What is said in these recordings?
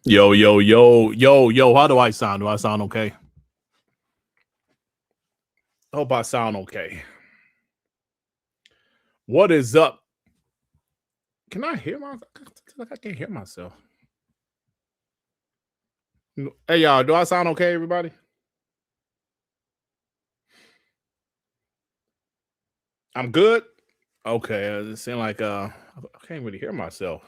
Yo, how do I sound? Do I sound okay? Hope I sound okay. What is up? Can I hear myself? I can't hear myself. Hey, y'all, do I sound okay, everybody? I'm good? Okay, it seems like I can't really hear myself.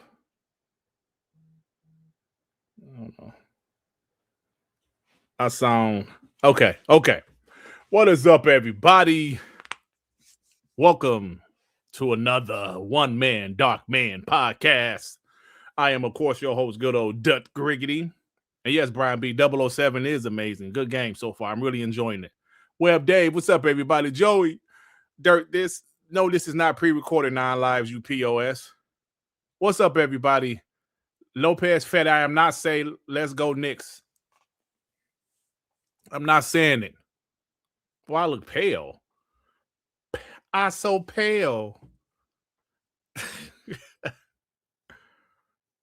I don't know. I sound okay. What is up, everybody? Welcome to another One Man Dark Man podcast. I am, of course, your host, good old Dirt Griggity. And yes, Brian B. 007 is amazing. Good game so far. I'm really enjoying it. Web Dave, what's up, everybody? Joey, Dirt, this is not pre-recorded 9 lives, you POS. What's up, everybody? Lopez Fed, I am not saying let's go Knicks. I'm not saying it. Well, I look pale. I so pale.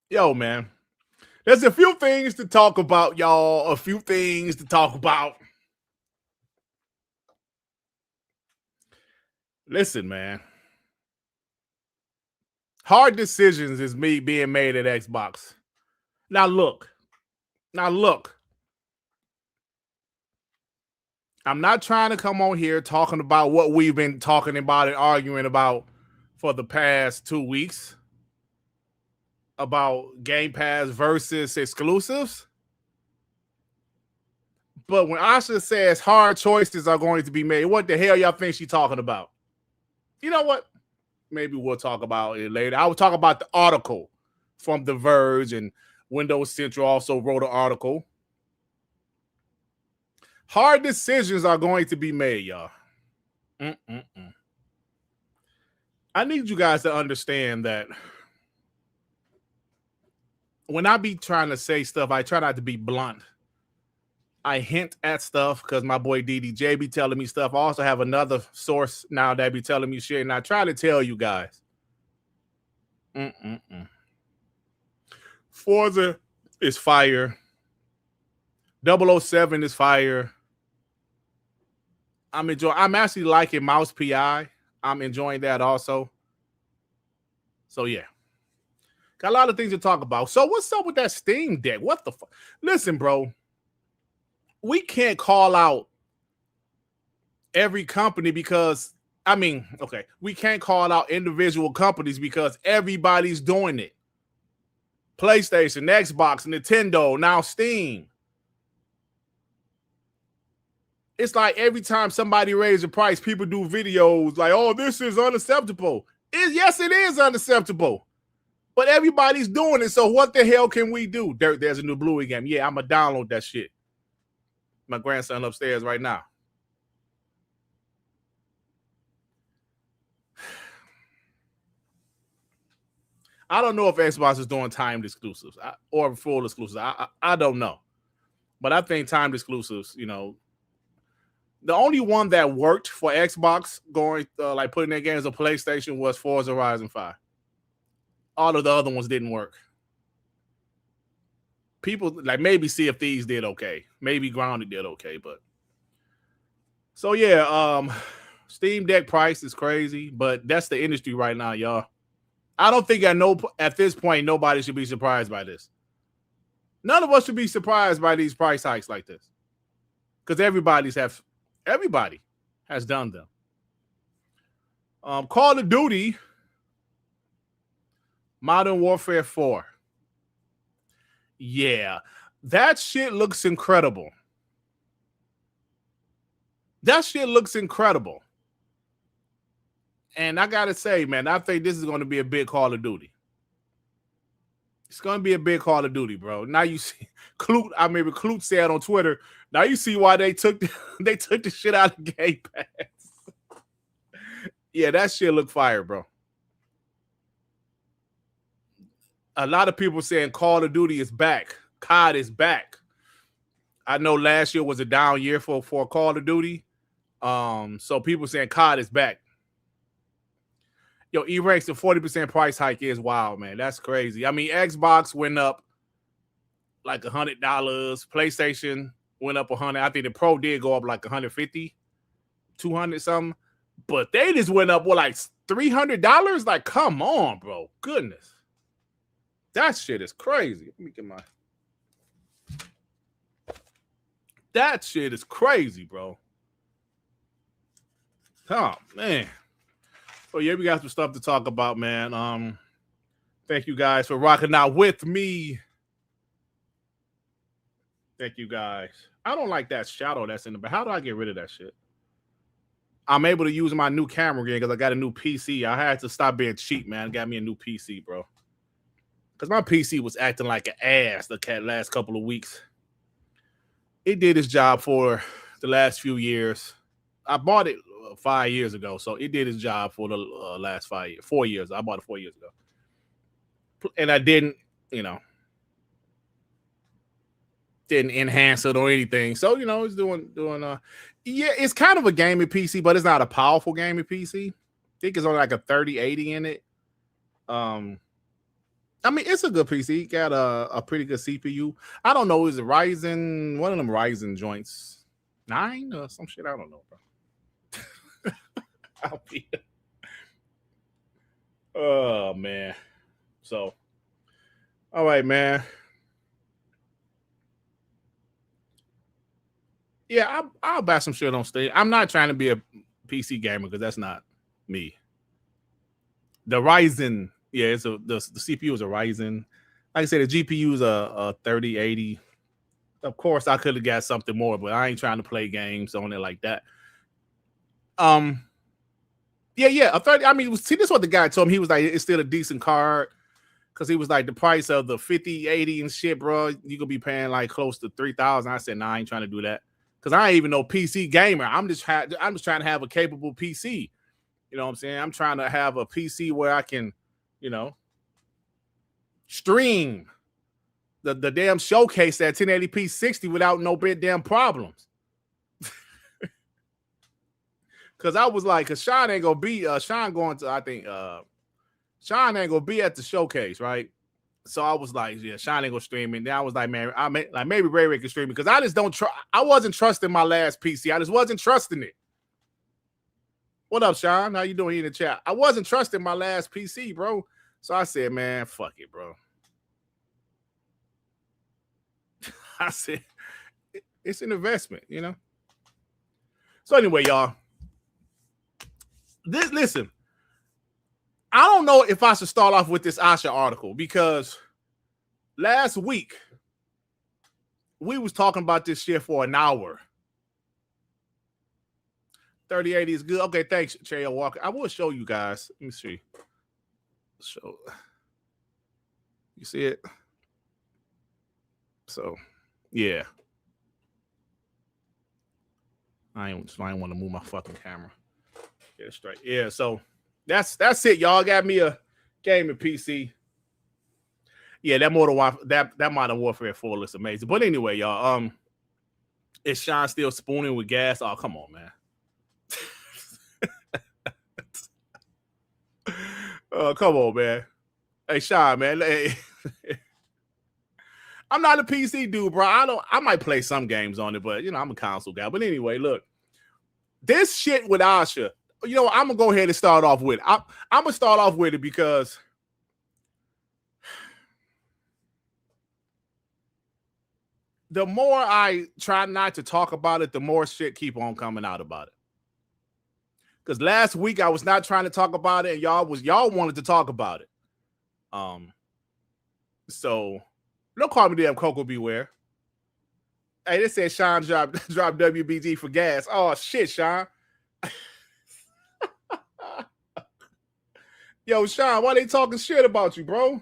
Yo, man. There's a few things to talk about, y'all. Listen, man. Hard decisions is me being made at Xbox. Now look. I'm not trying to come on here talking about what we've been talking about and arguing about for the past 2 weeks about Game Pass versus exclusives. But when Asha says hard choices are going to be made, what the hell y'all think she's talking about? You know what? Maybe we'll talk about it later. I will talk about the article from The Verge, and Windows Central also wrote an article. Hard decisions are going to be made, y'all. I need you guys to understand that when I be trying to say stuff, I try not to be blunt. I hint at stuff because my boy DDJ be telling me stuff. I also have another source now that be telling me shit, and I try to tell you guys. Forza is fire. 007 is fire. I'm actually liking Mouse PI. I'm enjoying that also. So yeah. Got a lot of things to talk about. So what's up with that Steam Deck? What the fuck? Listen, bro. We can't call out every company because, we can't call out individual companies because everybody's doing it. PlayStation, Xbox, Nintendo, now Steam. It's like every time somebody raises the price, people do videos like, oh, this is unacceptable. Yes, it is unacceptable. But everybody's doing it, so what the hell can we do? There's a new Bluey game. Yeah, I'm going to download that shit. My grandson upstairs right now. I don't know if Xbox is doing timed exclusives or full exclusives. I don't know. But I think timed exclusives, the only one that worked for Xbox going putting their games on PlayStation was Forza Horizon 5. All of the other ones didn't work. People maybe Sea of Thieves did okay. Maybe Grounded did okay, but so yeah, Steam Deck price is crazy, but that's the industry right now, y'all. I don't think at this point nobody should be surprised by this. None of us should be surprised by these price hikes like this. Because everybody has done them. Call of Duty Modern Warfare 4. Yeah, that shit looks incredible. And I got to say, man, I think this is going to be a big Call of Duty. It's gonna be a big Call of Duty, bro. Now you see, Clute said on Twitter. Now you see why they took the shit out of Game Pass. Yeah, that shit look fire, bro. A lot of people saying Call of Duty is back. COD is back. I know last year was a down year for Call of Duty. So people saying COD is back. Yo, E-Ranks, the 40% price hike is wild, man. That's crazy. I mean, Xbox went up like $100. PlayStation went up 100. I think the Pro did go up like 150, 200 something. But they just went up, like $300? Like, come on, bro. Goodness. That shit is crazy. Let me get my... That shit is crazy, bro. Oh, man. Oh, yeah, we got some stuff to talk about, man. Thank you guys for rocking out with me. Thank you guys. I don't like that shadow that's in the back. How do I get rid of that shit? I'm able to use my new camera again because I got a new PC. I had to stop being cheap, man. Got me a new PC, bro. Because my PC was acting like an ass the last couple of weeks. It did its job for the last few years. I bought it 5 years ago, so it did its job for the last 5 years. 4 years. I bought it 4 years ago. And I didn't enhance it or anything. So, it's doing yeah, it's kind of a gaming PC, but it's not a powerful gaming PC. I think it's only like a 3080 in it. I mean, it's a good PC. It got a pretty good CPU. I don't know, is it Ryzen, one of them Ryzen joints 9 or some shit? I don't know, bro. Oh man. So, all right, man. Yeah, I'll buy some shit on Steam. I'm not trying to be a PC gamer because that's not me. The Ryzen, yeah, it's the CPU is a Ryzen. Like I said, the GPU is a 3080. Of course, I could have got something more, but I ain't trying to play games on it like that. Yeah, a 30. I mean, see, this is what the guy told me. He was like, it's still a decent card. Because he was like, the price of the 5080 and shit, bro, you could be paying like close to $3,000. I said, nah, I ain't trying to do that. Because I ain't even no PC gamer. I'm just trying to have a capable PC. You know what I'm saying? I'm trying to have a PC where I can, stream the damn showcase at 1080p 60 without no big damn problems. Because I was like, because Sean ain't going to be, Sean going to, I think, Sean ain't going to be at the showcase, right? So I was like, yeah, Sean ain't going to stream it. Then I was like, man, maybe Ray Ray can stream it because I just don't trust. I wasn't trusting my last PC. I just wasn't trusting it. What up, Sean? How you doing in the chat? I wasn't trusting my last PC, bro. So I said, man, fuck it, bro. I said, it's an investment, So anyway, y'all. Listen. I don't know if I should start off with this Asha article because last week we was talking about this shit for an hour. 3080 is good. Okay, thanks, Chael Walker. I will show you guys. Let me see. You see it? So, yeah. I ain't want to move my fucking camera. Get it straight. Yeah, so that's it, y'all. Got me a gaming PC. Yeah, that Modern Warfare 4 looks amazing. But anyway, y'all, is Sean still spooning with gas? Oh, come on, man. Oh, come on, man. Hey, Sean, man. Hey. I'm not a PC dude, bro. I might play some games on it, but I'm a console guy. But anyway, look. This shit with Asha, I'm gonna go ahead and start off with it. I'm gonna start off with it because the more I try not to talk about it, the more shit keep on coming out about it. Because last week I was not trying to talk about it, and y'all wanted to talk about it. So don't call me damn Coco Beware. Hey, this said Sean dropped WBG for gas. Oh shit, Sean. Yo, Sean, why they talking shit about you, bro?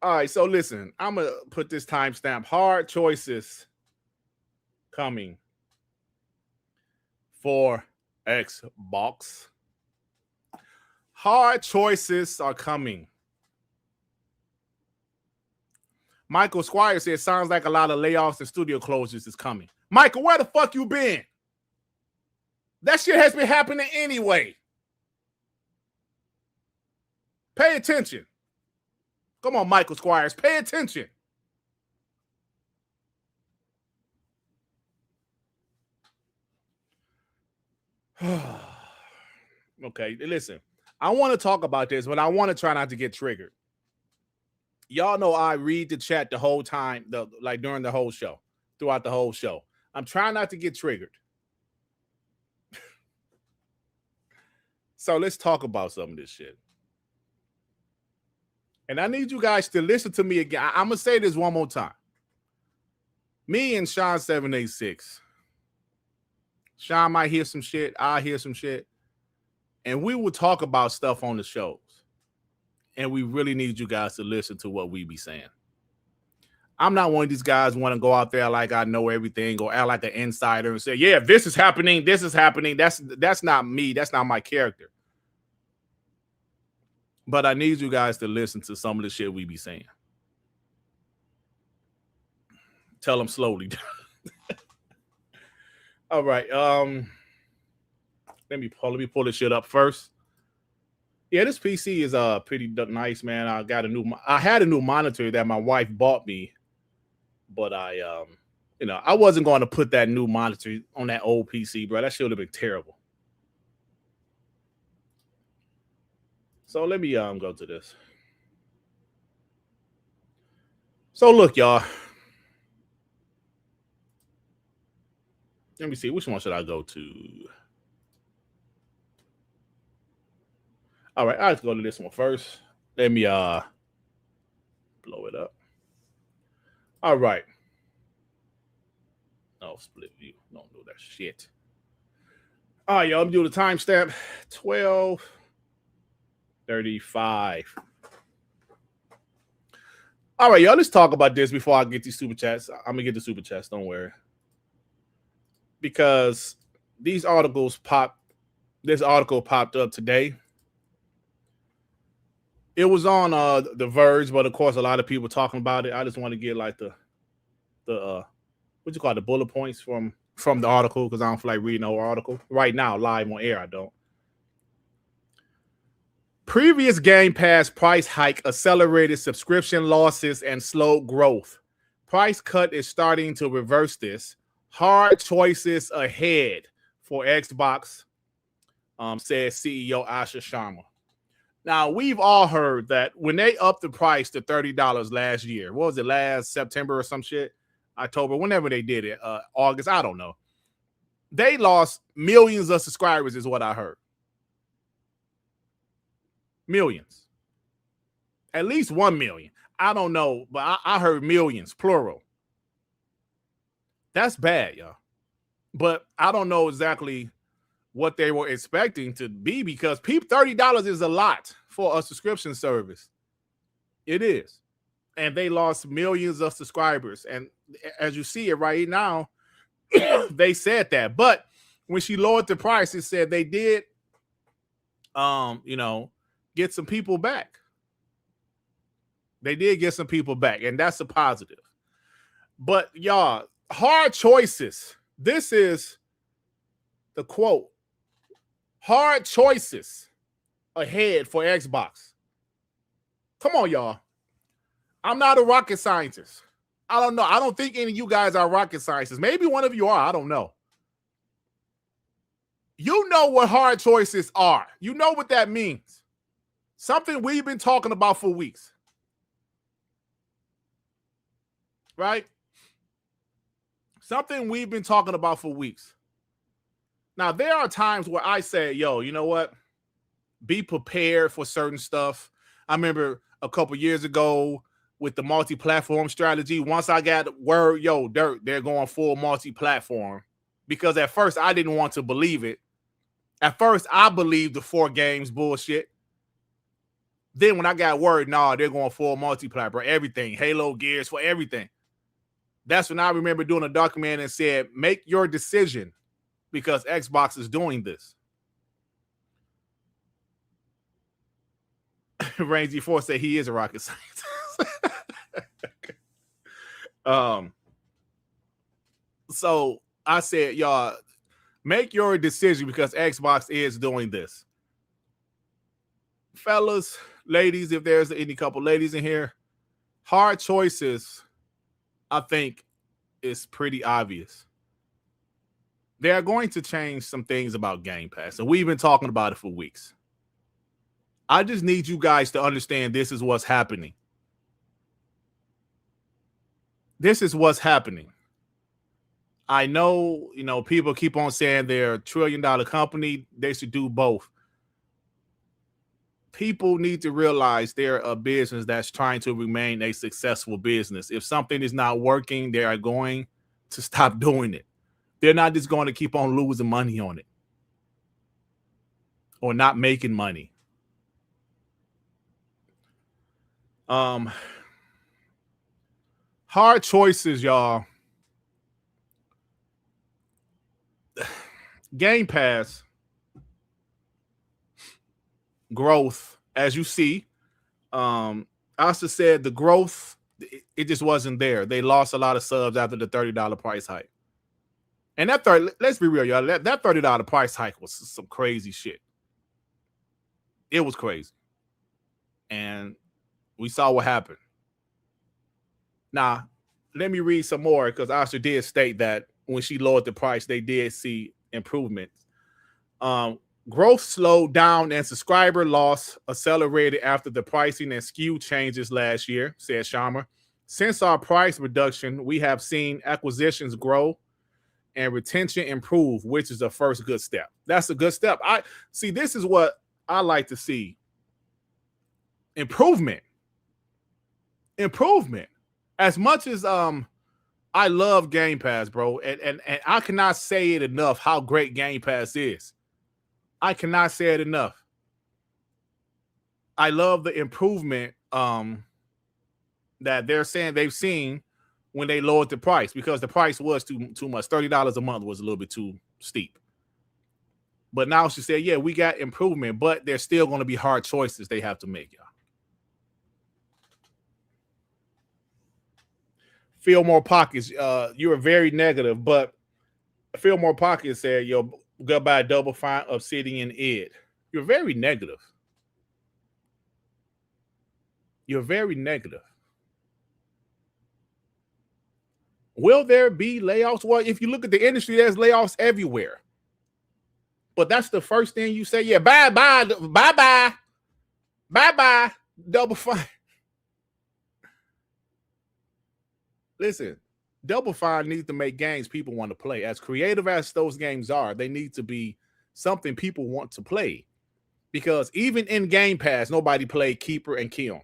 All right, so listen, I'm gonna put this timestamp. Hard choices coming for Xbox. Hard choices are coming. Michael Squire said, sounds like a lot of layoffs and studio closures is coming. Michael, where the fuck you been? That shit has been happening anyway. Pay attention. Come on, Michael Squires, pay attention. Okay, listen. I want to talk about this, but I want to try not to get triggered. Y'all know I read the chat the whole time, like during the whole show, throughout the whole show. I'm trying not to get triggered. So let's talk about some of this shit. And I need you guys to listen to me again. I'm going to say this one more time. Me and Sean 786. Sean might hear some shit. I hear some shit. And we will talk about stuff on the shows. And we really need you guys to listen to what we be saying. I'm not one of these guys want to go out there like I know everything or act like an insider and say, yeah, this is happening. This is happening. That's not me. That's not my character. But I need you guys to listen to some of the shit we be saying. Tell them slowly. All right. Let me pull this shit up first. Yeah, this PC is pretty nice, man. I had a new monitor that my wife bought me, but I wasn't going to put that new monitor on that old PC, bro. That shit would have been terrible. So let me go to this. So look, y'all. Let me see. Which one should I go to? All right, I'll go to this one first. Let me blow it up. All right. Oh, split view. Don't do that shit. All right, y'all. I'm doing the timestamp 12:35. All right, y'all. Let's talk about this before I get these super chats. I'm gonna get the super chats. Don't worry, because these articles popped. This article popped up today. It was on The Verge, but of course, a lot of people talking about it. I just want to get like the what you call it, the bullet points from the article, because I don't feel like reading the whole article right now live on air. I don't. Previous Game Pass price hike accelerated subscription losses and slowed growth. Price cut is starting to reverse this. Hard choices ahead for Xbox, says CEO Asha Sharma. Now, we've all heard that when they upped the price to $30 last year, what was it, last September or some shit? October, whenever they did it, August, I don't know. They lost millions of subscribers is what I heard. Millions. At least 1 million. I don't know, but I heard millions, plural. That's bad, y'all. But I don't know exactly what they were expecting to be, because $30 is a lot for a subscription service. It is. And they lost millions of subscribers. And as you see it right now, they said that. But when she lowered the price, it said they did, get some people back. They did get some people back, and that's a positive. But y'all, hard choices. This is the quote. Hard choices ahead for Xbox. Come on, y'all. I'm not a rocket scientist. I don't know. I don't think any of you guys are rocket scientists. Maybe one of you are. I don't know. You know what hard choices are. You know what that means. Something we've been talking about for weeks. Right? Something we've been talking about for weeks. Now, there are times where I say, yo, you know what? Be prepared for certain stuff. I remember a couple years ago with the multi-platform strategy, once I got word, yo, Dirt, they're going full multi-platform. Because at first, I didn't want to believe it. At first, I believed the 4 games bullshit. Then when I got word, nah, they're going full multiplayer, bro. Everything, Halo, Gears, for everything. That's when I remember doing a document and said, make your decision because Xbox is doing this. Rangy Force said he is a rocket scientist. So I said, y'all, make your decision because Xbox is doing this. Fellas, ladies, if there's any couple ladies in here, hard choices, I think, is pretty obvious. They are going to change some things about Game Pass, and we've been talking about it for weeks. I just need you guys to understand this is what's happening. This is what's happening. I know, people keep on saying they're a $1 trillion company. They should do both. People need to realize they're a business that's trying to remain a successful business. If something is not working, they are going to stop doing it. They're not just going to keep on losing money on it or not making money. Hard choices, y'all. Game Pass growth, as you see, Asha said the growth, it just wasn't there. They lost a lot of subs after the $30 price hike. And let's be real, y'all. That $30 price hike was some crazy shit. It was crazy. And we saw what happened. Now, let me read some more because Asha did state that when she lowered the price, they did see improvements. Growth slowed down and subscriber loss accelerated after the pricing and SKU changes last year, said Sharma. Since our price reduction, we have seen acquisitions grow and retention improve, which is a first good step. That's a good step. This is what I like to see. Improvement. As much as I love Game Pass, bro, and I cannot say it enough how great Game Pass is. I cannot say it enough. I love the improvement that they're saying they've seen when they lowered the price because the price was too much. $30 a month was a little bit too steep. But now she said, yeah, we got improvement, but there's still going to be hard choices they have to make, y'all. Feel More Pockets, you were very negative, but Feel More Pockets said, yo, goodbye Double Fine, Obsidian, Ed. You're very negative. You're very negative. Will there be layoffs? Well, if you look at the industry, there's layoffs everywhere. But that's the first thing you say. Yeah, bye-bye, Double Fine. Listen, Double Fine needs to make games people want to play. As creative as those games are, they need to be something people want to play. Because even in Game Pass, nobody played Keeper and Kill.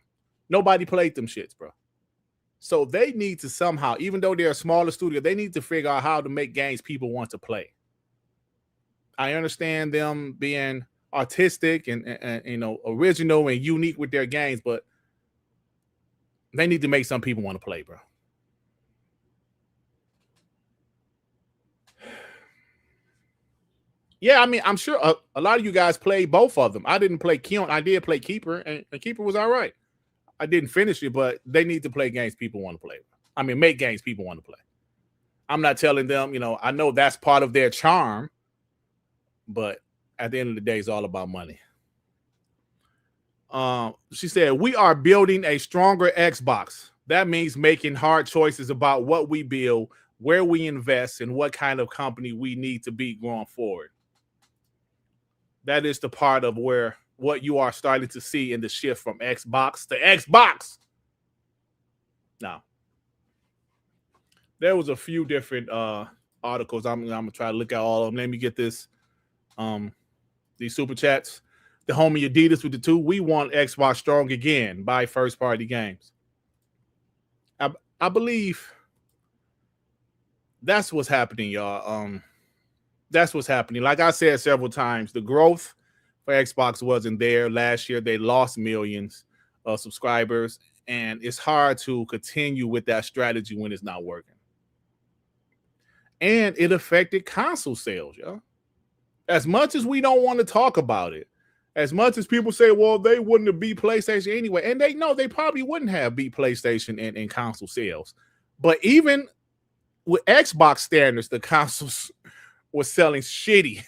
Nobody played them shits, bro. So they need to somehow, even though they're a smaller studio, they need to figure out how to make games people want to play. I understand them being artistic and original and unique with their games, but they need to make some people want to play, bro. Yeah, I mean, I'm sure a lot of you guys played both of them. I didn't play Keon. I did play Keeper, and Keeper was all right. I didn't finish it, but they need to play games people want to play. I mean, make games people want to play. I'm not telling them, I know that's part of their charm, but at the end of the day, it's all about money. She said, we are building a stronger Xbox. That means making hard choices about what we build, where we invest, and what kind of company we need to be going forward. That is the part of what you are starting to see in the shift from Xbox to Xbox. Now, there was a few different articles. I'm gonna try to look at all of them. Let me get this. These super chats. The homie Adidas with the 2. We want Xbox strong again. Buy first party games. I believe that's what's happening, y'all. That's what's happening. Like I said several times, the growth for for Xbox wasn't there. Last year, they lost millions of subscribers, and it's hard to continue with that strategy when it's not working. And it affected console sales, yo. As much as we don't want to talk about it, as much as people say, well, they wouldn't have beat PlayStation anyway, and they know they probably wouldn't have beat PlayStation in console sales. But even with Xbox standards, the consoles were selling shittier.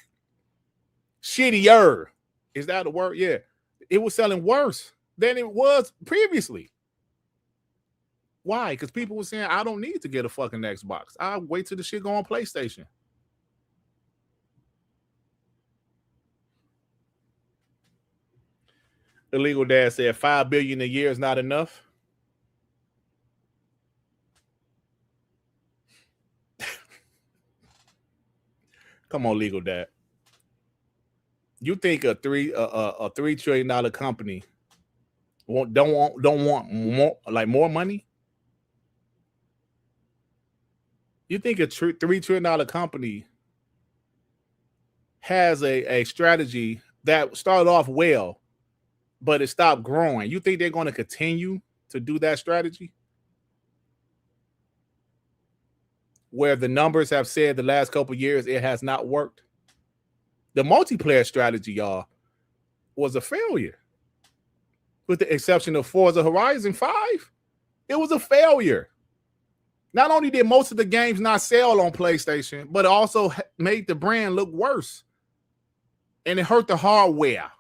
Is that a word? Yeah. It was selling worse than it was previously. Why? Because people were saying, I don't need to get a fucking Xbox. I'll wait till the shit go on PlayStation. Illegal Dad said $5 billion a year is not enough. Come on, Legal Dad. You think a $3 trillion company don't want more money? You think a $3 trillion company has a strategy that started off well, but it stopped growing? You think they're going to continue to do that strategy? Where the numbers have said the last couple of years it has not worked. The multiplayer strategy, y'all, was a failure. With the exception of Forza Horizon 5, it was a failure. Not only did most of the games not sell on PlayStation, but it also made the brand look worse. And it hurt the hardware.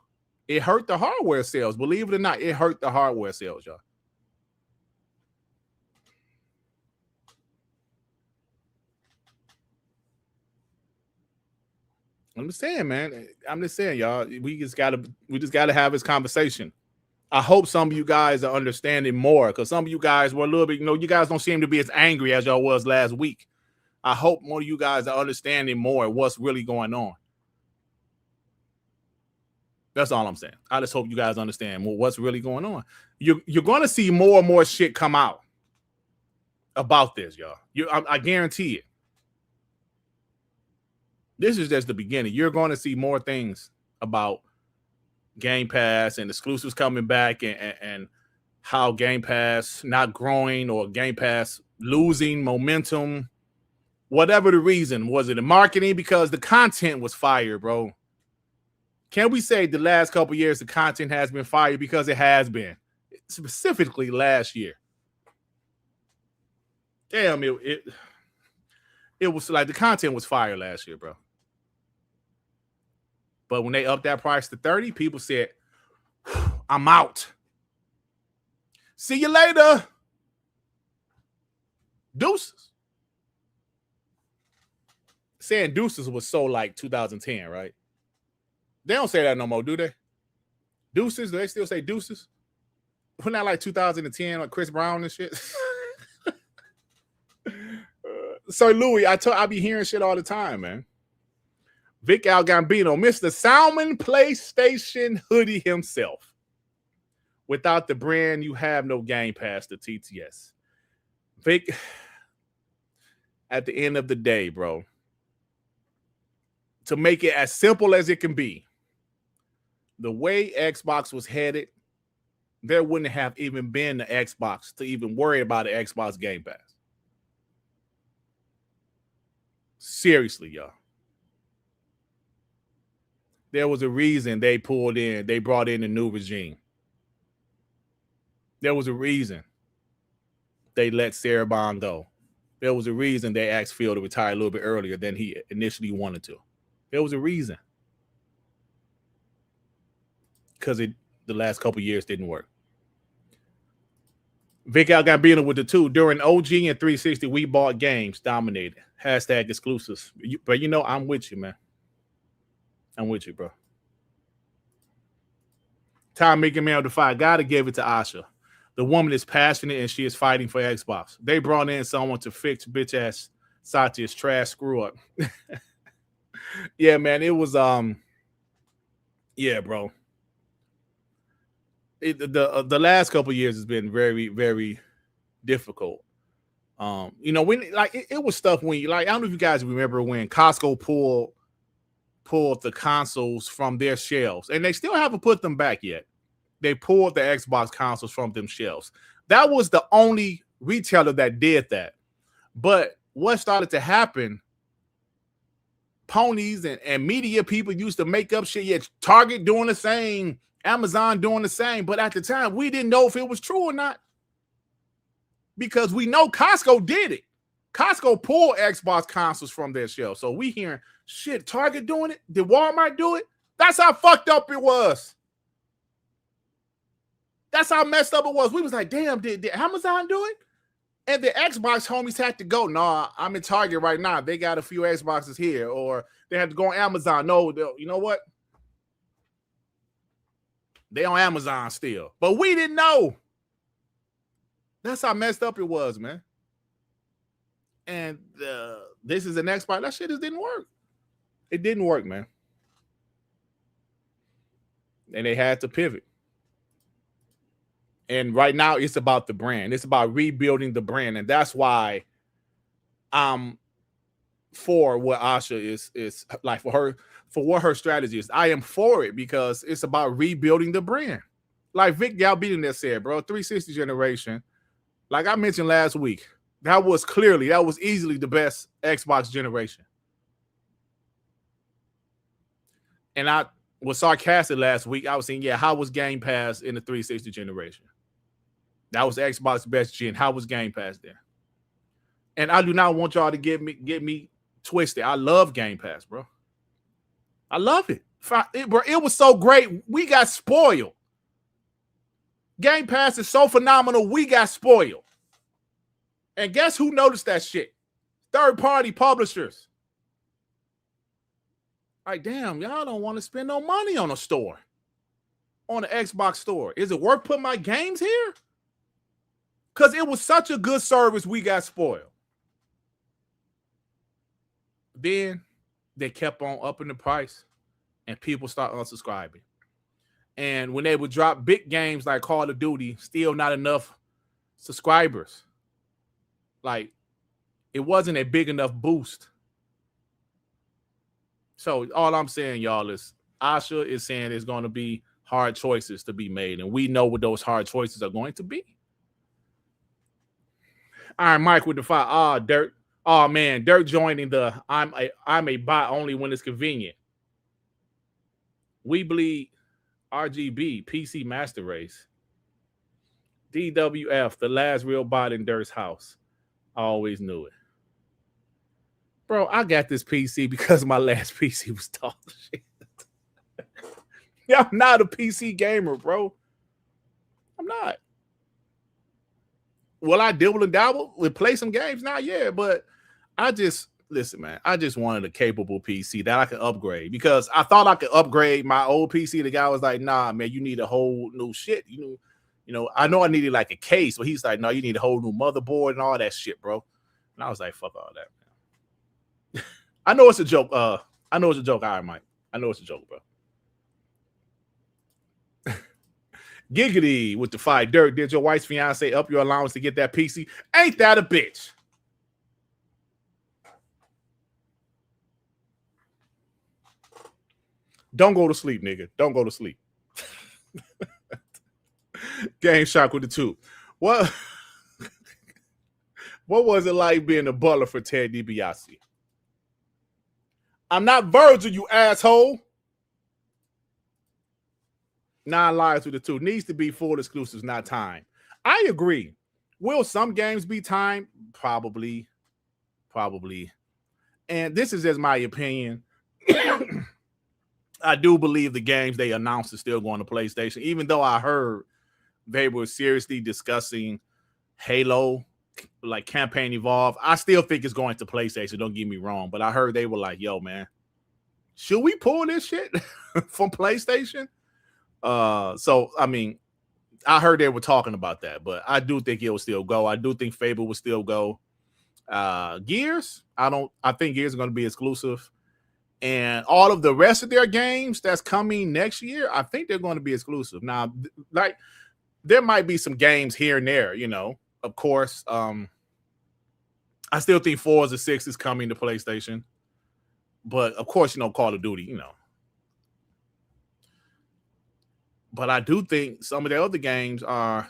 It hurt the hardware sales. Believe it or not, it hurt the hardware sales, y'all. I'm just saying, man. I'm just saying, y'all. We just gotta have this conversation. I hope some of you guys are understanding more, because some of you guys were a little bit, you guys don't seem to be as angry as y'all was last week. I hope more of you guys are understanding more what's really going on. That's all I'm saying. I just hope you guys understand more what's really going on. You're going to see more and more shit come out about this, y'all. I guarantee it. This is just the beginning. You're going to see more things about Game Pass and exclusives coming back, and how Game Pass not growing, or Game Pass losing momentum. Whatever the reason. Was it in marketing? Because the content was fire, bro. Can we say the last couple years the content has been fire? Because it has been. Specifically last year. Damn, it was like the content was fire last year, bro. But when they upped that price to $30, people said, I'm out. See you later. Deuces. Saying deuces was so like 2010, right? They don't say that no more, do they? Deuces? Do they still say deuces? Wasn't that like 2010, like Chris Brown and shit? So Louis, I be hearing shit all the time, man. Vic Al Gambino, Mr. Salmon PlayStation hoodie himself. Without the brand, you have no Game Pass to TTS. Vic, at the end of the day, bro, to make it as simple as it can be, the way Xbox was headed, there wouldn't have even been the Xbox to even worry about the Xbox Game Pass. Seriously, y'all. There was a reason they brought in a new regime. There was a reason they let Sarah Bond go. There was a reason they asked Phil to retire a little bit earlier than he initially wanted to. There was a reason. Because the last couple years didn't work. Vic Al Gambino with the two. During OG and 360, we bought games, dominated. Hashtag exclusives. But I'm with you, man. I'm with you, bro. Time making man of the fight. Gotta give it to Asha. The woman is passionate and she is fighting for Xbox. They brought in someone to fix bitch ass Satya's trash screw up. Yeah, man. It was yeah, bro. The last couple of years has been very, very difficult. When it was stuff when I don't know if you guys remember when Costco pulled pulled the consoles from their shelves, and they still haven't put them back yet. They pulled the Xbox consoles from them shelves. That was the only retailer that did that. But what started to happen, ponies and media people used to make up shit. Yet Target doing the same, Amazon doing the same. But at the time, we didn't know if it was true or not. Because we know Costco did it. Costco pulled Xbox consoles from their shelves. So we hearing, shit, Target doing it? Did Walmart do it? That's how fucked up it was. That's how messed up it was. We was like, damn, did Amazon do it? And the Xbox homies had to go, nah, I'm in Target right now. They got a few Xboxes here. Or they had to go on Amazon. No, you know what? They on Amazon still. But we didn't know. That's how messed up it was, man. And this is an Xbox. That shit just didn't work. It didn't work, man. And they had to pivot. And right now, it's about the brand. It's about rebuilding the brand. And that's why I'm for what Asha is like, for what her strategy is. I am for it because it's about rebuilding the brand. Like Vic Galbino said, bro, 360 generation. Like I mentioned last week, that was easily the best Xbox generation. And I was sarcastic last week. I was saying, yeah, how was Game Pass in the 360 generation? That was Xbox's best gen. How was Game Pass there? And I do not want y'all to get me twisted. I love Game Pass, bro. I love it. It was so great. We got spoiled. Game Pass is so phenomenal. We got spoiled. And guess who noticed that shit? Third-party publishers. Like, damn, y'all don't want to spend no money on a store. On the Xbox store. Is it worth putting my games here? Because it was such a good service, we got spoiled. Then they kept on upping the price, and people start unsubscribing. And when they would drop big games like Call of Duty, still not enough subscribers. Like, it wasn't a big enough boost. So all I'm saying, y'all, is Asha is saying there's going to be hard choices to be made, and we know what those hard choices are going to be. All right, Mike with the five. Dirt. Oh man, Dirt joining the I'm a bot only when it's convenient. We bleed RGB PC Master Race. DWF, the last real bot in Dirt's house. I always knew it. Bro, I got this PC because my last PC was dog shit. Yeah, I'm not a PC gamer, bro. I'm not. Will I dibble and dabble with play some games now? Yeah, but listen, man. I just wanted a capable PC that I could upgrade because I thought I could upgrade my old PC. The guy was like, "Nah, man, you need a whole new shit." You know. I know I needed like a case, but he's like, "No, you need a whole new motherboard and all that shit, bro." And I was like, "Fuck all that, man." I know it's a joke. I know it's a joke. All right, Mike. I know it's a joke, bro. Giggity with the fight. Dirt, did your wife's fiance up your allowance to get that PC? Ain't that a bitch? Don't go to sleep, nigga. Don't go to sleep. Game Shock with the 2. What was it like being a butler for Ted DiBiase? I'm not Virgil, you asshole. 9 lives with the 2. Needs to be full exclusives, not time. I agree. Will some games be time? Probably. And this is just my opinion. I do believe the games they announced are still going to PlayStation, even though I heard they were seriously discussing Halo, like Campaign Evolve. I still think it's going to PlayStation, don't get me wrong. But I heard they were like, yo, man, should we pull this shit from PlayStation? So, I mean, I heard they were talking about that, but I do think it will still go. I do think Fable will still go. Gears, I think Gears are going to be exclusive. And all of the rest of their games that's coming next year, I think they're going to be exclusive. Now, like, there might be some games here and there, of course. I still think Forza 6 is coming to PlayStation. But of course, Call of Duty, But I do think some of the other games are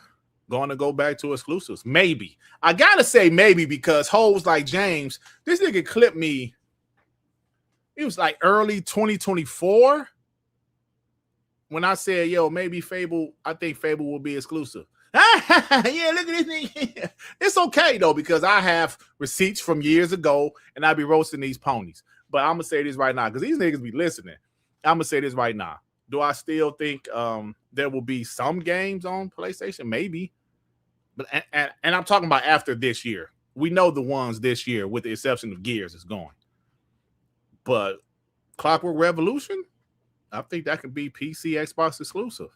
going to go back to exclusives. Maybe. I gotta say maybe because hoes like James, this nigga clipped me. It was like early 2024 when I said, yo, maybe Fable, I think Fable will be exclusive. Yeah, look at this nigga. It's okay though, because I have receipts from years ago and I be roasting these ponies. But I'm gonna say this right now, because these niggas be listening. I'm gonna say this right now. Do I still think there will be some games on PlayStation? Maybe. But and I'm talking about after this year. We know the ones this year, with the exception of Gears, is going. But Clockwork Revolution, I think that could be PC, Xbox exclusive.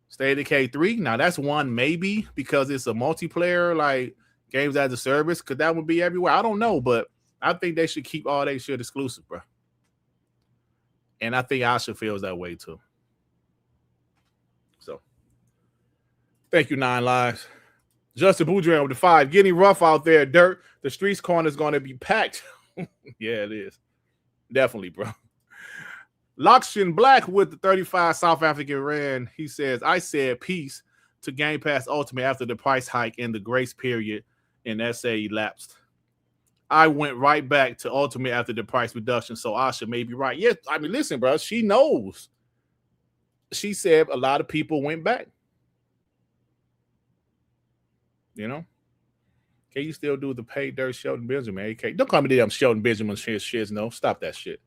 State of Decay 3, now that's one maybe because it's a multiplayer, like games as a service. Could that one be everywhere? I don't know, but I think they should keep all that shit exclusive, bro. And I think Asha feels that way too. So, thank you, 9 Lives. Justin Boudreaux with the 5. Getting rough out there, Dirt. The streets corner is going to be packed. Yeah, it is. Definitely, bro. Lakshin Black with the 35 South African Rand. He says, I said peace to Game Pass Ultimate after the price hike and the grace period in SA elapsed. I went right back to Ultimate after the price reduction, so Asha may be right. Yeah, I mean, listen, bro, she knows. She said a lot of people went back. Can you still do the paid Dirt Sheldon Benjamin? AK, don't call me damn Sheldon Benjamin shit. No, stop that shit.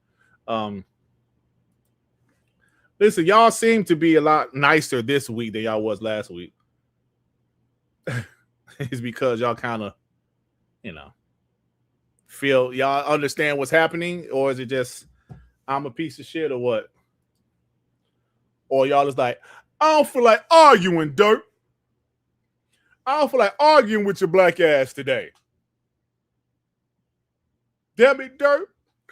Listen, y'all seem to be a lot nicer this week than y'all was last week. It's because y'all kind of, feel y'all understand what's happening, or is it just I'm a piece of shit, or what? Or y'all is like, I don't feel like arguing, Dirt. I don't feel like arguing with your black ass today. Damn it, Dirt.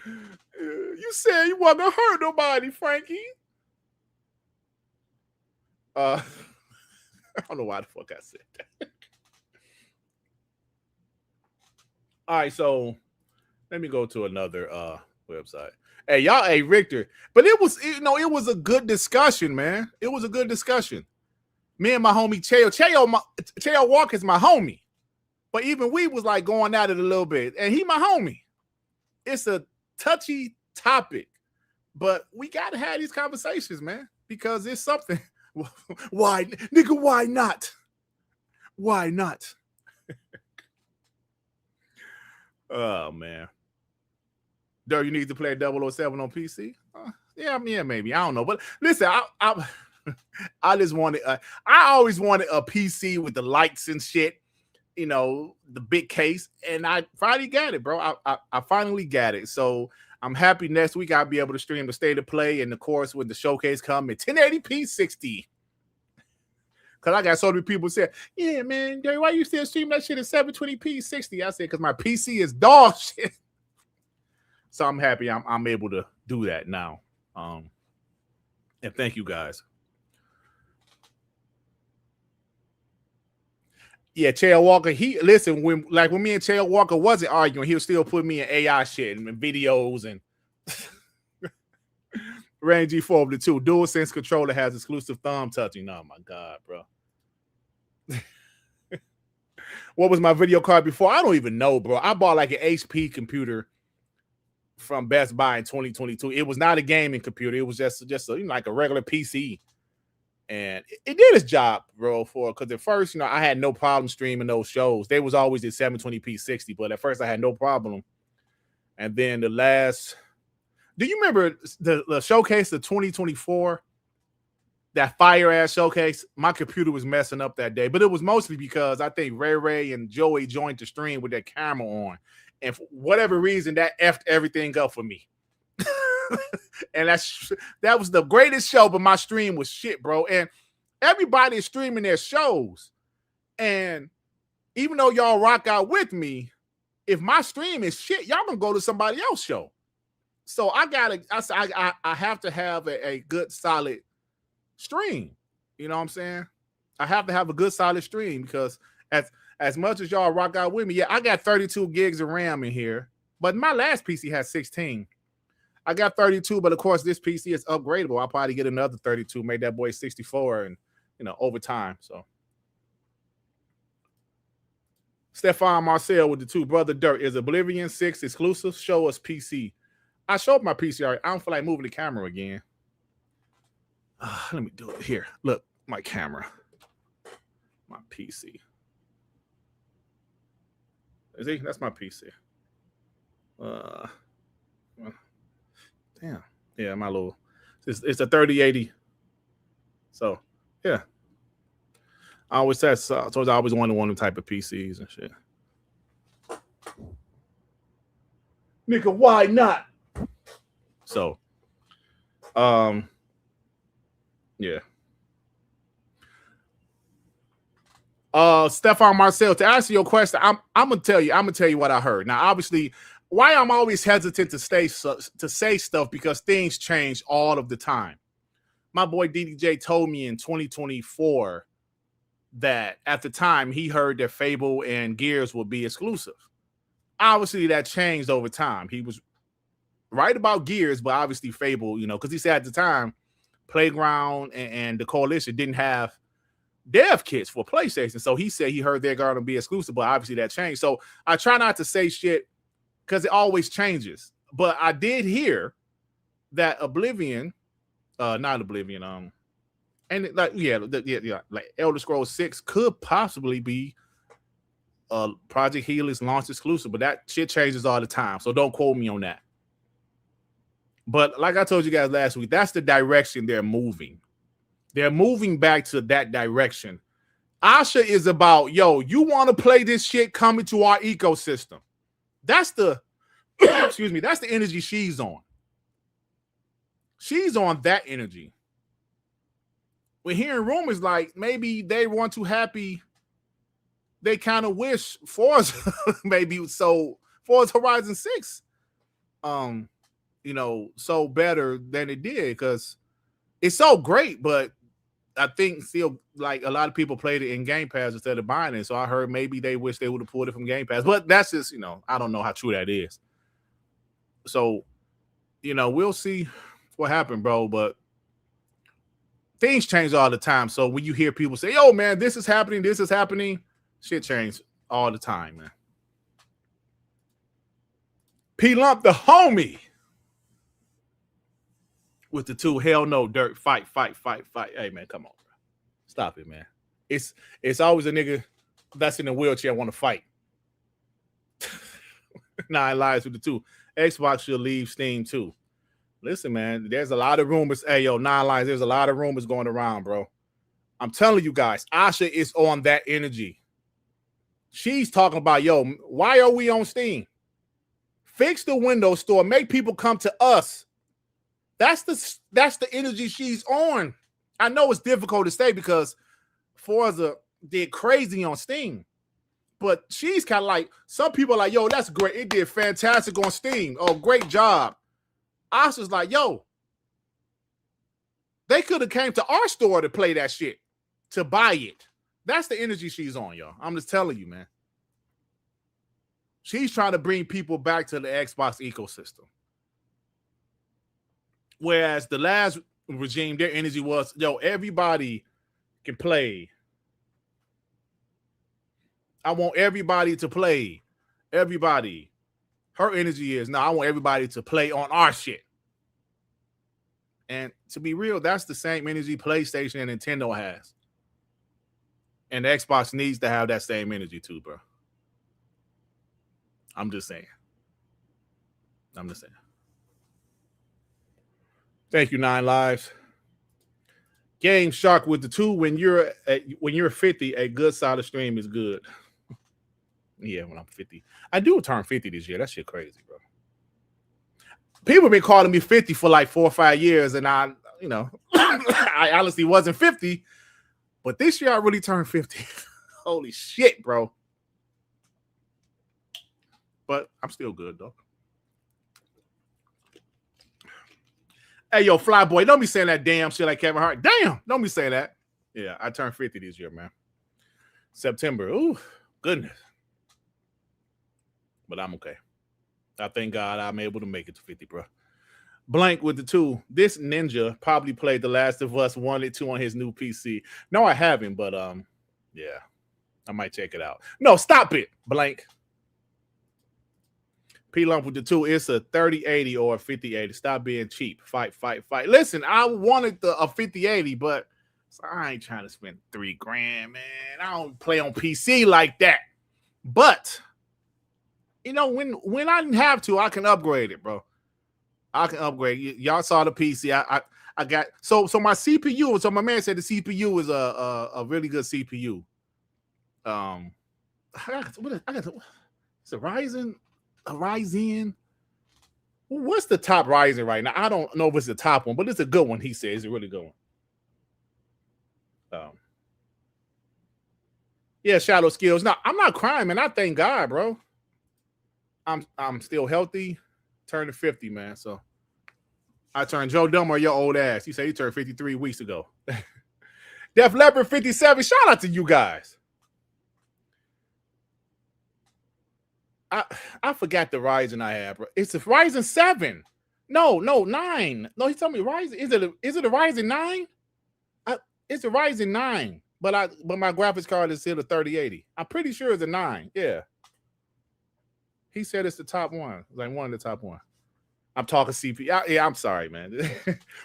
You said you wasn't gonna hurt nobody, Frankie. I don't know why the fuck I said that. All right, so let me go to another website. Hey, y'all, hey, Richter. But it was a good discussion, man. It was a good discussion. Me and my homie Cheo Walker is my homie. But even we was like going at it a little bit. And he my homie. It's a touchy topic. But we gotta have these conversations, man. Because it's something. Why, nigga, why not? Why not? Oh, man. Dirt, you need to play 007 on PC? Yeah, maybe. I don't know. But listen, I just wanted, I always wanted a PC with the lights and shit, the big case. And I finally got it, bro. I finally got it. So I'm happy next week I'll be able to stream the State of Play. And of course, when the showcase come in 1080p 60. Because I got so many people say, yeah, man, Gary, why you still streaming that shit at 720p 60? I said, because my PC is dog shit. So I'm happy I'm able to do that now. And thank you guys. Yeah, Chael Walker, when me and Chael Walker wasn't arguing, he was still putting me in AI shit and videos and Range G4 of the 2. DualSense controller has exclusive thumb touching. Oh my God, bro. What was my video card before? I don't even know, bro. I bought like an HP computer from Best Buy in 2022. It was not a gaming computer. It was just like a regular PC. And it did its job, bro, because at first, I had no problem streaming those shows. They was always at 720p 60, but at first I had no problem. And then do you remember the showcase of 2024? That fire ass showcase? My computer was messing up that day, but it was mostly because I think Ray and Joey joined the stream with their camera on. And for whatever reason, that effed everything up for me. And that was the greatest show, but my stream was shit, bro. And everybody is streaming their shows. And even though y'all rock out with me, if my stream is shit, y'all gonna go to somebody else's show. So I have to have a good solid stream. You know what I'm saying? I have to have a good solid stream because as much as y'all rock out with me, yeah, I got 32 gigs of RAM in here, but my last PC has 16. I got 32, but of course this PC is upgradable. I'll probably get another 32, make that boy 64, and over time. So Stefan Marcel with the two brother Dirt is Oblivion 6 exclusive. Show us PC. I showed my PC already. I don't feel like moving the camera again. Let me do it here. Look, my camera, my PC. See, that's my PC. Damn. Yeah, my little. It's a 3080. So, yeah. I always said so. I always wanted one of them type of PCs and shit. Nigga, why not? So, yeah. Stefan Marcel, to answer your question, I'm gonna tell you what I heard. Now, obviously, why I'm always hesitant to say stuff because things change all of the time. My boy DDJ told me in 2024 that at the time he heard that Fable and Gears would be exclusive. Obviously, that changed over time. He was right about Gears, but obviously Fable, because he said at the time, Playground and the Coalition didn't have dev kits for PlayStation. So he said he heard they're going to be exclusive, but obviously that changed. So I try not to say shit because it always changes. But I did hear that Oblivion, not Oblivion, and like like Elder Scrolls 6 could possibly be Project Helix launch exclusive, but that shit changes all the time. So don't quote me on that. But like I told you guys last week, that's the direction they're moving. They're moving back to that direction. Asha is about, you want to play this shit, come into our ecosystem. That's the, excuse me, that's the energy she's on. She's on that energy. We're hearing rumors like maybe they want to happy. They kind of wish Forza maybe so Forza Horizon 6, so better than it did because it's so great, but I think still like a lot of people played it in Game Pass instead of buying it. So I heard maybe they wish they would have pulled it from Game Pass, but that's just, I don't know how true that is. So, we'll see what happened, bro. But things change all the time. So when you hear people say, "Yo, man, this is happening," shit changes all the time, man. P Lump the homie with the two hell no Dirt fight. Hey man, come on, bro. Stop it, man. It's always a nigga that's in a wheelchair want to fight. 9 lives with the two. Xbox should leave Steam too. Listen, man, there's a lot of rumors. Hey, 9 lives. There's a lot of rumors going around, bro. I'm telling you guys, Asha is on that energy. She's talking about, why are we on Steam? Fix the Windows Store. Make people come to us. That's the energy she's on. I know it's difficult to say because Forza did crazy on Steam. But she's kind of like, some people are like, that's great. It did fantastic on Steam. Oh, great job. Asha's like, they could have came to our store to play that shit, to buy it. That's the energy she's on, y'all. I'm just telling you, man. She's trying to bring people back to the Xbox ecosystem. Whereas the last regime, their energy was, everybody can play. I want everybody to play. Everybody. Her energy is, I want everybody to play on our shit. And to be real, that's the same energy PlayStation and Nintendo has. And the Xbox needs to have that same energy too, bro. I'm just saying. Thank you, 9 lives. Game Shark with the 2. When you're 50, a good solid stream is good. Yeah, when I'm 50. I do turn 50 this year. That shit crazy, bro. People have been calling me 50 for like 4 or 5 years, and I honestly wasn't 50. But this year I really turned 50. Holy shit, bro. But I'm still good, though. Hey, Flyboy, don't be saying that damn shit like Kevin Hart. Damn, don't be saying that. Yeah, I turned 50 this year, man. September. Ooh, goodness. But I'm okay. I thank God I'm able to make it to 50, bro. Blank with the 2. This ninja probably played The Last of Us 1 and 2 on his new PC. No, I haven't, but yeah, I might check it out. No, stop it, Blank. P Lump with the 2. It's a 3080 or a 5080. Stop being cheap. Fight. Listen, I wanted a 5080, but I ain't trying to spend $3,000, man. I don't play on PC like that. But you know, when I didn't have to, I can upgrade it, bro. I can upgrade. Y'all saw the PC. I got so my CPU. So my man said the CPU is a really good CPU. I got it's a Ryzen. A Ryzen. What's the top Ryzen right now? I don't know if it's the top one, but it's a good one. He says it's a really good one. Yeah, Shadow Skills. Now I'm not crying, man. I thank God, bro. I'm still healthy. Turning 50, man. So I turned Joe Dummer, your old ass. You say you turned 53 weeks ago. Def Leppard 57. Shout out to you guys. I forgot the Ryzen I have, bro. It's a Ryzen 7. No, 9. No, he told me Ryzen. Is it a Ryzen 9? It's a Ryzen 9. But my graphics card is still a 3080. I'm pretty sure it's a 9. Yeah. He said it's the top one. It's like one of the top one. I'm talking CPU. Yeah, I'm sorry, man.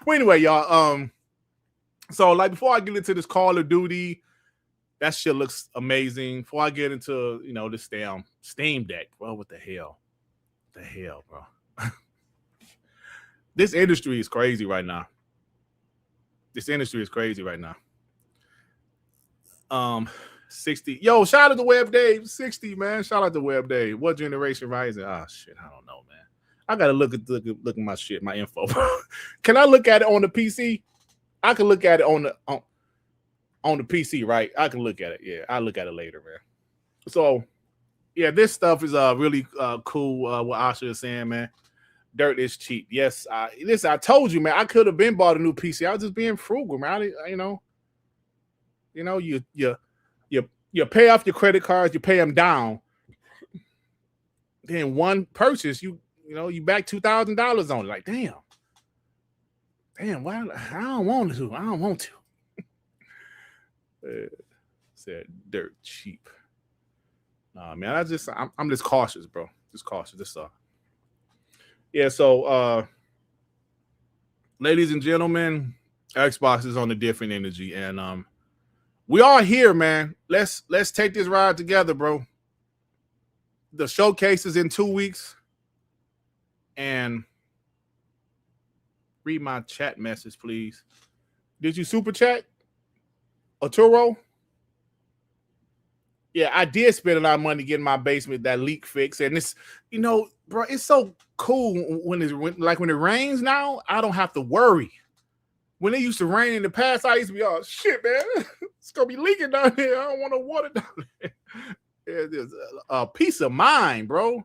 Well, anyway, y'all. So like before I get into this Call of Duty, that shit looks amazing. Before I get into, you know, this damn Steam Deck, bro, what the hell? What the hell, bro? This industry is crazy right now. 60. Yo, shout out to Web Dave. 60, man. Shout out to Web Dave. What generation Ryzen? Ah, shit, I don't know, man. I gotta look at my shit, my info. Can I look at it on the PC? I can look at it on the PC, right? I can look at it. Yeah, I'll look at it later, man. So, yeah, this stuff is really cool. What Asha is saying, man. Dirt is cheap. Yes, listen, I told you, man. I could have been bought a new PC. I was just being frugal, man. You pay off your credit cards, you pay them down. Then one purchase, you back $2,000 on it. Like, damn. Why? I don't want to. Said dirt cheap. Nah, man. I'm just cautious, bro. Just cautious. This yeah. So, ladies and gentlemen, Xbox is on a different energy, and we are here, man. Let's take this ride together, bro. The showcase is in 2 weeks. And read my chat message, please. Did you super chat? Arturo? Yeah, I did spend a lot of money getting my basement that leak fixed. And it's, bro, it's so cool when it rains now, I don't have to worry. When it used to rain in the past, I used to be, oh, shit, man. It's going to be leaking down here. I don't want no water down there. There's a peace of mind, bro.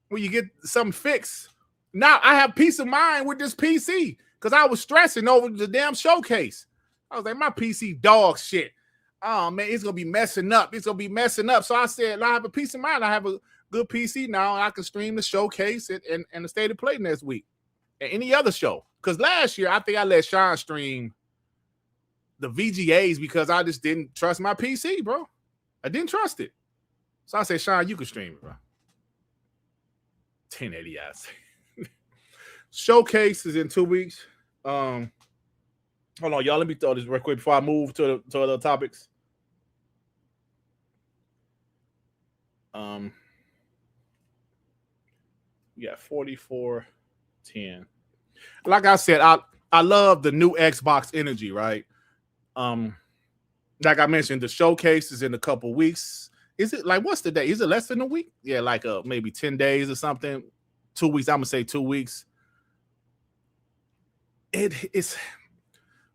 When you get something fixed. Now I have peace of mind with this PC because I was stressing over the damn showcase. I was like, my PC dog shit. Oh, man, it's going to be messing up. So I said, I have a peace of mind. I have a good PC now. And I can stream the showcase and the State of Play next week. And any other show. Because last year, I think I let Sean stream the VGAs because I just didn't trust my PC, bro. I didn't trust it. So I said, Sean, you can stream it, bro. 1080, I say. Showcase is in 2 weeks. Hold on, y'all. Let me throw this real quick before I move to other topics. Yeah, 4410. Like I said, I love the new Xbox energy, right? Like I mentioned, the showcase is in a couple weeks. Is it like, what's the day? Is it less than a week? Yeah, like maybe 10 days or something. 2 weeks. I'm gonna say 2 weeks.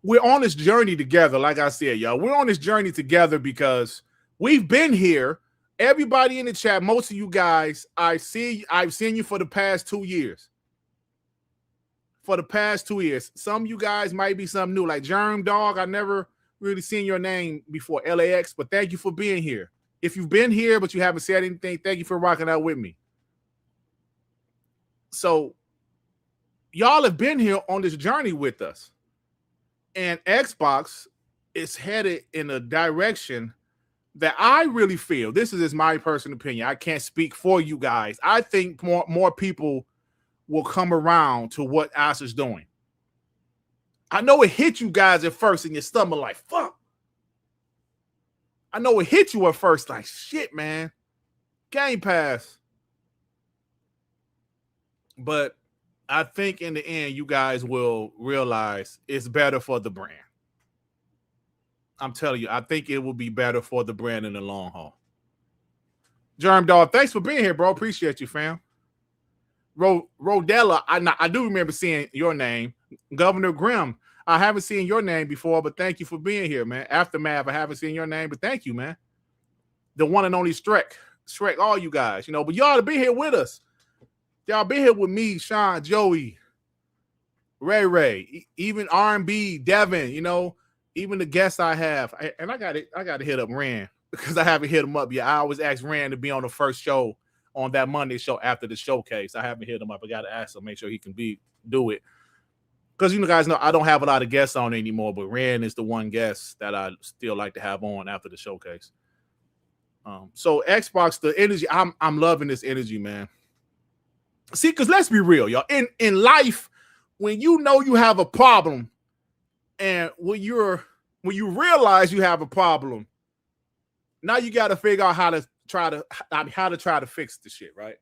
We're on this journey together. Like I said, y'all, we're on this journey together because we've been here. Everybody in the chat, most of you guys, I've seen you for the past 2 years. Some of you guys might be something new, like Germ Dog. I never really seen your name before, LAX, but thank you for being here. If you've been here but you haven't said anything, thank you for rocking out with me. So y'all have been here on this journey with us. And Xbox is headed in a direction that I really feel, this is just my personal opinion, I can't speak for you guys. I think more people will come around to what Asha's doing. I know it hit you guys at first in your stomach like, fuck. I know it hit you at first like, shit, man. Game Pass. But I think in the end, you guys will realize it's better for the brand. I'm telling you, I think it will be better for the brand in the long haul. Germ Dog, thanks for being here, bro. Appreciate you, fam. Rodella, I do remember seeing your name. Governor Grimm, I haven't seen your name before, but thank you for being here, man. Aftermath, I haven't seen your name, but thank you, man. The one and only Shrek, all you guys, but y'all to be here with us. Y'all been here with me, Sean, Joey, Ray, even R&B, Devin, even the guests I have. And I got to hit up Rand because I haven't hit him up yet. I always ask Rand to be on the first show on that Monday show after the showcase. I haven't hit him up. I got to ask him, make sure he can do it. Because guys know I don't have a lot of guests on anymore, but Rand is the one guest that I still like to have on after the showcase. So Xbox, the energy, I'm loving this energy, man. See, because let's be real, y'all. In life, when you know you have a problem, and when you realize you have a problem, now you got to figure out how to try to fix the shit, right?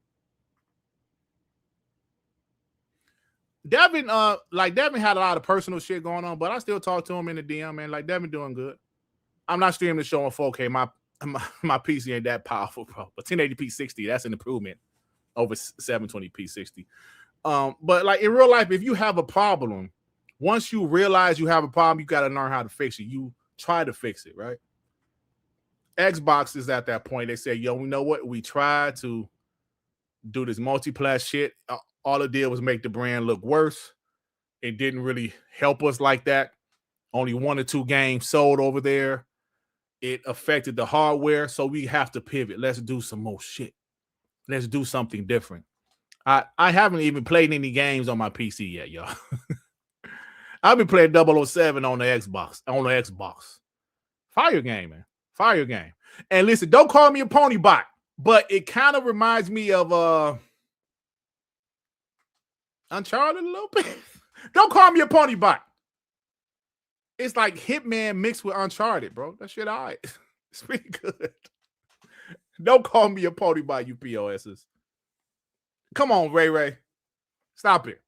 Devin, Devin had a lot of personal shit going on, but I still talk to him in the DM, man. Like, Devin doing good. I'm not streaming the show on 4K. My PC ain't that powerful, bro. But 1080p 60, that's an improvement over 720p 60. But like in real life, if you have a problem, once you realize you have a problem, you got to learn how to fix it. You try to fix it, right? Xbox is at that point. They say, yo, you know what? We tried to do this multiplayer shit. All it did was make the brand look worse. It didn't really help us like that. Only 1 or 2 games sold over there. It affected the hardware, so we have to pivot. Let's do some more shit. Let's do something different. I haven't even played any games on my PC yet, y'all. I've been playing 007 on the Xbox. Fire game, man. Fire game. And listen, don't call me a pony bot, but it kind of reminds me of Uncharted a little bit. Don't call me a pony bot. It's like Hitman mixed with Uncharted, bro. That shit all right. It's pretty good. Don't call me a pony bot, you POSs. Come on, Ray. Stop it.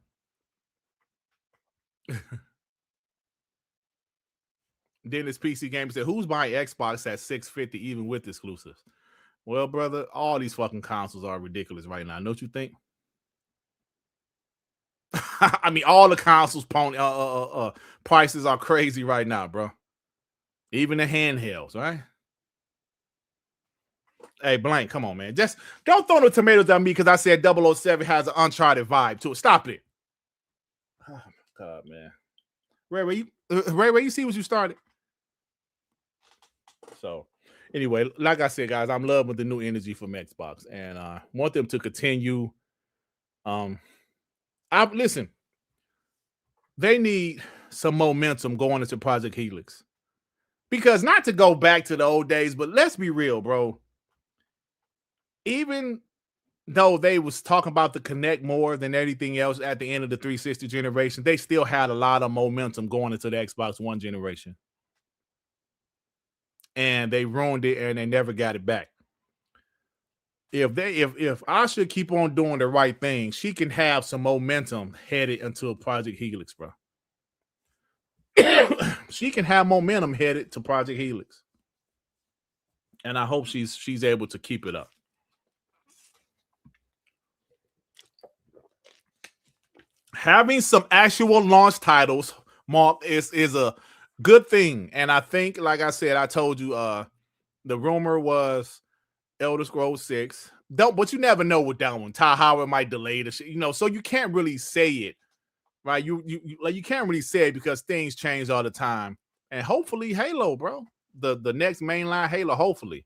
Dennis PC Gamer said, who's buying Xbox at $650 even with exclusives? Well, brother, all these fucking consoles are ridiculous right now. Don't you think? I mean, all the consoles prices are crazy right now, bro. Even the handhelds, right? Hey, Blank, come on, man. Just don't throw no tomatoes at me because I said 007 has an Uncharted vibe to it. Stop it. Oh, my God, man. Ray, you see what you started? So, anyway, like I said, guys, I'm loving the new energy from Xbox, and I want them to continue. Listen, they need some momentum going into Project Helix. Because not to go back to the old days, but let's be real, bro. Even though they was talking about the Kinect more than anything else at the end of the 360 generation, they still had a lot of momentum going into the Xbox One generation. And they ruined it and they never got it back. If Asha keep on doing the right thing, she can have some momentum headed into Project Helix, bro. She can have momentum headed to Project Helix. And I hope she's able to keep it up. Having some actual launch titles, Mark, is a good thing. And I think, like I said, I told you the rumor was Elder Scrolls 6. But you never know with that one. Ty Howard might delay the shit, so you can't really say it, right? You can't really say it because things change all the time. And hopefully Halo, bro. The next mainline Halo, hopefully.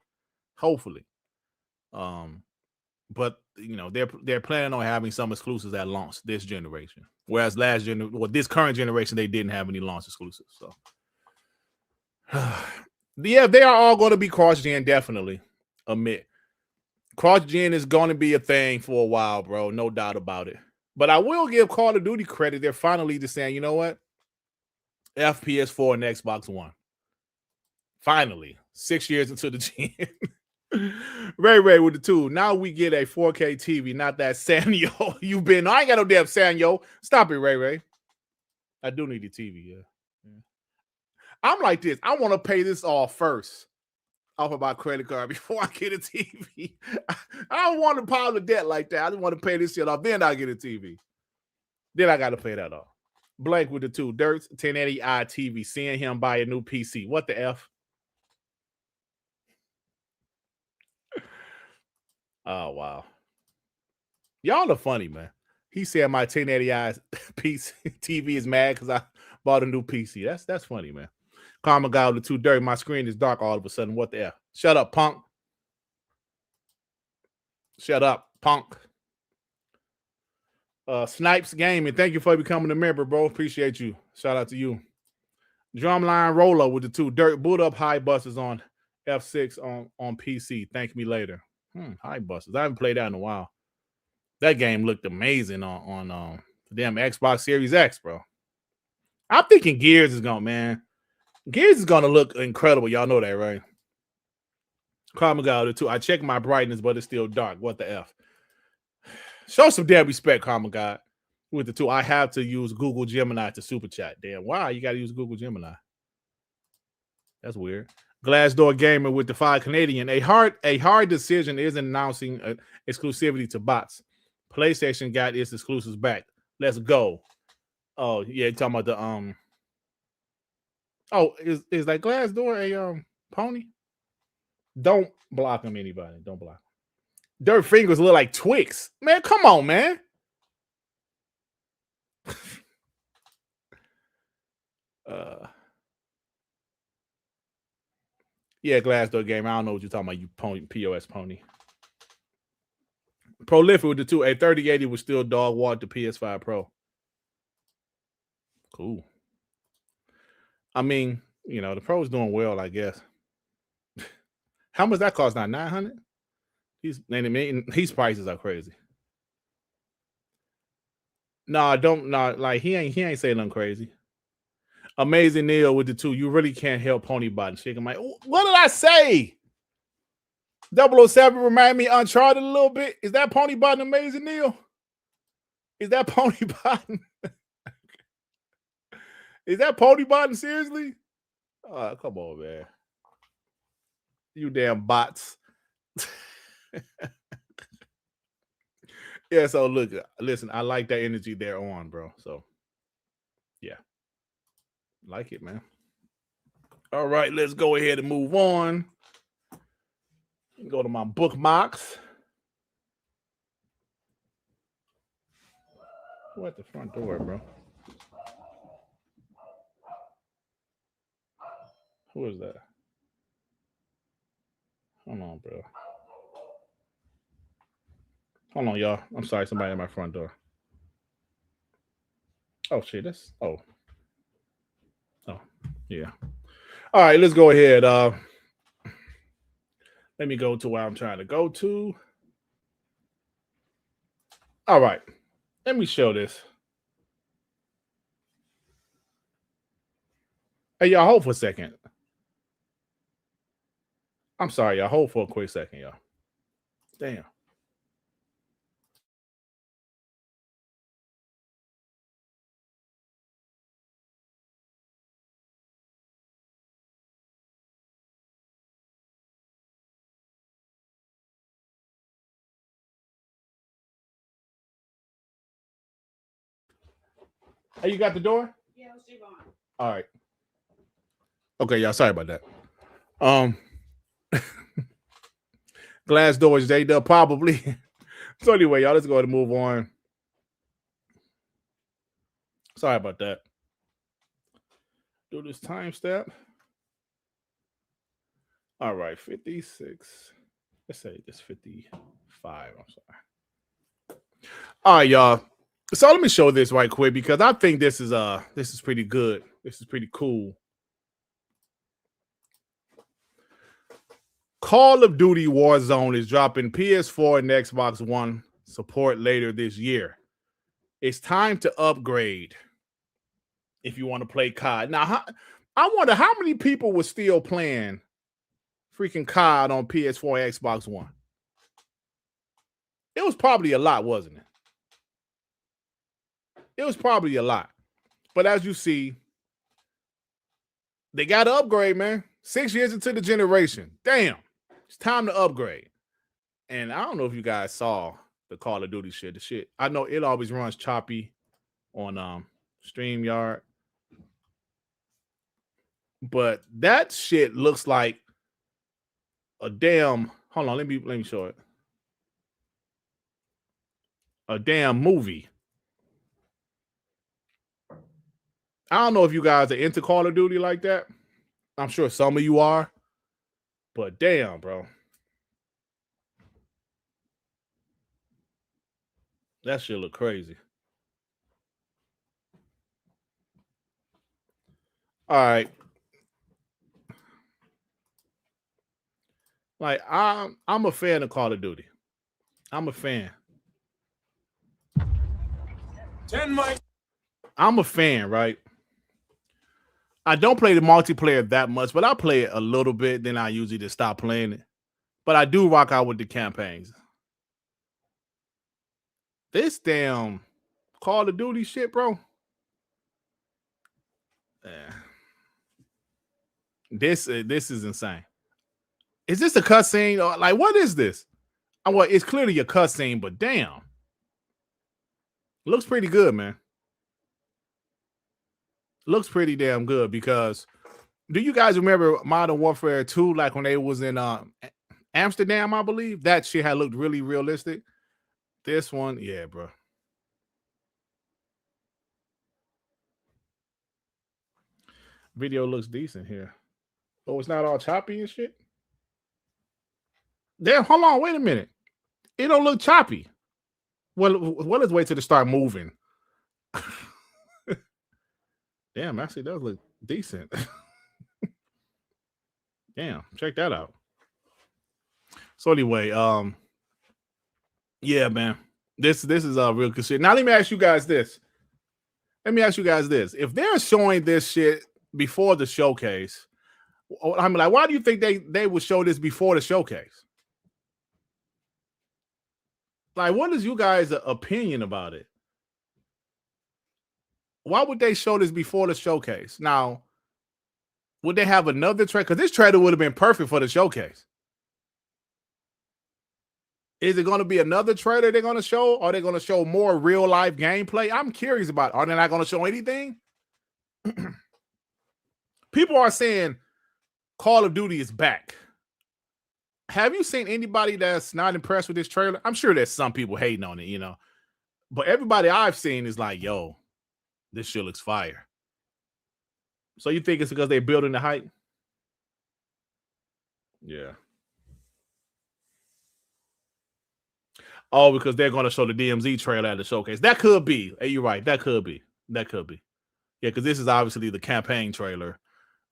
But they're planning on having some exclusives at launch this generation. Whereas this current generation, they didn't have any launch exclusives. So, yeah, they are all going to be cross-gen, definitely. Admit. Cross-gen is going to be a thing for a while, bro. No doubt about it. But I will give Call of Duty credit. They're finally just saying, you know what? PS4 and Xbox One. Finally, 6 years into the gen. Ray with the 2. Now we get a 4K TV, not that Sanyo. I ain't got no damn Sanyo. Stop it, Ray. I do need a TV, yeah. I'm like this. I want to pay this off first. Off of my credit card before I get a TV. I don't want to pile of debt like that. I just want to pay this shit off. Then I get a TV. Then I got to pay that off. Blank with the 2. Dirt's 1080i TV. Seeing him buy a new PC. What the F? Oh, wow. Y'all are funny, man. He said my 1080i PC TV is mad because I bought a new PC. That's funny, man. Karma guy with the 2. Dirt. My screen is dark all of a sudden. What the F? Shut up, punk. Shut up, punk. Snipes Gaming. Thank you for becoming a member, bro. Appreciate you. Shout out to you. Drumline Roller with the 2. Dirt. Boot up high buses on F6 on PC. Thank me later. High buses. I haven't played that in a while. That game looked amazing on damn Xbox Series X, bro. I'm thinking Gears is gonna look incredible. Y'all know that, right? Karma got it too. I checked my brightness, but it's still dark. What the F? Show some damn respect, Karma God. With the 2. I have to use Google Gemini to super chat. Damn, why you gotta use Google Gemini? That's weird. Glassdoor Gamer with the 5 Canadian. A hard decision is announcing exclusivity to bots. PlayStation got its exclusives back. Let's go. Oh, yeah, you're talking about the Oh, is that Glassdoor a pony? Don't block him, anybody. Don't block him. Dirt fingers look like Twix. Man, come on, man. Yeah, Glassdoor Gamer. I don't know what you're talking about, you pony, POS pony. Prolific with the 2. A 3080 was still dog water to PS5 Pro. Cool. I mean, the Pro's doing well, I guess. How much that cost now? 900? These prices are crazy. No, like he ain't saying nothing crazy. Amazing Neil with the 2. You really can't help Pony Bot. Shaking my. What did I say? 007 remind me Uncharted a little bit. Is that Pony Bot Amazing Neil? Is that Pony Bot? Is that Pony Bot seriously? Come on, man. You damn bots. Yeah, so look, listen, I like that energy they're on, bro. So, yeah. Like it, man. All right, let's go ahead and move on. Go to my bookmarks. Who at the front door, bro? Who is that? Hold on, bro. Hold on, y'all. I'm sorry, somebody at my front door. Oh shit, oh, yeah. All right, let's go ahead. Let me go to where I'm trying to go to. All right, let me show this. Hey, y'all, hold for a second. I'm sorry, y'all. Hold for a quick second, y'all. Damn. Hey, you got the door? Yeah, let's keep on. All right. Okay, y'all. Sorry about that. Glass doors, J-Dub, probably. So anyway, y'all, let's go ahead and move on. Sorry about that. Do this time step. All right, 56. Let's say this 55. I'm sorry. All right, y'all. So let me show this right quick because I think this is pretty good. This is pretty cool. Call of Duty Warzone is dropping PS4 and Xbox One support later this year. It's time to upgrade if you want to play COD. Now, I wonder how many people were still playing freaking COD on PS4 and Xbox One. It was probably a lot, wasn't it? It was probably a lot. But as you see, they got to upgrade, man. 6 years into the generation. Damn. It's time to upgrade. And I don't know if you guys saw the Call of Duty shit. The shit, I know it always runs choppy on StreamYard. But that shit looks like a damn, hold on, let me show it. A damn movie. I don't know if you guys are into Call of Duty like that. I'm sure some of you are. But damn, bro. That shit look crazy. All right. Like I'm a fan of Call of Duty. I'm a fan. 10 mic. I'm a fan, right? I don't play the multiplayer that much, but I play it a little bit. Then I usually just stop playing it. But I do rock out with the campaigns. This damn Call of Duty shit, bro. Yeah. This is insane. Is this a cutscene? Or like, what is this? Well, it's clearly a cutscene, but damn. Looks pretty good, man. Looks pretty damn good because do you guys remember Modern Warfare 2, like when they was in Amsterdam, I believe? That shit had looked really realistic. This one, yeah, bro. Video looks decent here. Oh, it's not all choppy and shit? Damn, hold on, wait a minute. It don't look choppy. Well, let's wait till it start moving. Damn, actually does look decent. Damn, check that out. So anyway, yeah, man. This is a real good shit. Now let me ask you guys this. If they're showing this shit before the showcase, I mean, like, why do you think they would show this before the showcase? Like, what is you guys' opinion about it? Why would they show this before the showcase? Now, would they have another trailer? Because this trailer would have been perfect for the showcase. Is it going to be another trailer they're going to show? Or are they going to show more real life gameplay? I'm curious about it. Are they not going to show anything? People are saying Call of Duty is back. Have you seen anybody that's not impressed with this trailer? I'm sure there's some people hating on it, you know. But everybody I've seen is like, yo, this shit looks fire. So you think it's because they're building the hype? Yeah. Oh, because they're going to show the DMZ trailer at the showcase. That could be. Hey, you're right. That could be. Yeah, because this is obviously the campaign trailer.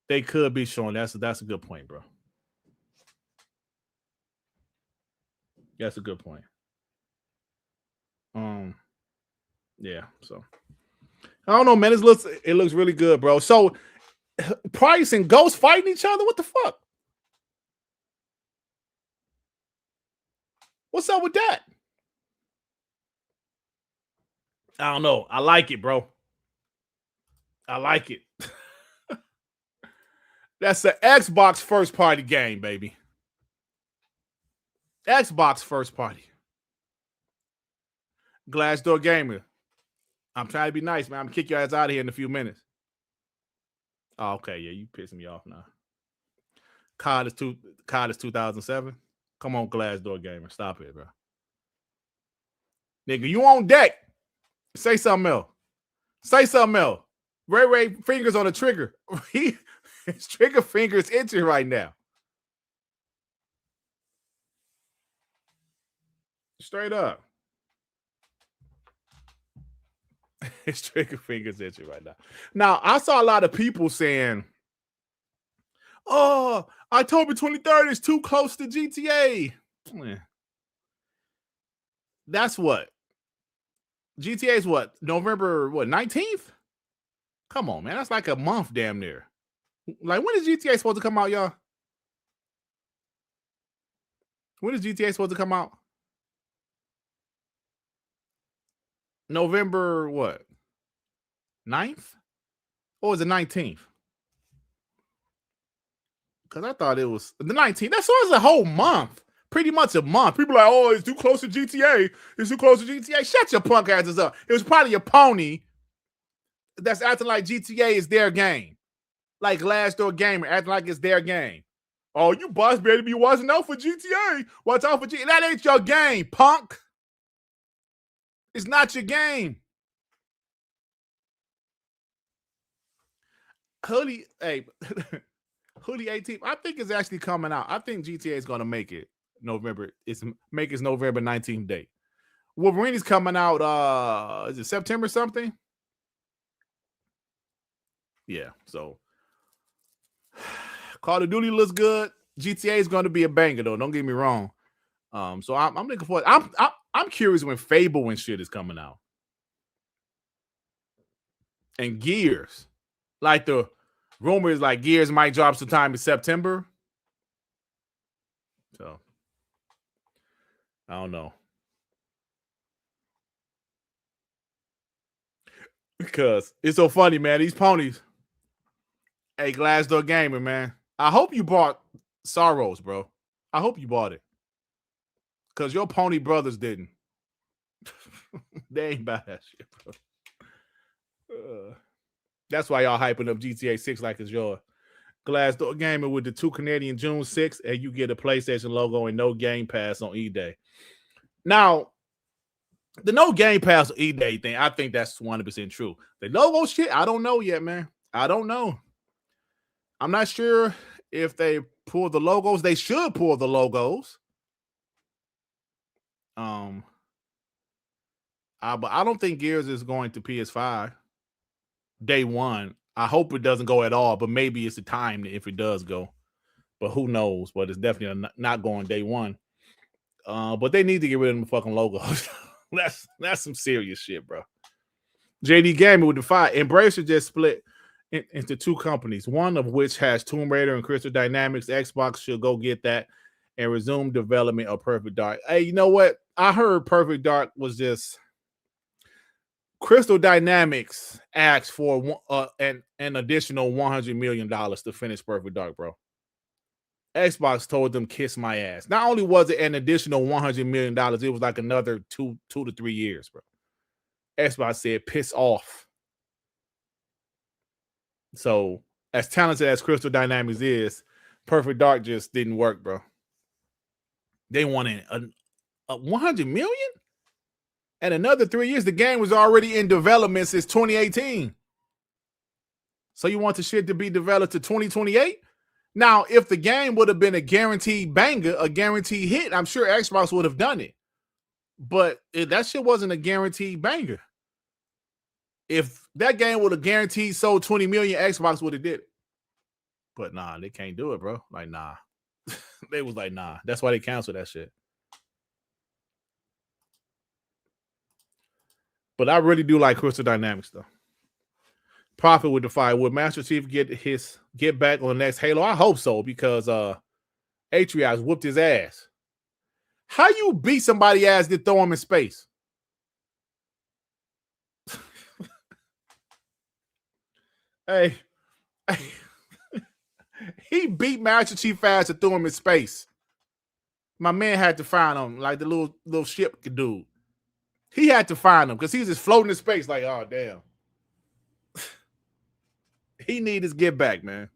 They could be showing. That's a good point, bro. That's a good point. Yeah. So I don't know, man. It looks really good, bro. So Price and Ghost fighting each other. What the fuck? What's up with that? I don't know. I like it, bro. I like it. That's the Xbox first party game, baby. Xbox first party. Glassdoor Gamer. I'm trying to be nice, man. I'm gonna kick your ass out of here in a few minutes. Oh, okay, yeah, you pissing me off now. COD is 2007. Come on, Glassdoor Gamer. Stop it, bro. Nigga, you on deck. Say something else. Say something else. Ray fingers on the trigger. His trigger finger is itching right now. Straight up. His trigger finger's itching right now. Now, I saw a lot of people saying, oh, October 23rd is too close to GTA. That's what? GTA is what? November, 19th? Come on, man. That's like a month damn near. Like, when is GTA supposed to come out, y'all? When is GTA supposed to come out? November what? 9th? Or was it 19th? Because I thought it was the 19th. That's always a whole month. Pretty much a month. People are like, oh, it's too close to GTA. It's too close to GTA. Shut your punk asses up. It was probably a pony that's acting like GTA is their game. Like Glassdoor Gamer acting like it's their game. Oh, you boss better be watching out for GTA. Watch out for GTA. That ain't your game, punk. It's not your game. Hoodie, hey, Hoodie 18. I think it's actually coming out. I think GTA is going to make it November. Make its November 19th date. Wolverine is coming out. Is it September something? Yeah. So Call of Duty looks good. GTA is going to be a banger though. Don't get me wrong. So I'm looking for. I'm curious when Fable and shit is coming out. And Gears, like the rumor is like Gears might drop sometime in September. So I don't know. Because it's so funny, man. These ponies. Hey, Glassdoor Gamer, man. I hope you bought Saros, bro. I hope you bought it. Because your pony brothers didn't. They ain't buy that shit, bro. That's why y'all hyping up GTA 6 like it's yours. Glassdoor Gamer with the 2 Canadian June 6th, and you get a PlayStation logo and no Game Pass on E-Day. Now, the no Game Pass on E-Day thing, I think that's 100% true. The logo shit, I don't know yet, man. I don't know. I'm not sure if they pull the logos. They should pull the logos. But I don't think Gears is going to PS5 day one. I hope it doesn't go at all, but maybe it's the time if it does go. But who knows? But it's definitely not going day one. But they need to get rid of them fucking logos. that's some serious shit, bro. JD Gaming with the fight. Embracer just split into 2 companies, one of which has Tomb Raider and Crystal Dynamics. Xbox should go get that and resume development of Perfect Dark. Hey, you know what? I heard Perfect Dark was just Crystal Dynamics asked for an additional $100 million to finish Perfect Dark, bro. Xbox told them kiss my ass. Not only was it an additional $100 million, it was like another 2 to 3 years, bro. Xbox said piss off. So, as talented as Crystal Dynamics is, Perfect Dark just didn't work, bro. They wanted a $100 million? And another 3 years. The game was already in development since 2018. So you want the shit to be developed to 2028? Now, if the game would have been a guaranteed banger, a guaranteed hit, I'm sure Xbox would have done it. But that shit wasn't a guaranteed banger. If that game would have guaranteed sold 20 million, Xbox would have did it. But nah, they can't do it, bro. Like, nah. They was like, nah. That's why they canceled that shit. But I really do like Crystal Dynamics, though. Prophet with the fire. Would Master Chief get back on the next Halo? I hope so, because Atrios whooped his ass. How you beat somebody ass to throw him in space? Hey. He beat Master Chief fast and threw him in space. My man had to find him, like the little ship dude. He had to find him because he was just floating in space like, oh, damn. He need his get back, man.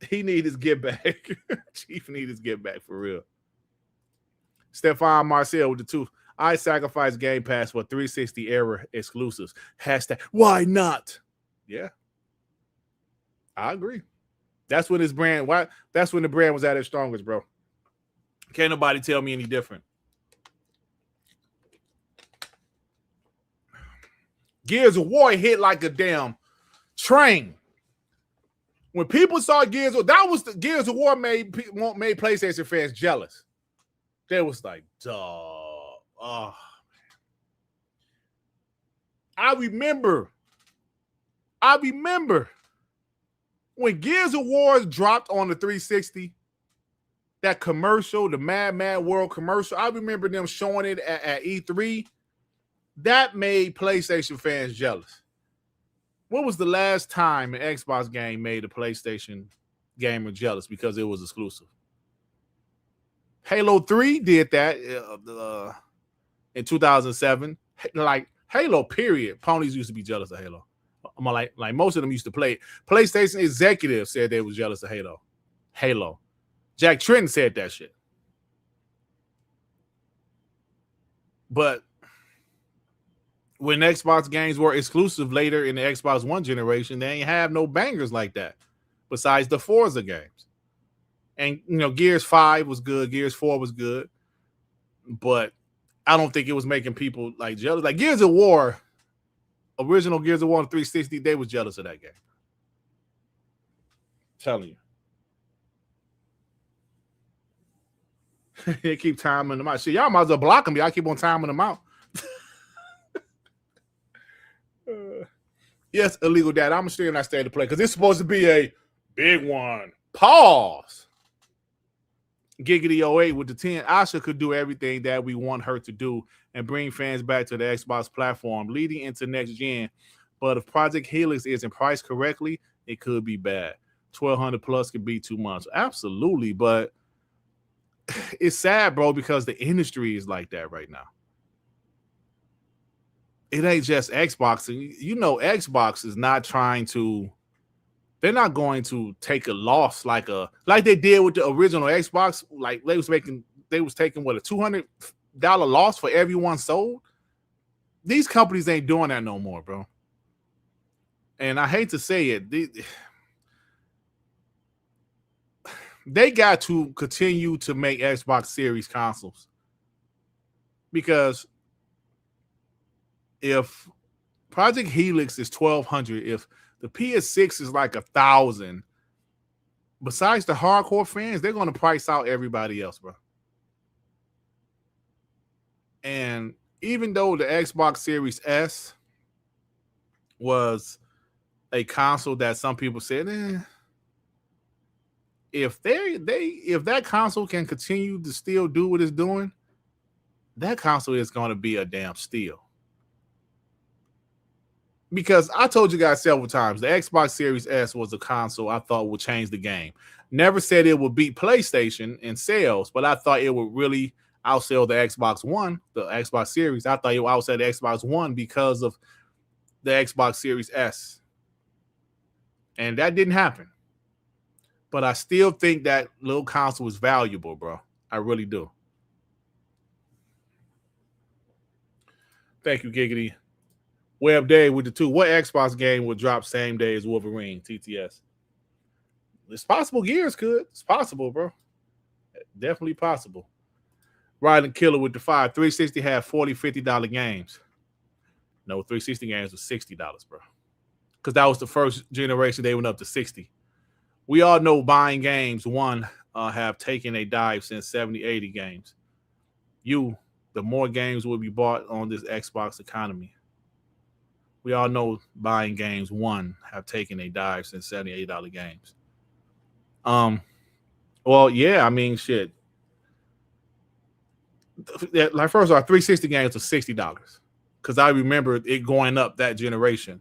He need his get back. Chief need his get back for real. Stefan Marcel with the 2. I sacrifice Game Pass for 360 era exclusives. Hashtag, why not? Yeah. I agree. That's when his brand, that's when the brand was at its strongest, bro. Can't nobody tell me any different. Gears of War hit like a damn train. When people saw Gears of War, that was the Gears of War made PlayStation fans jealous. They was like, dog. Oh. I remember when Gears of War dropped on the 360, that commercial, the Mad World commercial, I remember them showing it at E3. That made PlayStation fans jealous. When was the last time an Xbox game made a PlayStation gamer jealous because it was exclusive? Halo 3 did that in 2007. Like Halo, period. Ponies used to be jealous of Halo. Like most of them used to play. PlayStation executives said they was jealous of Halo. Jack Tritton said that shit. But when Xbox games were exclusive later in the Xbox One generation, they ain't have no bangers like that besides the Forza games. And, Gears 5 was good. Gears 4 was good. But I don't think it was making people like jealous. Like Gears of War, original Gears of War 360, they was jealous of that game. I'm telling you. They keep timing them out. Shit, y'all might as well block them. Y'all keep on timing them out. Yes, illegal dad. I'm still not staying to play because it's supposed to be a big one. Pause. Giggity 08 with the 10. Asha could do everything that we want her to do and bring fans back to the Xbox platform leading into next gen. But if Project Helix isn't priced correctly, it could be bad. 1,200 plus could be too much. Absolutely, but it's sad, bro, because the industry is like that right now. It ain't just Xbox. Xbox is not trying to. They're not going to take a loss like they did with the original Xbox. Like they was taking what, a $200 loss for everyone sold. These companies ain't doing that no more, bro. And I hate to say it, they got to continue to make Xbox Series consoles, because if Project Helix is 1,200, if the PS6 is like 1,000, besides the hardcore fans, they're going to price out everybody else, bro. And even though the Xbox Series S was a console that some people said, if that console can continue to still do what it's doing, that console is going to be a damn steal. Because I told you guys several times, the Xbox Series S was a console I thought would change the game. Never said it would beat PlayStation in sales, but I thought it would really outsell the Xbox One, the Xbox Series. I thought it would outsell the Xbox One because of the Xbox Series S. And that didn't happen. But I still think that little console is valuable, bro. I really do. Thank you, Giggity. Web Day with the 2. What Xbox game would drop same day as Wolverine TTS? It's possible Gears could. It's possible, bro. Definitely possible. Riding Killer with the 5. 360 had $40, $50 games. No, 360 games was $60, bro. Because that was the first generation they went up to 60. We all know buying games, have taken a dive since 70, 80 games. The more games will be bought on this Xbox economy. We all know buying games, have taken a dive since $70, $80 games. Well, yeah, I mean, shit. Like, first of all, 360 games was $60. Because I remember it going up that generation.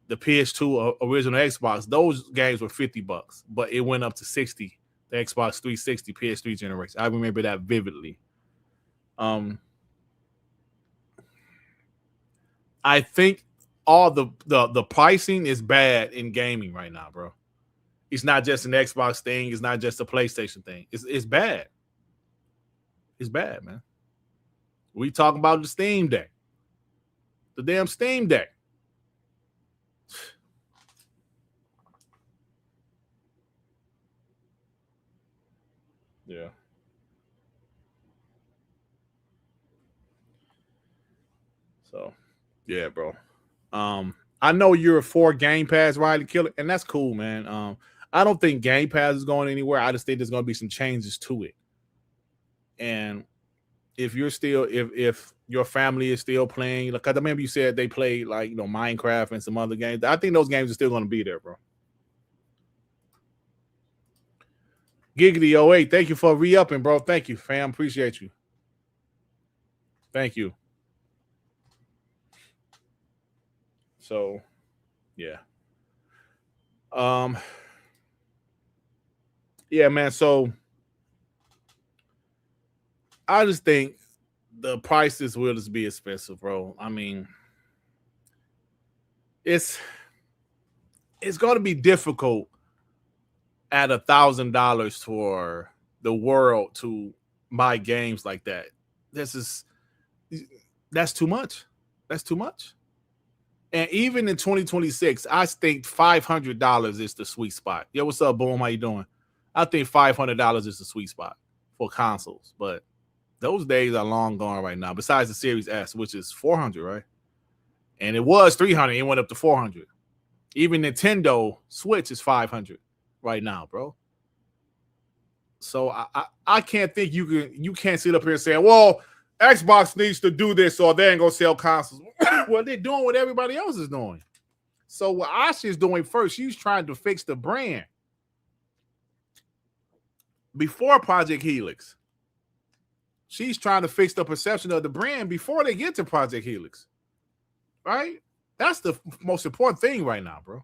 The PS2 original Xbox, those games were $50, but it went up to 60. The Xbox 360 PS3 generation. I remember that vividly. I think all the pricing is bad in gaming right now, bro. It's not just an Xbox thing. It's not just a PlayStation thing. It's bad. It's bad, man. We talking about the Steam Deck. The damn Steam Deck. Yeah. So, yeah, bro. I know you're for Game Pass, Riley Killer, and that's cool, man. I don't think Game Pass is going anywhere. I just think there's going to be some changes to it. And if you're still, if your family is still playing, like, 'cause I remember you said they played like, you know, Minecraft and some other games. I think those games are still going to be there, bro. Giggity 08, thank you for re-upping, bro. Thank you, fam. Appreciate you. Thank you. So, yeah. Yeah, man. So I just think the prices will just be expensive, bro. I mean, it's going to be difficult at $1,000 for the world to buy games like that. That's too much. That's too much. And even in 2026, I think $500 is the sweet spot. Yo, what's up, Boom? How you doing? I think $500 is the sweet spot for consoles, but those days are long gone right now. Besides the Series S, which is 400, right? And it was 300, it went up to 400. Even Nintendo Switch is 500 right now, bro. So I can't think you can't sit up here and say, well, Xbox needs to do this or they ain't gonna sell consoles. Well, they're doing what everybody else is doing. So what Asha is doing first, she's trying to fix the brand before Project Helix. She's trying to fix the perception of the brand before they get to Project Helix. Right? That's the most important thing right now, bro.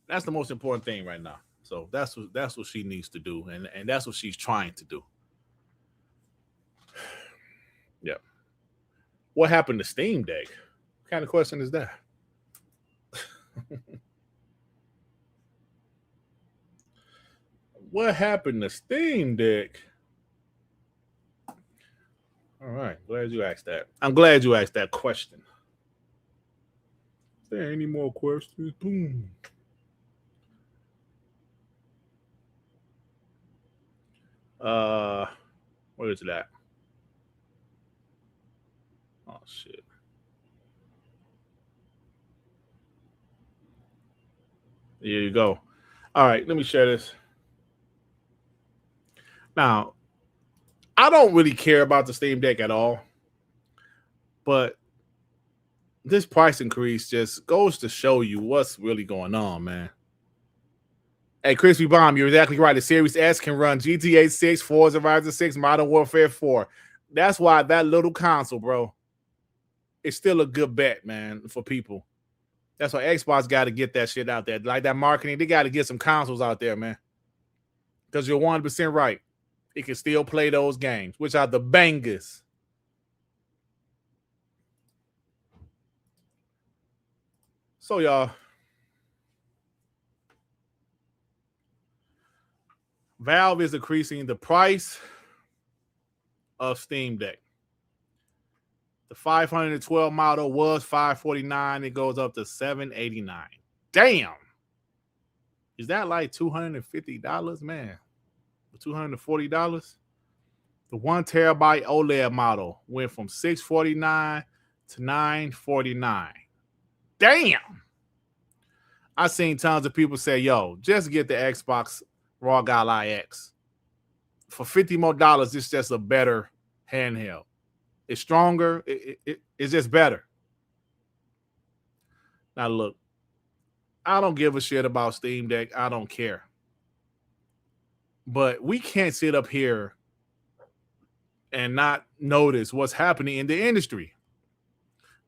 That's the most important thing right now. So that's what she needs to do, and that's what she's trying to do. Yeah. What happened to Steam Deck? What kind of question is that? What happened to Steam Deck? All right, glad you asked that. I'm glad you asked that question. Is there any more questions? Boom. Where is that? Oh shit. Here you go. All right, let me share this. Now, I don't really care about the Steam Deck at all, but this price increase just goes to show you what's really going on, man. Hey, Crispy Bomb, you're exactly right. The Series S can run GTA 6, Forza Horizon 6, Modern Warfare 4. That's why that little console, bro, is still a good bet, man, for people. That's why Xbox got to get that shit out there. Like that marketing, they got to get some consoles out there, man. Because you're 100% right. It can still play those games, which are the bangers. So, y'all, Valve is increasing the price of Steam Deck. The 512 model was $549. It goes up to $789. Damn. Is that like $250, man? $240? The 1 terabyte OLED model went from $649 to $949. Damn. I seen tons of people say, yo, just get the Xbox ROG Ally X. For $50 more, it's just a better handheld. It's stronger. It's just better. Now, look, I don't give a shit about Steam Deck. I don't care. But we can't sit up here and not notice what's happening in the industry.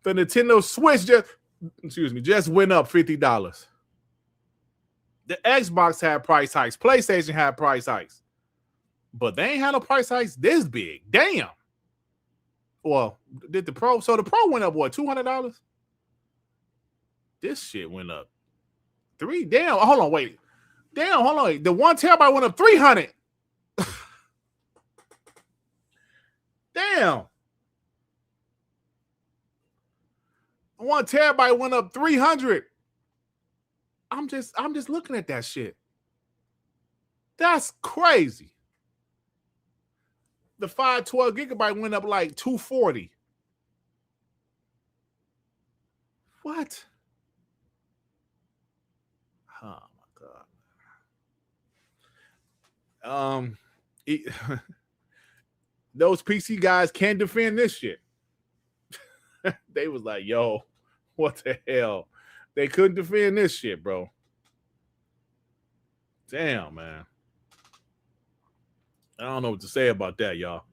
The Nintendo Switch just went up $50. The Xbox had price hikes. PlayStation had price hikes. But they ain't had no price hikes this big. Damn. Well, did the Pro? So the Pro went up, what, $200? This shit went up Damn, hold on, wait. Damn, hold on. The 1 terabyte went up $300. Damn. 1 terabyte went up $300. I'm just looking at that shit. That's crazy. The 512 gigabyte went up like $240. What? Oh my god. Those PC guys can't defend this shit. They was like, yo, what the hell? They couldn't defend this shit, bro. Damn, man. I don't know what to say about that, y'all.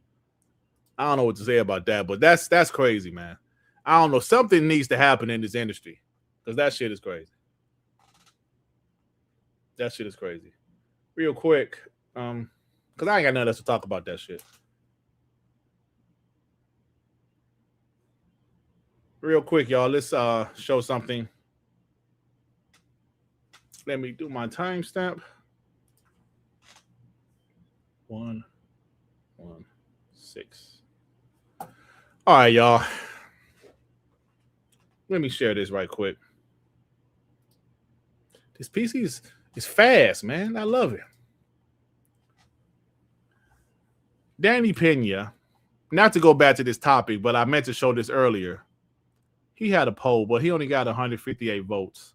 I don't know what to say about that, but that's crazy, man. I don't know. Something needs to happen in this industry because that shit is crazy. That shit is crazy. Real quick, because I ain't got nothing else to talk about that shit. Real quick, y'all, let's show something. Let me do my timestamp. 116. All right, y'all. Let me share this right quick. This PC is fast, man. I love it. Danny Pena, not to go back to this topic, but I meant to show this earlier. He had a poll, but he only got 158 votes.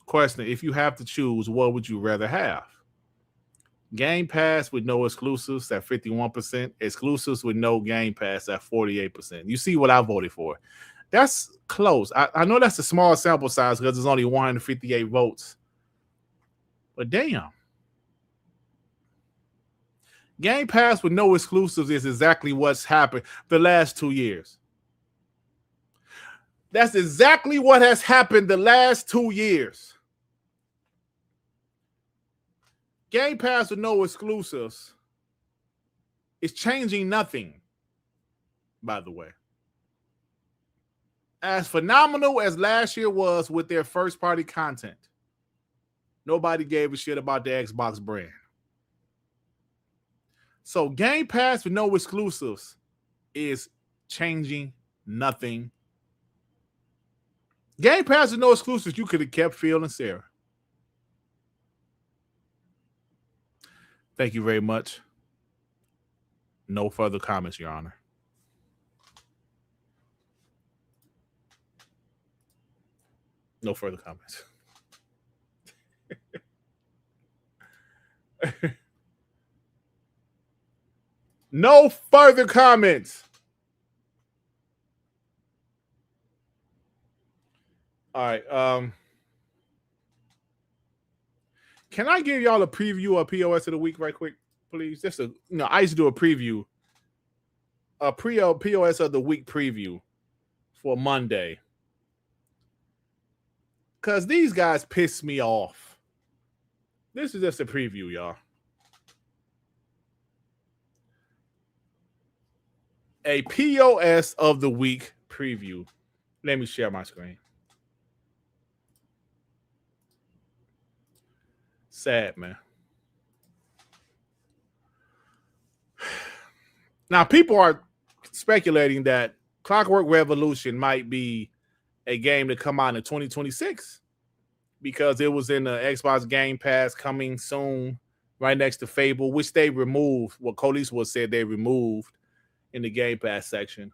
Question: if you have to choose, what would you rather have? Game Pass with no exclusives at 51%, exclusives with no Game Pass at 48%. You see what I voted for. That's close. I know that's a small sample size because there's only 158 votes. But damn. Game Pass with no exclusives is exactly what's happened the last 2 years. That's exactly what has happened the last 2 years. Game Pass with no exclusives is changing nothing, by the way. As phenomenal as last year was with their first-party content, nobody gave a shit about the Xbox brand. So Game Pass with no exclusives is changing nothing. Game Pass with no exclusives, you could have kept Phil and Sarah. Thank you very much. No further comments, Your Honor. No further comments. No further comments. All right. Can I give y'all a preview of POS of the week right quick, please? Just I used to do a preview, a POS of the week preview for Monday. Because these guys piss me off. This is just a preview, y'all. A POS of the week preview. Let me share my screen. Sad, man. Now, people are speculating that Clockwork Revolution might be a game to come out in 2026 because it was in the Xbox Gamepass coming soon, right next to Fable, which they removed. What Colis was said they removed in the Game Pass section.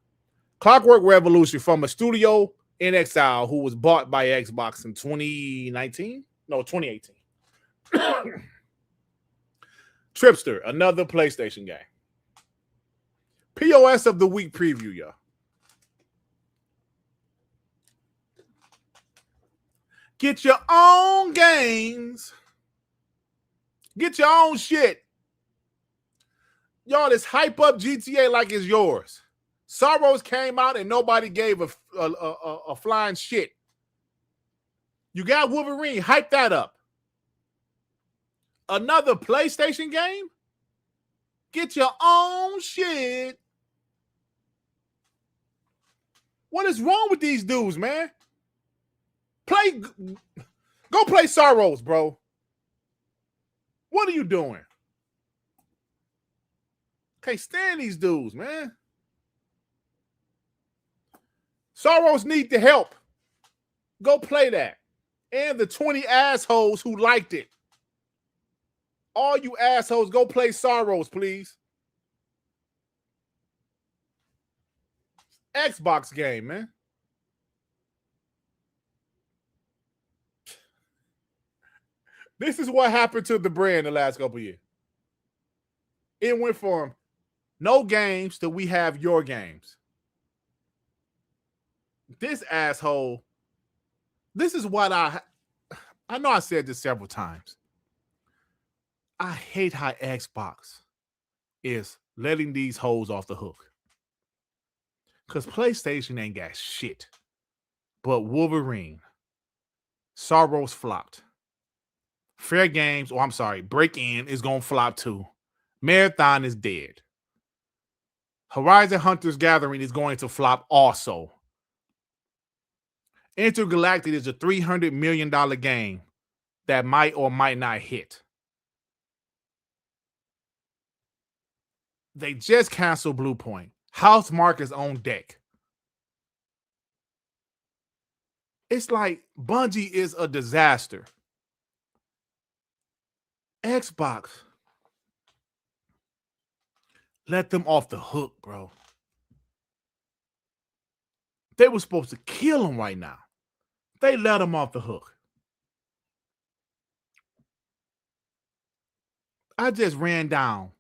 Clockwork Revolution from a studio in exile who was bought by Xbox in 2019? No, 2018. Tripster, another PlayStation game. POS of the week preview, y'all. Get your own games. Get your own shit. Y'all, this hype up GTA like it's yours. Saros came out and nobody gave a flying shit. You got Wolverine, hype that up. Another PlayStation game? Get your own shit. What is wrong with these dudes, man? Go play Saros, bro. What are you doing? Can't stand these dudes, man. Saros need the help. Go play that. And the 20 assholes who liked it. All you assholes, go play Saros, please. Xbox game, man. This is what happened to the brand the last couple years. It went from no games to we have your games. This asshole, this is what I know I said this several times. I hate how Xbox is letting these hoes off the hook. Because PlayStation ain't got shit. But Wolverine, Saros flopped. Fair Games, Break In is going to flop too. Marathon is dead. Horizon Hunters Gathering is going to flop also. Intergalactic is a $300 million game that might or might not hit. They just canceled Blue Point. Housemarque is on deck. It's like Bungie is a disaster. Xbox, let them off the hook, bro. They were supposed to kill him right now. They let him off the hook. I just ran down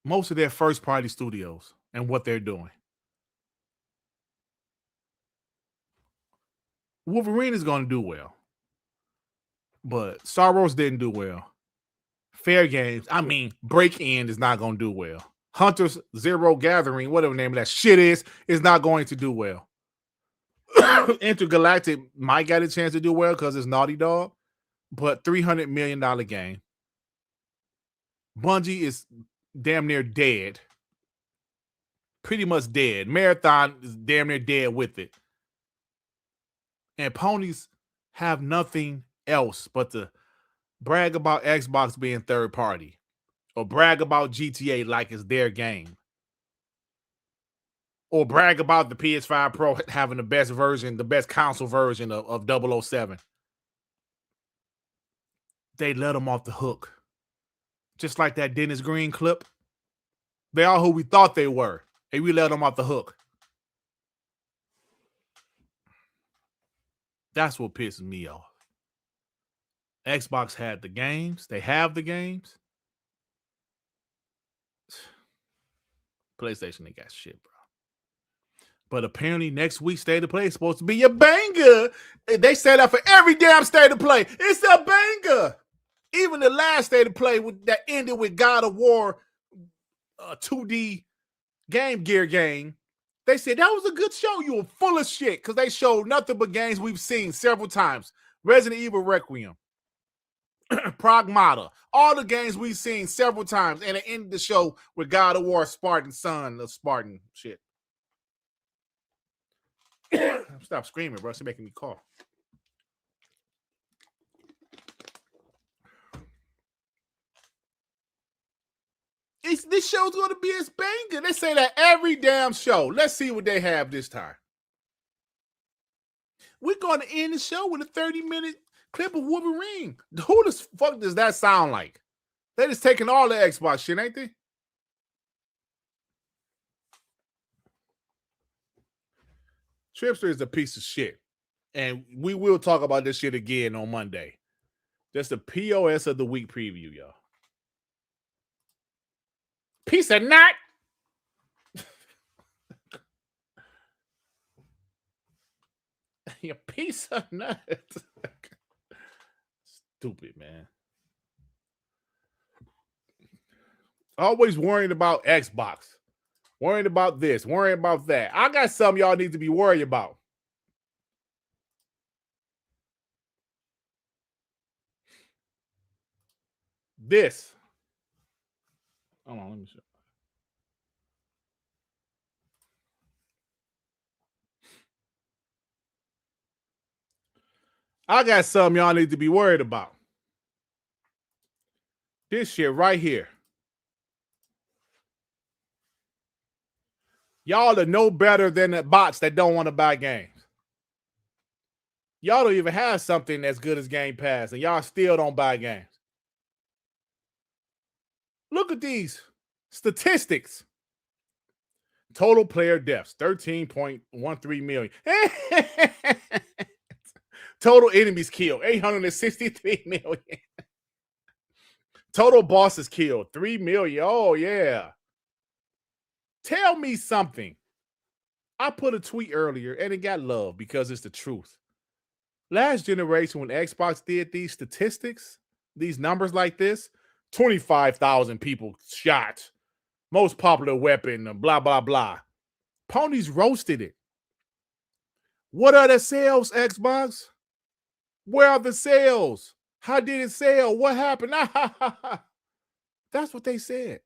most of their first-party studios and what they're doing. Wolverine is going to do well. But Saros didn't do well. Fair Games, Break In is not going to do well. Hunters Zero Gathering, whatever the name of that shit is not going to do well. Intergalactic might get a chance to do well because it's Naughty Dog, but $300 million game. Bungie is damn near dead. Pretty much dead. Marathon is damn near dead with it. And ponies have nothing else but to brag about Xbox being third party or brag about GTA like it's their game or brag about the PS5 Pro having the best version, the best console version of 007. They let them off the hook. Just like that Dennis Green clip. They are who we thought they were, and we let them off the hook. That's what pisses me off. Xbox had the games. They have the games. PlayStation ain't got shit, bro. But apparently next week's State of Play is supposed to be a banger. They say that for every damn State of Play. It's a banger. Even the last State of Play that ended with God of War 2D Game Gear game, they said that was a good show. You were full of shit because they showed nothing but games we've seen several times. Resident Evil Requiem. Pragmata, all the games we've seen several times, and it ended the show with God of War Spartan Son of Spartan shit. Stop screaming, bro. It's making me cough. This show's going to be a banger. They say that every damn show. Let's see what they have this time. We're going to end the show with a 30-minute clip of Wolverine. Who the fuck does that sound like? They just taking all the Xbox shit, ain't they? Tripster is a piece of shit. And we will talk about this shit again on Monday. That's the POS of the week preview, y'all. Piece of nut. You piece of nut. Stupid, man. Always worrying about Xbox. Worrying about this. Worrying about that. I got something y'all need to be worried about. This. Hold on, let me show. I got something y'all need to be worried about. This shit right here. Y'all are no better than the bots that don't want to buy games. Y'all don't even have something as good as Game Pass, and y'all still don't buy games. Look at these statistics. Total player deaths, 13.13 million. Total enemies killed, 863 million. Total bosses killed, 3 million. Oh, yeah. Tell me something. I put a tweet earlier and it got love because it's the truth. Last generation, when Xbox did these statistics, these numbers like this, 25,000 people shot, most popular weapon, blah, blah, blah. Ponies roasted it. What are the sales, Xbox? Where are the sales? How did it sell? What happened? That's what they said.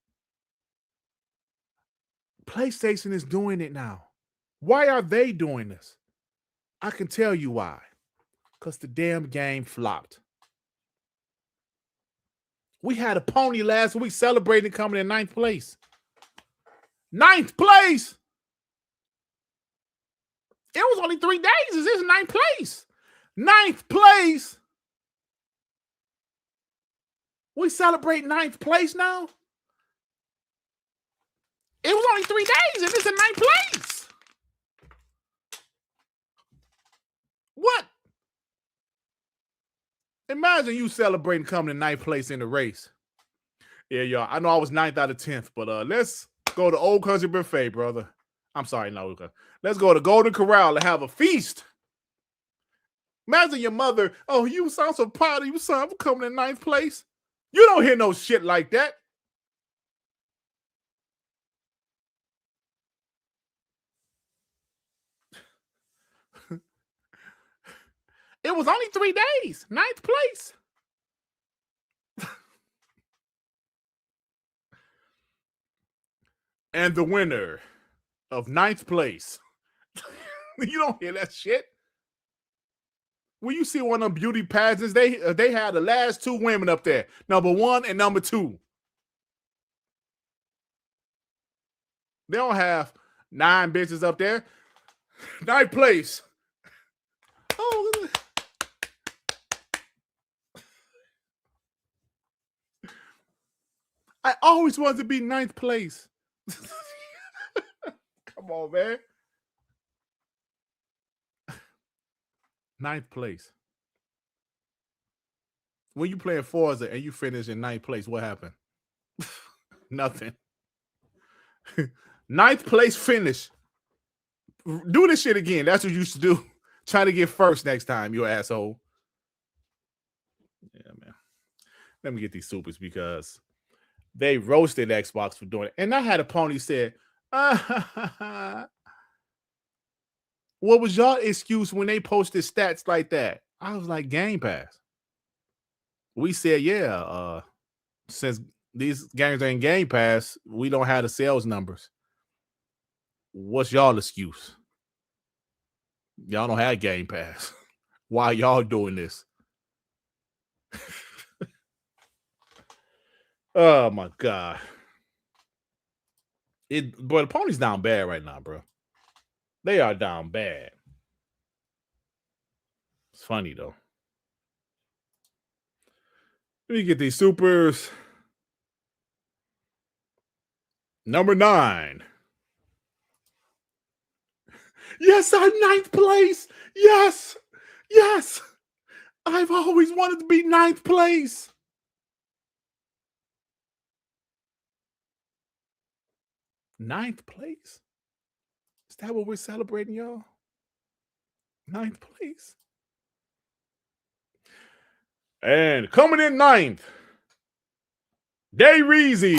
PlayStation is doing it now. Why are they doing this? I can tell you why. Because the damn game flopped. We had a pony last week celebrating coming in 9th place. 9th place! It was only 3 days. Is this 9th place? 9th place! We celebrate 9th place now? It was only 3 days and it's in 9th place. What? Imagine you celebrating coming in 9th place in the race. Yeah, y'all. I know I was 9th out of 10th, but let's go to Old Country Buffet, brother. I'm sorry, no. Let's go to Golden Corral and have a feast. Imagine your mother, oh, you sound so proud of you, son, for coming in 9th place. You don't hear no shit like that. It was only 3 days. 9th place. And the winner of 9th place. You don't hear that shit. When you see one of them beauty pageants, they had the last 2 women up there. Number 1 and number 2. They don't have 9 bitches up there. 9th place. Oh, I always wanted to be 9th place. Come on, man. 9th place. When you play Forza and you finish in 9th place, what happened? Nothing. 9th place finish. Do this shit again. That's what you used to do. Try to get first next time, you asshole. Yeah, man. Let me get these supers because they roasted Xbox for doing it. And I had a pony said, what was your excuse when they posted stats like that? I was like, Game Pass. We said, yeah, since these games are in Game Pass, we don't have the sales numbers. What's y'all excuse? Y'all don't have Game Pass. Why y'all doing this? Oh my God. But the pony's down bad right now, bro. They are down bad. It's funny though. Let me get these supers. Number 9. Yes, I'm 9th place. Yes. Yes. I've always wanted to be 9th place. Ninth place? Is that what we're celebrating, y'all? 9th place. And coming in 9th, Day Reezy.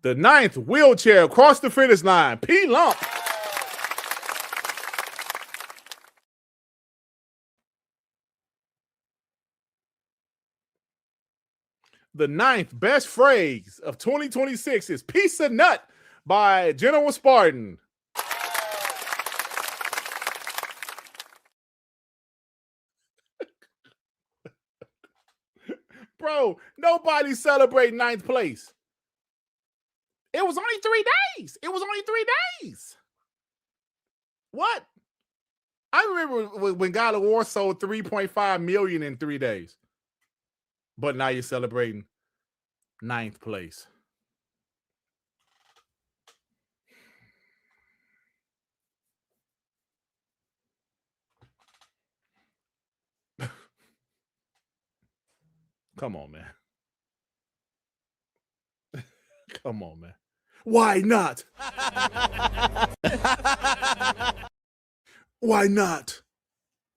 The 9th wheelchair across the finish line, P Lump. The 9th best phrase of 2026 is Piece of Nut by General Spartan. Bro, nobody celebrating 9th place. It was only 3 days. It was only 3 days. What? I remember when God of War sold 3.5 million in 3 days. But now you're celebrating 9th place. Come on, man. Come on, man. Why not? Why not?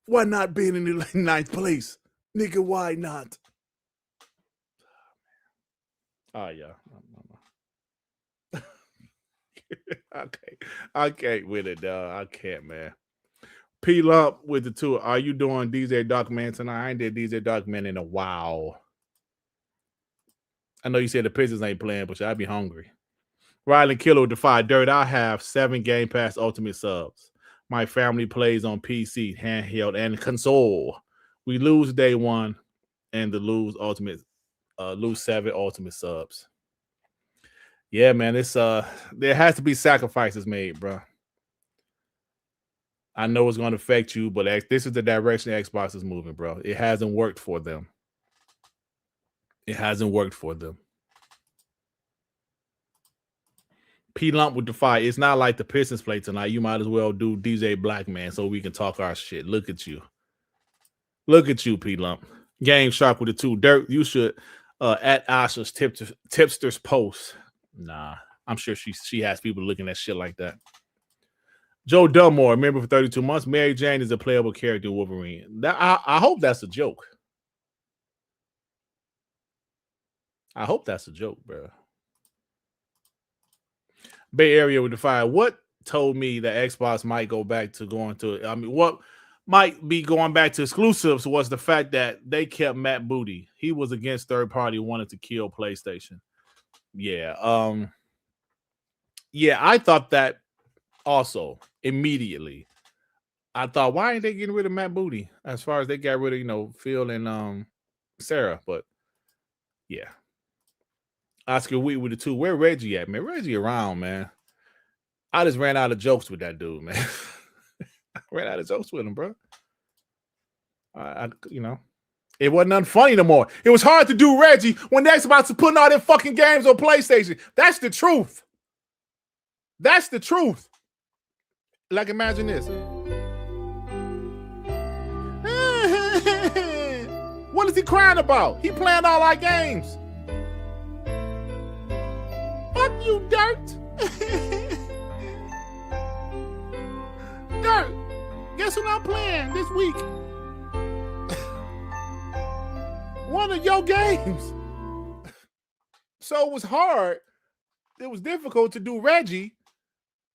Why not being in the ninth place? Nigga, why not? Oh, yeah. Okay. I can't with it, dog. I can't, man. Peel up with the two. Are you doing DJ Dark Man tonight? I ain't did DJ Dark Man in a while. I know you said the Pistons ain't playing, but I'd be hungry. Riley Killer with the 5 Dirt. I have 7 Game Pass Ultimate subs. My family plays on PC, handheld, and console. We lose day 1 and lose 7 Ultimate subs. Yeah, man, it's there has to be sacrifices made, bro. I know it's going to affect you, but this is the direction Xbox is moving, bro. It hasn't worked for them. It hasn't worked for them. P Lump with the 5. It's not like the Pistons play tonight. You might as well do DJ Black Man so we can talk our shit. Look at you. Look at you, P Lump. Game Shark with the 2. Dirt, you should at Asha's tipsters post. Nah, I'm sure she has people looking at shit like that. Joe Dunmore, member for 32 months. Mary Jane is a playable character in Wolverine. I hope that's a joke. I hope that's a joke, bro. Bay Area with the 5. What told me that Xbox might go back to what might be going back to exclusives was the fact that they kept Matt Booty. He was against third party, wanted to kill PlayStation. Yeah. Yeah, I thought that also immediately. I thought, why ain't they getting rid of Matt Booty? As far as they got rid of, Phil and Sarah, but yeah. Oscar Wheat with the 2. Where Reggie at, man? Reggie around, man. I just ran out of jokes with that dude, man. I ran out of jokes with him, bro. It wasn't nothing funny no more. It was hard to do Reggie when the Xbox is putting all their fucking games on PlayStation. That's the truth. That's the truth. Like, imagine this. What is he crying about? He playing all our games. Fuck you, Dirt. Dirt, guess what I'm playing this week? One of your games. So it was hard. It was difficult to do Reggie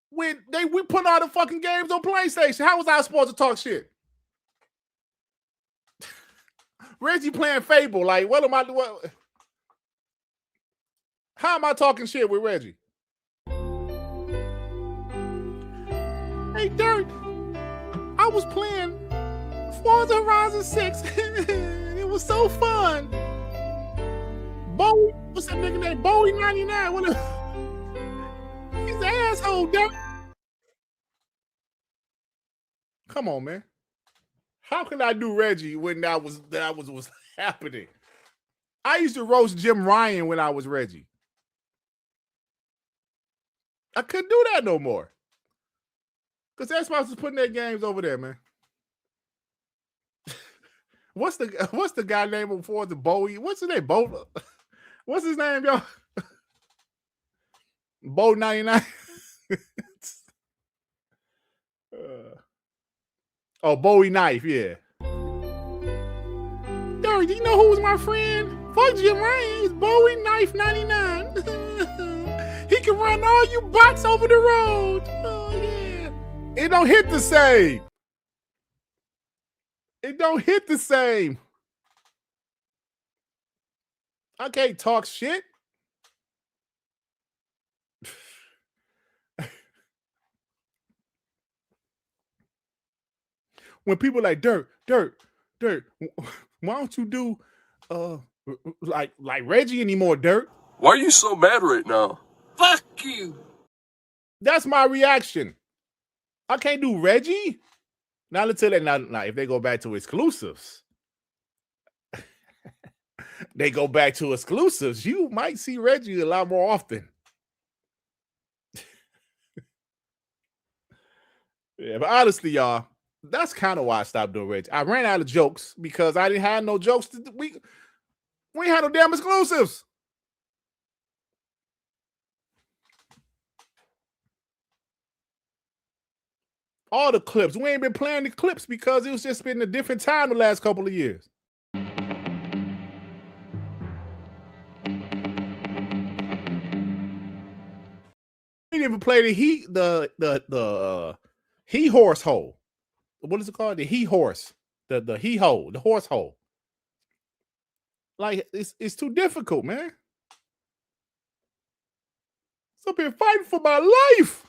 when we put all the fucking games on PlayStation. How was I supposed to talk shit? Reggie playing Fable. Like, what am I doing? How am I talking shit with Reggie? Hey, Dirt, I was playing Forza Horizon 6. It was so fun. Bowie, what's that nigga name? Bowie 99. What he's an asshole, Dirt. Come on, man. How can I do Reggie when that was happening? I used to roast Jim Ryan when I was Reggie. I couldn't do that no more. Because Xbox is putting their games over there, man. What's the guy name before the Bowie? What's his name? Bo? What's his name, y'all? Bo 99. Bowie Knife, yeah. Dirt, do you know who was my friend? Fuck Jim Ryan. It's Bowie Knife 99. He can run all you bots over the road. Oh, yeah. It don't hit the same. It don't hit the same. I can't talk shit. When people like Dirt, why don't you do like Reggie anymore, Dirt? Why are you so mad right now? Fuck you. That's my reaction. I can't do Reggie. Now let's tell that now if they go back to exclusives. They go back to exclusives, you might see Reggie a lot more often. Yeah, but honestly, y'all, that's kind of why I stopped doing Reggie. I ran out of jokes because I didn't have no jokes. We ain't had no damn exclusives. All the clips. We ain't been playing the clips because it was just been a different time the last couple of years. We didn't even play the he horse hole. What is it called? The he horse. The he hole. The horse hole. Like it's too difficult, man. So I've been fighting for my life.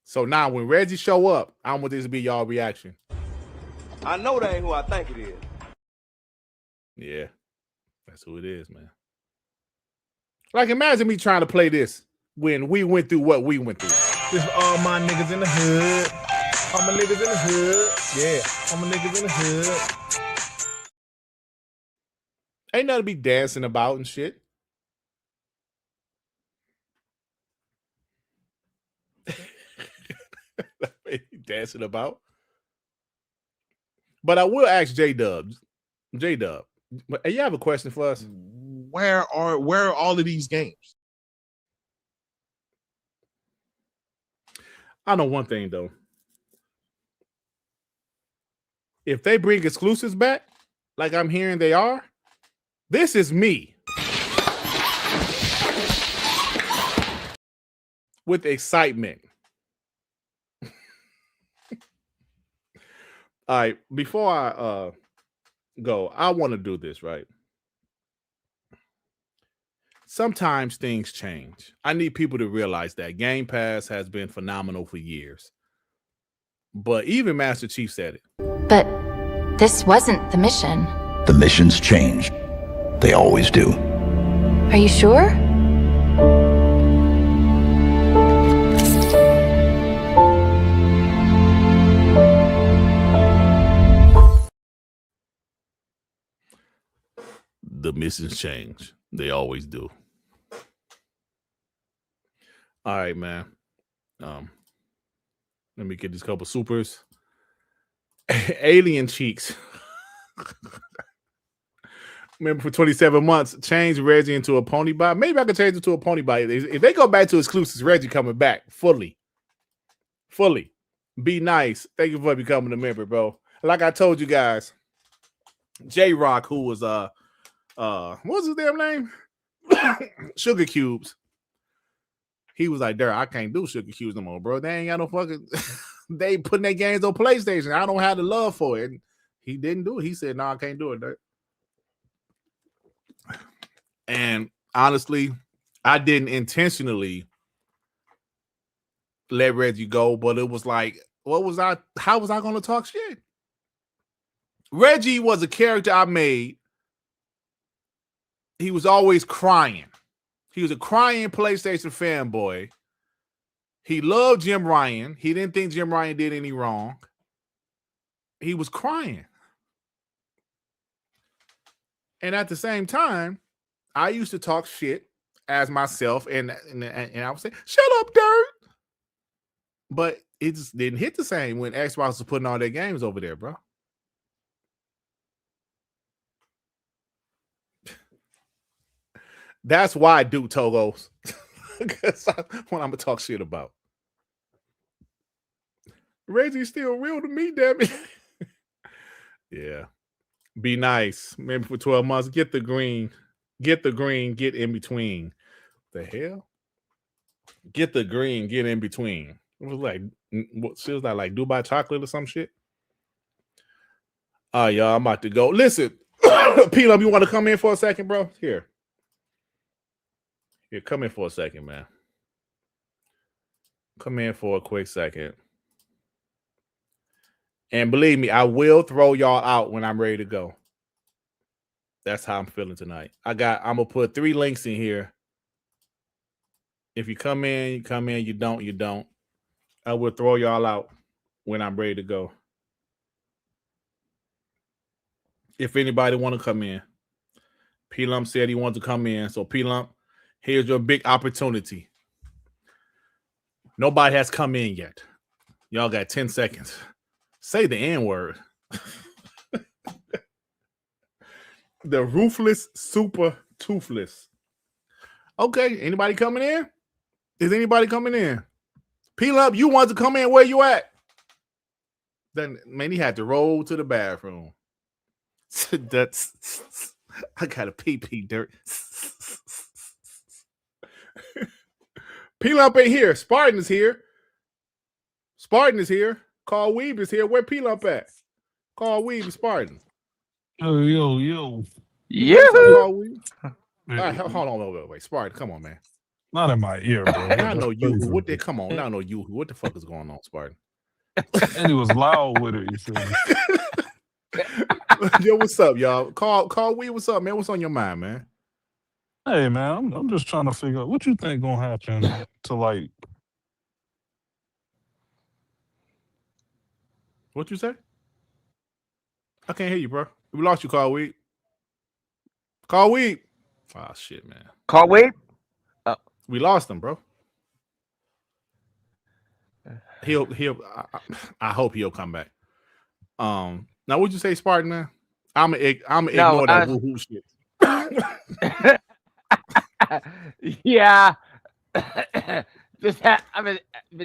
So now when Reggie show up, I want this to be y'all reaction. I know that ain't who I think it is. Yeah, that's who it is, man. Like, imagine me trying to play this when we went through what we went through. This is all my niggas in the hood. All my niggas in the hood. Yeah, all my niggas in the hood. Ain't nothing to be dancing about and shit. Dancing about. But I will ask J-Dub. J-Dub, you have a question for us? Where are all of these games? I know one thing though. If they bring exclusives back, like I'm hearing they are, this is me with excitement. All right, before I go, I want to do this, right? Sometimes things change. I need people to realize that Game Pass has been phenomenal for years. But even Master Chief said it. But this wasn't the mission. The missions change. They always do. Are you sure? The missions change. They always do. All right, man. Let me get these couple supers. Alien cheeks. Remember, for 27 months, change Reggie into a pony bot. Maybe I could change it to a pony bot. If they go back to exclusives, Reggie coming back fully. Fully. Be nice. Thank you for becoming a member, bro. Like I told you guys, J-Rock, who was what was his damn name? Sugar Cubes. He was like, Dirt, I can't do Sugar Cubes no more, bro. They ain't got no fucking they putting their games on PlayStation. I don't have the love for it. And he didn't do it. He said, no, I can't do it, Dirt. And honestly, I didn't intentionally let Reggie go, but it was like, how was I gonna talk shit? Reggie was a character I made. He was always crying. He was a crying PlayStation fanboy. He loved Jim Ryan. He didn't think Jim Ryan did any wrong. He was crying. And at the same time, I used to talk shit as myself, and I would say, shut up, Dirt. But it just didn't hit the same when Xbox was putting all their games over there, bro. That's why I do Togos. Because when I'm going to talk shit about. Reggie's still real to me, damn it. Yeah. Be nice. Maybe for 12 months. Get the green. Get the green. Get in between. The hell? Get the green. Get in between. It was like, what shit was that? Like Dubai chocolate or some shit? Y'all, I'm about to go. Listen, P-Lump, you want to come in for a second, bro? Here, come in for a second, man. Come in for a quick second. And believe me, I will throw y'all out when I'm ready to go. That's how I'm feeling tonight. I'm gonna put 3 links in here. If you come in, you come in. You don't, you don't. I will throw y'all out when I'm ready to go. If anybody want to come in. P-Lump said he wants to come in. So P-Lump, here's your big opportunity. Nobody has come in yet. Y'all got 10 seconds. Say the N-word. The ruthless super toothless. Okay, anybody coming in? Is anybody coming in? Peel up, you want to come in? Where you at? Then man, he had to roll to the bathroom. That's I got a pee dirt. Peel up ain't here. Spartan is here. Spartan is here. Carl Weeb is here. Where Peel up at? Carl Weeb and Spartan. Yo. Yeah. Carl Weeb. All right, hold on, wait. Spartan, come on, man. Not in my ear, bro. I know you. What they come on? I know you. What the fuck is going on, Spartan? And he was loud with it. You feel me? Yo, what's up, y'all? Carl Weeb, what's up, man? What's on your mind, man? Hey, man, I'm just trying to figure out what you think gonna happen to like. What you say? I can't hear you, bro. We lost you, Carl Weeb. Carl Weeb. Oh shit, man. Carl Weeb? We lost him, bro. He'll. I hope he'll come back. Now, what'd you say, Spartan, man? I'm ignore that woohoo shit. Yeah. I've been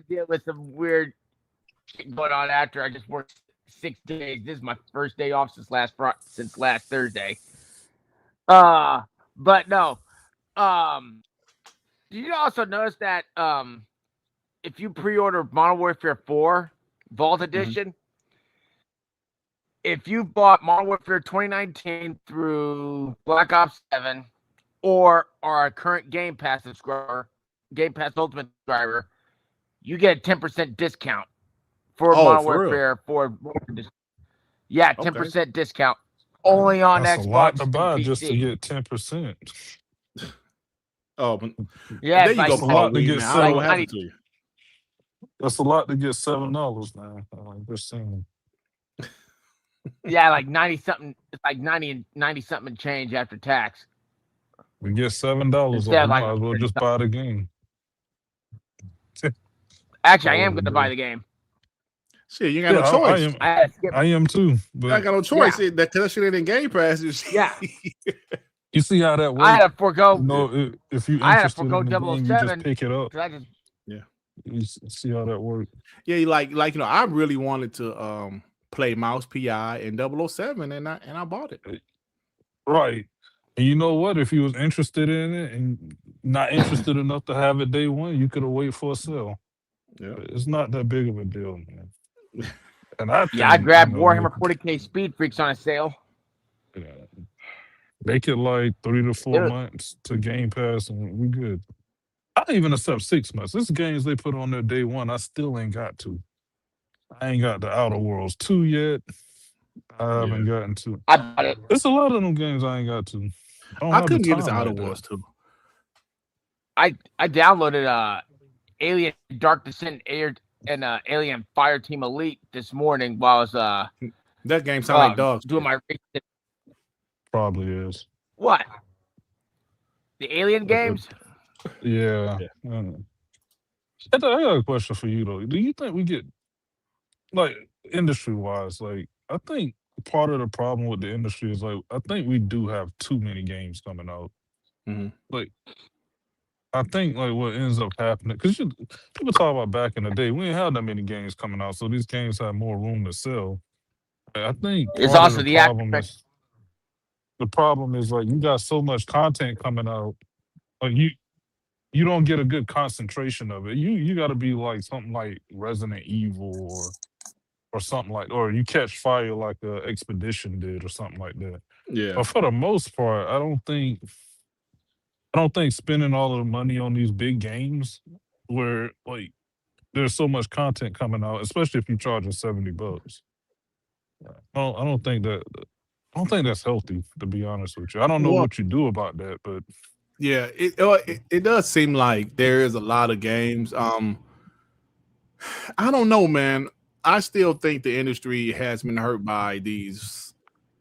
dealing with some weird shit going on after I just worked 6 days. This is my first day off since last Thursday. But no. Did you also notice that if you pre-order Modern Warfare 4 Vault Edition, if you bought Modern Warfare 2019 through Black Ops 7 or are a current Game Pass subscriber, Game Pass Ultimate subscriber, you get a 10% discount for Modern Warfare 4. Yeah, 10% discount only on That's Xbox. a lot to buy and PC. just to get 10%. Oh, yeah, there you go. That's a lot to get I don't know what happened to you. That's a lot to get $7 now. I'm just saying. Yeah, like 90 something. It's like 90 something and change after tax. We get $7 off. Instead of We like might as well just buy the game. Actually, I am going to buy the game. Shit, you got no choice. I am too. But I got no choice. Yeah. That shit ain't in Game Pass. Yeah. You see how that works? I had to forego. You know, if you interested in the game, you just pick it up. Yeah. You see how that works? Yeah, like you know, I really wanted to play Mouse PI and 007, and I bought it. Right. And you know what? If you was interested in it and not interested enough to have it day one, you could have waited for a sale. Yeah. It's not that big of a deal, man. And I grabbed Warhammer 40K Speed Freaks on a sale. Yeah. Make it like 3 to 4 months to Game Pass, and we good. I even accept 6 months. This games they put on there day one, I still ain't got to. I ain't got the Outer Worlds 2 yet. I haven't gotten to. There's a lot of them games I ain't got to. I couldn't get into Outer Worlds 2. I downloaded Alien Dark Descent and Alien Fireteam Elite this morning while I was that game sound like dogs doing my research. Probably is. What? The Alien games? Yeah. I got a question for you though. Do you think we get, like, industry wise, like, I think part of the problem with the industry is, like, I think we do have too many games coming out. Like, I think, like, what ends up happening, because people talk about back in the day, we didn't have that many games coming out, so these games have more room to sell. I think it's also the problem is, like, you got so much content coming out, like, you don't get a good concentration of it. You got to be like something like Resident Evil or something like, or you catch fire like Expedition did or something like that. Yeah. But for the most part, I don't think spending all of the money on these big games where, like, there's so much content coming out, especially if you're charging $70. I don't think that's healthy, to be honest with you. I don't know what you do about that, but yeah, it does seem like there is a lot of games. I don't know, man. I still think the industry has been hurt by these.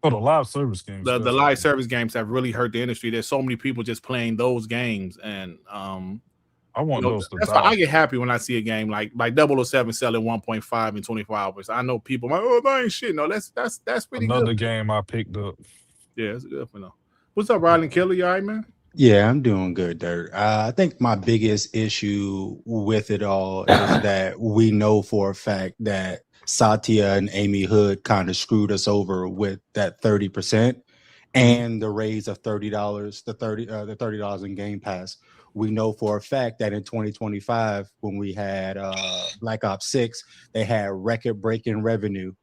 The live service games. The live service games have really hurt the industry. There's so many people just playing those games, and I want those to that's die. why I get happy when I see a game like 007 selling 1.5 in 24 hours. I know people like, oh, that ain't shit. No, that's pretty Another good. game I picked up. Yeah, it's good for now. What's up, Riley Killer? You all right, man? Yeah, I'm doing good, Dirt. I think my biggest issue with it all is that we know for a fact that Satya and Amy Hood kind of screwed us over with that 30% and the raise of $30, the $30 in Game Pass. We know for a fact that in 2025, when we had Black Ops 6, they had record-breaking revenue.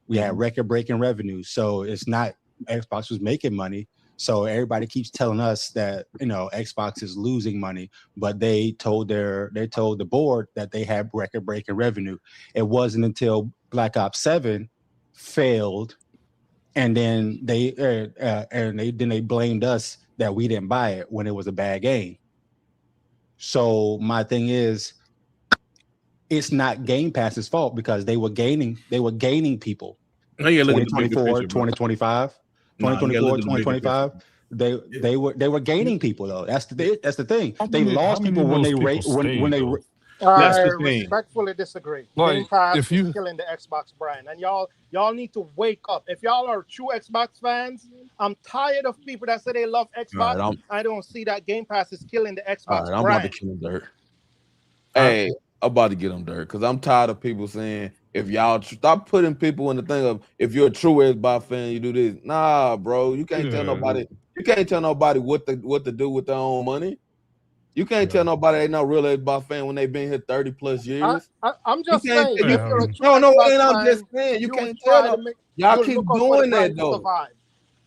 We had record-breaking revenue. So it's not Xbox was making money. So everybody keeps telling us that, you know, Xbox is losing money, but they told the board that they had record-breaking revenue. It wasn't until Black Ops 7 failed, and then they blamed us that we didn't buy it when it was a bad game. So my thing is, it's not Game Pass's fault because they were gaining people. No, you look 2024, 2025. 2024, 2025, they were gaining people though. That's the thing. They lost people when they respectfully disagree. Like, Game Pass if you is killing the Xbox brand, and y'all need to wake up. If y'all are true Xbox fans, I'm tired of people that say they love Xbox. Right, I don't see that Game Pass is killing the Xbox I'm brand. about to kill him, Dirt. Hey, I'm about to get him, Dirt, because I'm tired of people saying, if y'all stop putting people in the thing of, if you're a true Xbox fan, you do this. Nah, bro, you can't tell nobody. You can't tell nobody what to do with their own money. You can't tell nobody they not real Xbox fan when they've been here 30 plus years. I'm just saying. I'm just saying. You can't tell them. Y'all keep doing that though.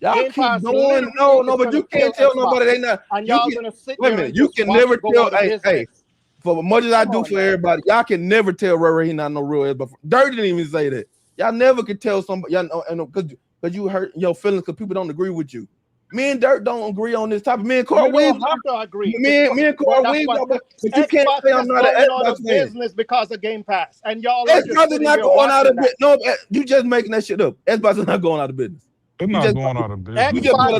Y'all keep doing but you can't tell nobody they not. And y'all gonna sit there. Wait a minute, you can never tell. Hey. For as much as I do for everybody, y'all can never tell Ray he not no real Xbox. Dirt didn't even say that. Y'all never could tell somebody, y'all know, because you hurt your feelings because people don't agree with you. Me and Dirt don't agree on this topic. Me and Carl, we don't have to agree. Me and Carl, but you can't say I'm not an Xbox business because of Game Pass, and y'all. Xbox is not going out of business. No, you just making that shit up. Xbox is not going out of business. It's not going out of business. You just put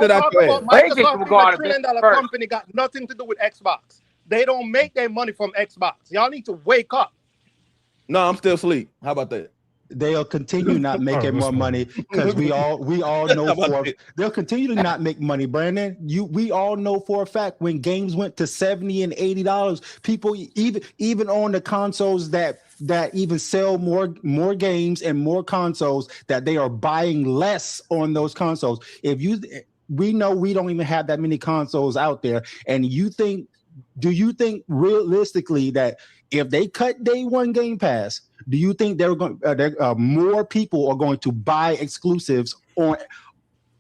it out there. Microsoft is a $1 trillion company, got nothing to do with Xbox. They don't make their money from Xbox. Y'all need to wake up. No, I'm still asleep. How about that? They'll continue not making more money because we all know they'll continue to not make money, Brandon. We all know for a fact when games went to $70 and $80, people even on the consoles that even sell more games and more consoles, that they are buying less on those consoles. We know we don't even have that many consoles out there, and do you think realistically that if they cut day one Game Pass, do you think more people are going to buy exclusives on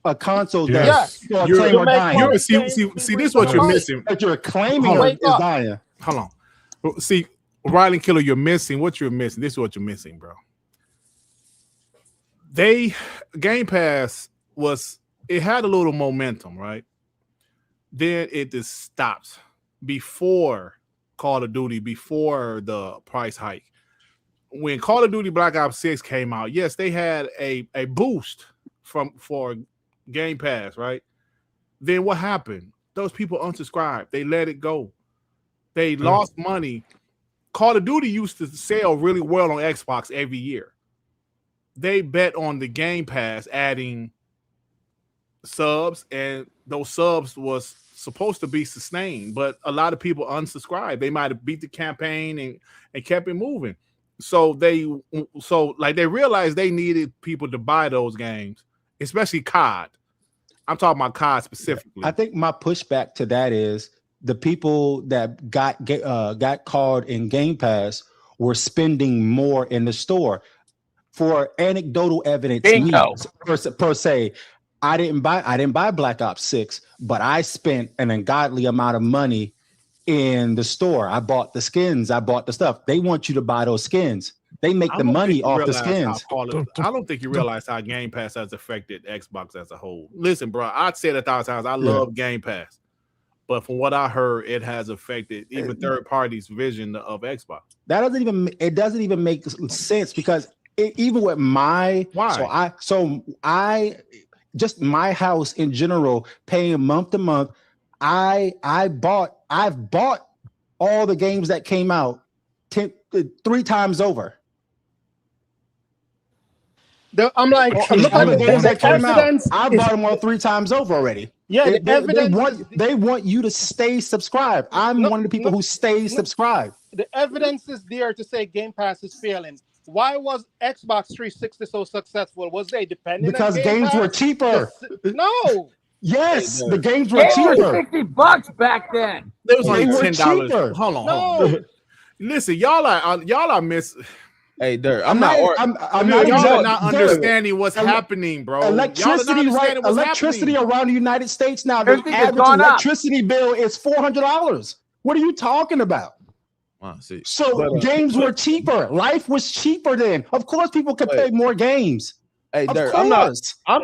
a console that see, this is what you're missing. That you're claiming is dying. Hold on. See, Riley Killer, you're missing. What you're missing. This is what you're missing, bro. Game Pass it had a little momentum, right? Then it just stopped before Call of Duty, before the price hike. When Call of Duty Black Ops 6 came out, yes, they had a boost for Game Pass, right? Then what happened? Those people unsubscribed. They let it go. They lost money. Call of Duty used to sell really well on Xbox every year. They bet on the Game Pass adding subs, and those subs was supposed to be sustained, but a lot of people unsubscribed. They might have beat the campaign and kept it moving. So they realized they needed people to buy those games, especially COD. I'm talking about COD specifically. I think my pushback to that is the people that got called in Game Pass were spending more in the store. For anecdotal evidence, per se, I didn't buy Black Ops 6, but I spent an ungodly amount of money in the store. I bought the skins. I bought the stuff. They want you to buy those skins. They make the money off the skins. I don't think you realize how Game Pass has affected Xbox as a whole. Listen, bro, I've said 1,000 times, I love Game Pass. But from what I heard, it has affected even third parties' vision of Xbox. It doesn't even make sense because even with my just my house in general, paying month to month, I've bought all the games that came out 3 times over. I'm like, look all at the games that came out. evidence. I bought them all 3 times over already. Yeah, the evidence. They want you to stay subscribed. I'm one of the people who stays subscribed. The evidence is there to say Game Pass is failing. Why was Xbox 360 so successful? Was they dependent because on Game games Pass? were cheaper. No. Yes, the games were cheaper. $60 back then. They was only were $10. cheaper. Hold on. No. Listen, y'all are miss. Hey, Dirt, I'm not y'all are not understanding what's happening, bro. Electricity around the United States now. The Everything has average gone up. electricity bill is $400. What are you talking about? See. So games were cheaper. Life was cheaper then. Of course, people could play more games. Hey, Dirt, I'm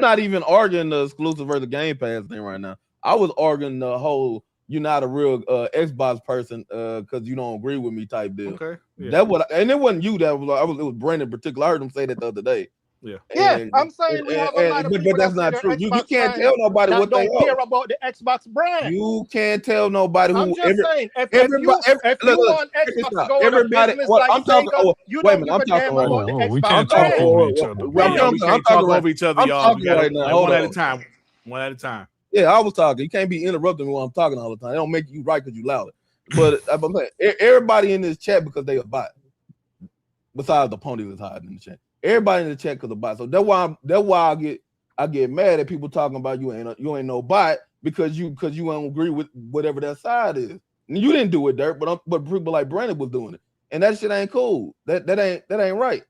not even arguing the exclusive versus Game Pass thing right now. I was arguing the whole you're not a real Xbox person because you don't agree with me type deal. Okay. Yeah. That what, and it wasn't you that was. It was Brandon in particular. I heard him say that the other day. Yeah. Yeah, I'm saying we have a lot of people but that's not true. You can't tell nobody what they don't care about the Xbox brand. You can't tell nobody who. I'm just saying, if you want Xbox to go everybody, business well, like I'm talking. Sega, you wait a don't minute, give a damn about the We Xbox can't talk brand. over each other. I'm talking over each other, y'all. I'm talking right now. Like one at a time. One at a time. Yeah, I was talking. You can't be interrupting me while I'm talking all the time. It don't make you right because you louder. But I'm saying, everybody in this chat because they a bot. Besides the pony that's hiding in the chat, everybody in the chat because of bot. So that's why I get mad at people talking about you ain't no bot because you don't agree with whatever that side is. And you didn't do it, Dirt, but people like Brandon was doing it, and that shit ain't cool. That ain't right.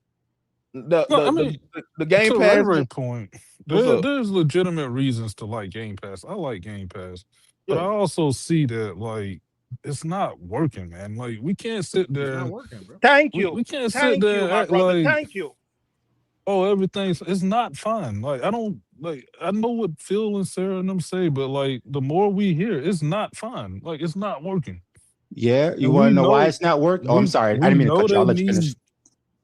The Game to Pass Ray point. There's legitimate reasons to like Game Pass. I like Game Pass, but I also see that like it's not working, man. Like we can't sit there. It's not working, bro. Thank you. We can't sit there and act brother. like Thank you. It's not fun. Like I know what Phil and Sarah and them say, but like the more we hear, it's not fun. Like it's not working. Yeah, you want to know why it's not working? Oh, I'm sorry, I didn't mean to cut you. I'll let you finish.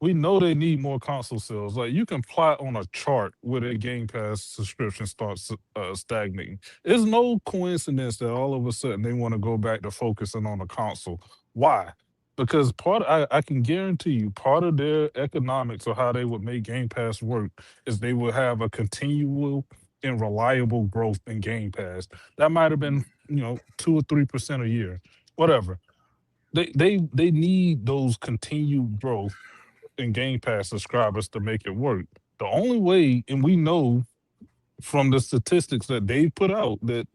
We know they need more console sales. Like you can plot on a chart where their Game Pass subscription starts stagnating. It's no coincidence that all of a sudden they want to go back to focusing on the console. Why? Because I can guarantee you part of their economics or how they would make Game Pass work is they would have a continual and reliable growth in Game Pass. That might have been 2 or 3% a year, whatever. They need those continued growth in Game Pass subscribers to make it work. The only way, and we know from the statistics that they put out that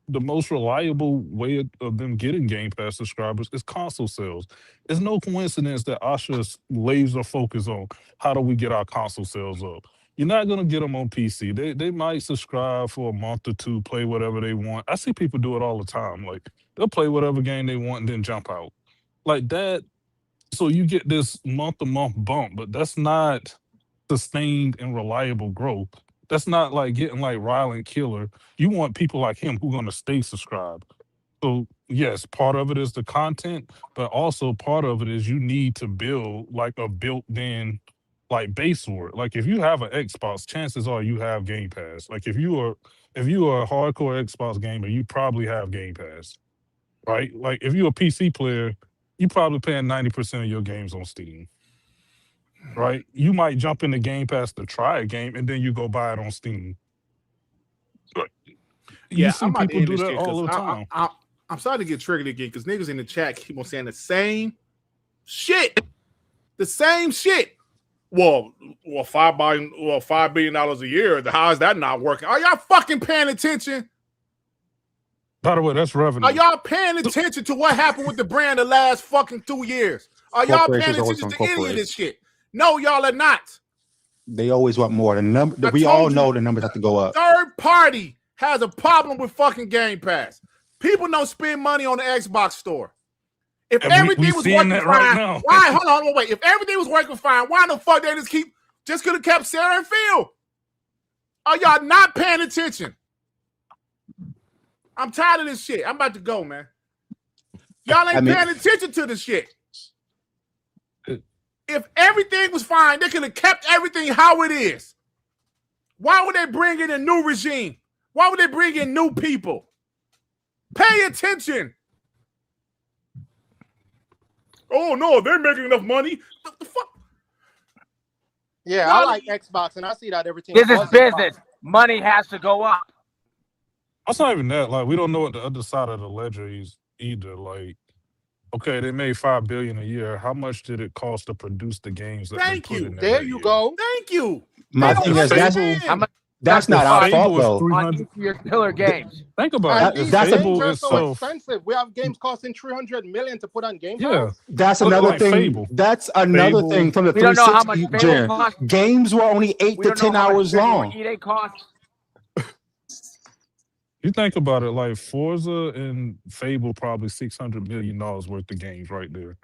the most reliable way of them getting Game Pass subscribers is console sales. It's no coincidence that Asha's laser focus on how do we get our console sales up. You're not gonna get them on PC. They might subscribe for a month or two, play whatever they want. I see people do it all the time. Like they'll play whatever game they want and then jump out. Like that. So you get this month-to-month bump, but that's not sustained and reliable growth. That's not like getting like Ryland Killer. You want people like him who are going to stay subscribed. So yes, part of it is the content, but also part of it is you need to build like a built-in like base for it. Like if you have an Xbox, chances are you have Game Pass. Like if you are a hardcore Xbox gamer, you probably have Game Pass, right? Like if you're a PC player, you're probably playing 90% of your games on Steam, right? You might jump into Game Pass to try a game, and then you go buy it on Steam. You see people do that all the time. I'm starting to get triggered again because niggas in the chat keep on saying the same shit. The same shit. Well, $5 billion a year. How is that not working? Are y'all fucking paying attention? By the way, that's revenue. Are y'all paying attention to what happened with the brand the last fucking 2 years? Are y'all paying attention to any of this shit? No, y'all are not. They always want more. The number we all know the numbers have to go up. Third party has a problem with fucking Game Pass. People don't spend money on the Xbox store. If everything was working fine, why? Hold on, wait. If everything was working fine, why the fuck they just could have kept Sarah and Phil? Are y'all not paying attention? I'm tired of this shit. I'm about to go, man. Y'all ain't paying attention to this shit. If everything was fine, they could have kept everything how it is. Why would they bring in a new regime? Why would they bring in new people? Pay attention. Oh no, they're making enough money. What the fuck? Yeah, I like Xbox, and I see that everything. This is business. Money has to go up. That's not even that. Like, we don't know what the other side of the ledger is either. Like, okay, they made $5 billion a year. How much did it cost to produce the games that they put in there? There you go. Thank you. My thing is that's not our fault though. On your killer games. Think about it. That's Fable so itself. expensive. We have games costing $300 million to put on Game Pass. Yeah, that's another thing. Fable. That's another Fable. thing from the We don't know how much 360 Fable gen. costs. Games were only 8 to 10 hours long. EA costs. You think about it, like Forza and Fable, probably $600 million worth of games right there.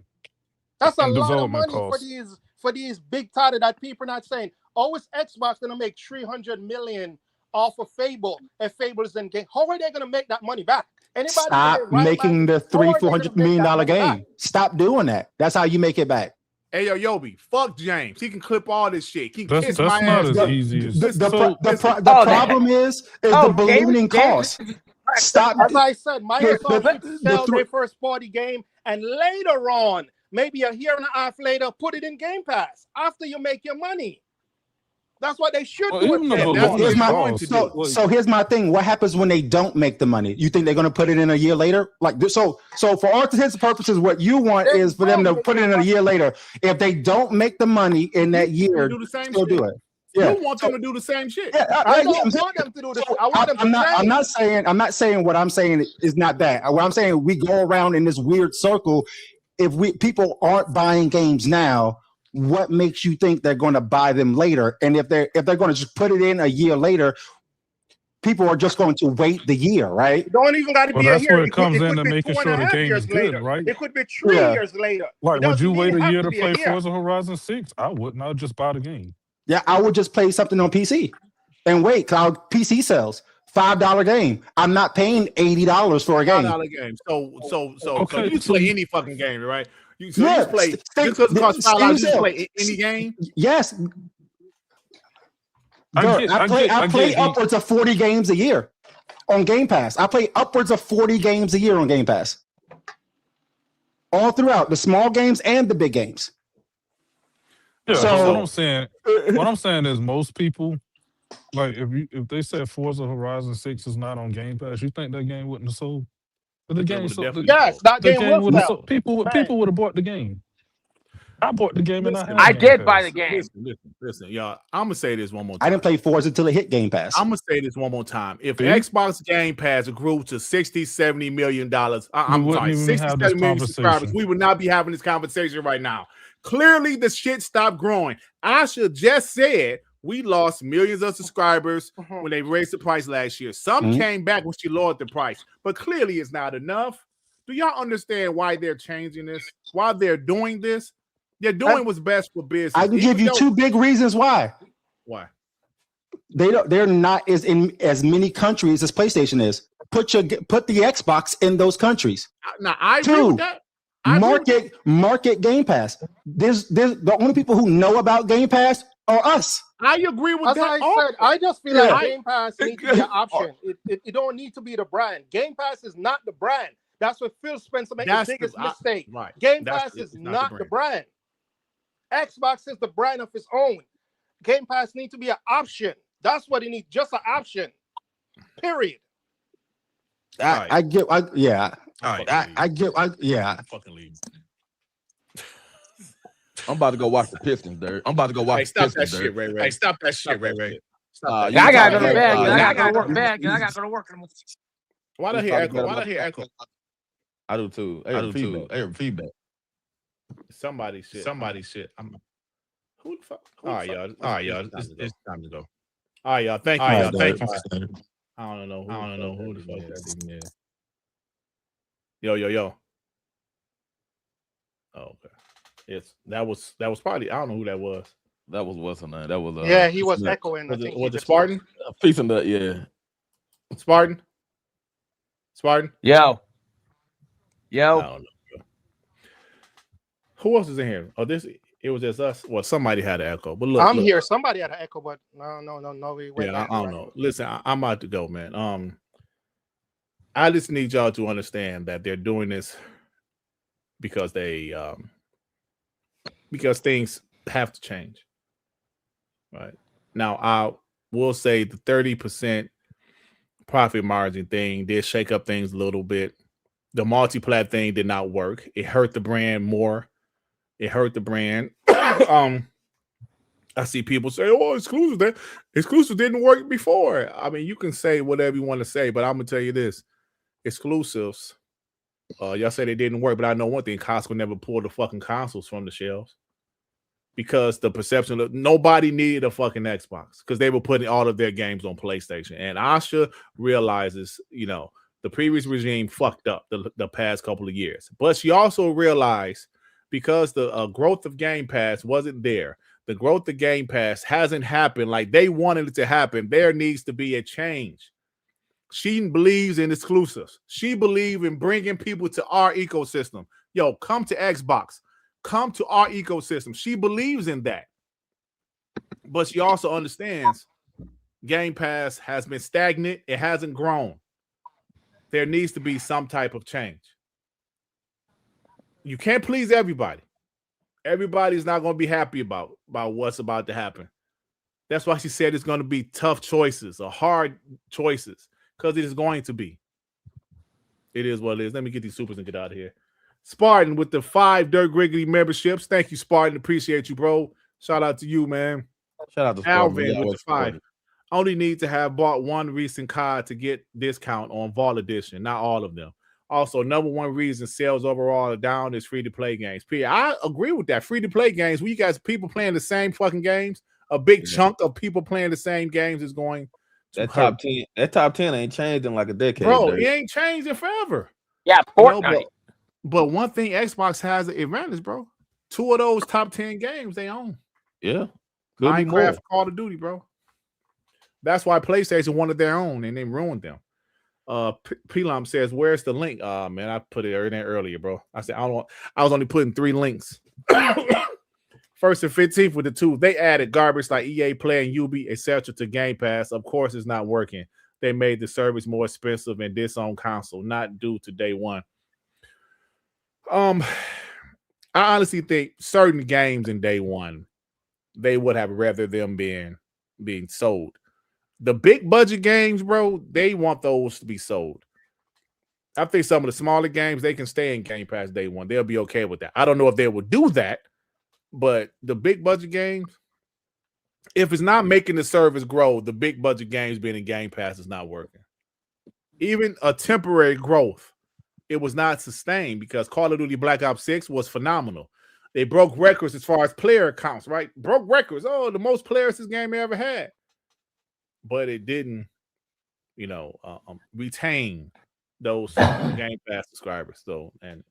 That's a And lot of development money costs. for these big titles that people are not saying. Oh, is Xbox gonna make $300 million off of Fable if Fable is in game? How are they gonna make that money back? Anybody Stop making the $300-400 million game. Stop doing that. That's how you make it back. Hey yo, Yobi, fuck James. He can clip all this shit. He can That's kiss not my ass. as easy as The problem is the ballooning cost. Stop. As I said, Microsoft the sell their first party game, and later on, maybe a year and a half later, put it in Game Pass after you make your money. That's what they should do. So here's my thing. What happens when they don't make the money? You think they're going to put it in a year later? Like so for all intents and purposes, what you want is for them to put it in a year later. If they don't make the money in that year, do the same still shit. do it. Yeah. You want them to do the same shit. Yeah, I don't want them to do this. I want them to I'm not saying what I'm saying is not that. What I'm saying, we go around in this weird circle. If people aren't buying games now, what makes you think they're going to buy them later? And if they're going to just put it in a year later, people are just going to wait the year, right? You don't even got to be a that's year. where it comes into making sure the game is good, later. right? It could be 3 years later. Like, would you wait a year to be play a year. Forza Horizon 6? I wouldn't. I'd just buy the game. Yeah, I would just play something on PC and wait. Cause PC sells $5 game. I'm not paying $80 for a game. $5 game. So Okay, you play any fucking game, right? You play just because it costs $5, you play any game. Yes. I play upwards of 40 games a year on Game Pass. I play upwards of 40 games a year on Game Pass. All throughout, the small games and the big games. Yeah, So what I'm saying is most people, like if they said Forza Horizon 6 is not on Game Pass, you think that game wouldn't have sold? But the game sold. Yes, that game will have sell. sold. People would have bought the game. I bought the game and I did buy the game. Listen, y'all. I'm gonna say this one more time. I didn't play Forza until it hit Game Pass. I'm gonna say this one more time. If Xbox Game Pass grew to $60-70 million, I'm sorry, 60-70 million subscribers, we would not be having this conversation right now. Clearly, the shit stopped growing. Asha just said we lost millions of subscribers when they raised the price last year. Some came back when she lowered the price, but clearly it's not enough. Do y'all understand why they're changing this? Why they're doing this? They're doing what's best for business. I can give you two big reasons why. Why? They're not in as many countries as PlayStation is. Put the Xbox in those countries. Now I agree with that. Market Game Pass. There's the only people who know about Game Pass are us. I agree with As that. I said, I just feel like Game Pass needs to be an option. It don't need to be the brand. Game Pass is not the brand. That's what Phil Spencer made the biggest mistake. Right. Game Pass is not the brand. Xbox is the brand of its own. Game Pass needs to be an option. That's what it needs, just an option. Period. I get. Yeah. Fucking leave. I'm about to go watch the Pistons, Dirt. I'm about to go watch the Pistons, Stop that shit, Ray. Hey, stop that shit, Ray. I gotta go to bed. I gotta go to work. Why don't hear echo? I do too. I hear feedback. Somebody shit. Who the fuck? All right, y'all. It's time to go. All right, y'all. Thank you. Thank you. I don't know who the fuck that is. Yo. Oh, okay. Yes, that was probably. I don't know who that was. That was what's her name? That was yeah. He was echoing. Was it Spartan? Piece of that, yeah. Spartan. Yo. I don't know. Who else is in here? Oh, it was just us. Well, somebody had an echo. But look, I'm here. Somebody had an echo, but no. We went I don't know. Listen, I'm about to go, man. I just need y'all to understand that they're doing this because because things have to change. Right now, I will say the 30% profit margin thing did shake up things a little bit. The multi-plat thing did not work. It hurt the brand more. It hurt the brand. I see people say, "Oh, exclusive didn't work before." I mean, you can say whatever you want to say, but I'm gonna tell you this: exclusives. Y'all say they didn't work, but I know one thing: Costco never pulled the fucking consoles from the shelves because the perception of nobody needed a fucking Xbox because they were putting all of their games on PlayStation. And Asha realizes, the previous regime fucked up the past couple of years, but she also realized because the growth of Game Pass wasn't there. The growth of Game Pass hasn't happened like they wanted it to happen. There needs to be a change. She believes in exclusives. She believes in bringing people to our ecosystem. Yo, come to Xbox. Come to our ecosystem. She believes in that. But she also understands Game Pass has been stagnant. It hasn't grown. There needs to be some type of change. You can't please everybody. Everybody's not going to be happy about what's about to happen. That's why she said it's going to be tough choices or hard choices because it is going to be. It is what it is. Let me get these supers and get out of here. Spartan with the 5 Dirt Griggity memberships. Thank you, Spartan. Appreciate you, bro. Shout out to you, man. Shout out to Alvin with the 5. Only need to have bought one recent COD to get discount on Vault Edition, not all of them. Also, number one reason sales overall are down is free-to-play games. I agree with that. Free-to-play games, we got people playing the same fucking games. A big chunk of people playing the same games is going to that top 10. That top 10 ain't changed in like a decade. Bro, it ain't changed in forever. Yeah, Fortnite. But one thing Xbox has an advantage, bro. 2 of those top 10 games they own. Yeah. Minecraft, Call of Duty, bro. That's why PlayStation wanted their own and they ruined them. Pelum says, "Where's the link?" Man, I put it in there earlier, bro. I said I was only putting 3 links. 1st and 15th with the 2. They added garbage like EA Play and Ubi, etc. to Game Pass. Of course, it's not working. They made the service more expensive and this on console, not due to day one. I honestly think certain games in day one, they would have rather them being sold. The big budget games, bro, they want those to be sold. I think some of the smaller games, they can stay in Game Pass day one. They'll be okay with that. I don't know if they would do that, but the big budget games, if it's not making the service grow, the big budget games being in Game Pass is not working. Even a temporary growth, it was not sustained because Call of Duty Black Ops 6 was phenomenal. They broke records as far as player counts, right? Broke records. Oh, the most players this game ever had. But it didn't, retain those Game Pass subscribers. So, and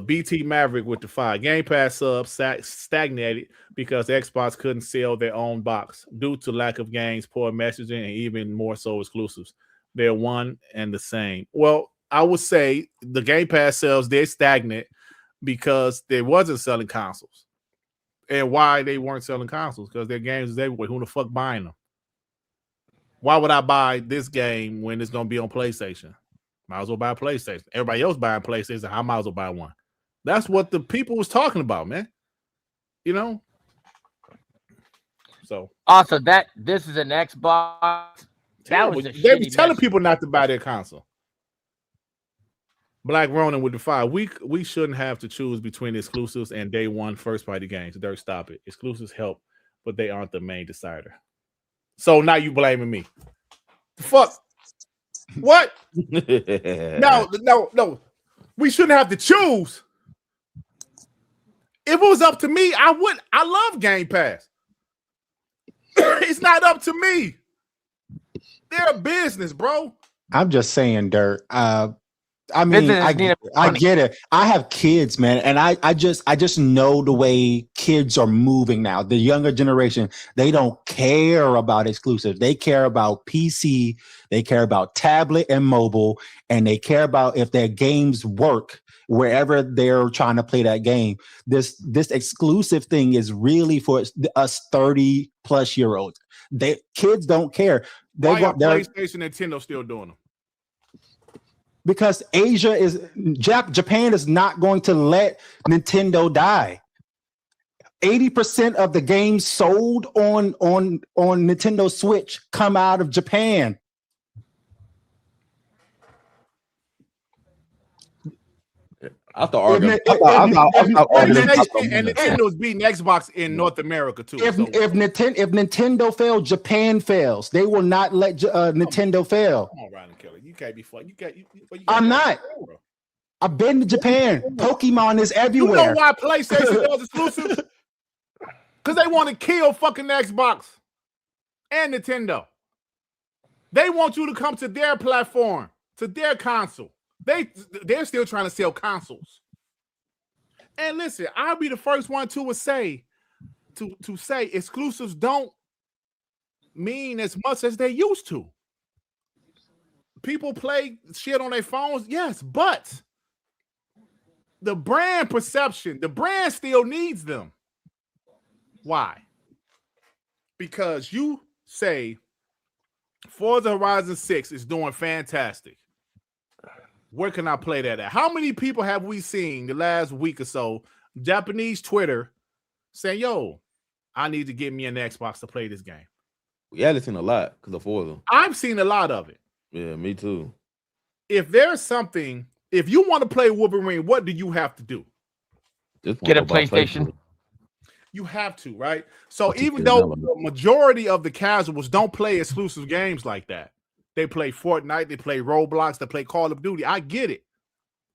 BT Maverick with the 5 Game Pass subs stagnated because Xbox couldn't sell their own box due to lack of games, poor messaging, and even more so exclusives. They're one and the same. Well, I would say the Game Pass sales, they're stagnant because they wasn't selling consoles. And why they weren't selling consoles? Because their games is everywhere. Who the fuck buying them? Why would I buy this game when it's going to be on PlayStation? Might as well buy a PlayStation. Everybody else buying PlayStation. I might as well buy one. That's what the people was talking about, man. So also this is an Xbox. That was they be telling people not to buy their console. Black Ronin with the 5. We shouldn't have to choose between exclusives and day one first party games. Dirt, stop it. Exclusives help, but they aren't the main decider. So now you blaming me. Fuck. What? No. We shouldn't have to choose. If it was up to me, I would. I love Game Pass. It's not up to me. They're a business, bro. I'm just saying, Dirt. I mean, I get it. I have kids, man, and I just know the way kids are moving now. The younger generation, they don't care about exclusives. They care about PC, they care about tablet and mobile, and they care about if their games work wherever they're trying to play that game. This exclusive thing is really for us 30-plus-year-olds. Kids don't care. Why are PlayStation and Nintendo still doing them? Because Japan is not going to let Nintendo die. 80% of the games sold on Nintendo Switch come out of Japan. I thought Nintendo's beating Xbox in North America too. If Nintendo fails, Japan fails. They will not let Nintendo fail. Come on, Ryan Kelly. You can't be fun. I'm not. I've been to Japan. Pokemon is everywhere. You know why PlayStation does exclusive? Because they want to kill fucking Xbox and Nintendo. They want you to come to their platform, to their console. They're still trying to sell consoles. And listen, I'll be the first one to say exclusives don't mean as much as they used to. People play shit on their phones, yes, but the brand perception, the brand still needs them. Why? Because you say Forza Horizon 6 is doing fantastic. Where can I play that at? How many people have we seen the last week or so, Japanese Twitter, saying, yo, I need to get me an Xbox to play this game? We haven't seen a lot because of Forza. I've seen a lot of it. Yeah, me too. If there's something, if you want to play Wolverine, what do you have to do? Get a PlayStation. You have to, right? So even though the majority of the casuals don't play exclusive games like that, they play Fortnite, they play Roblox, they play Call of Duty. I get it.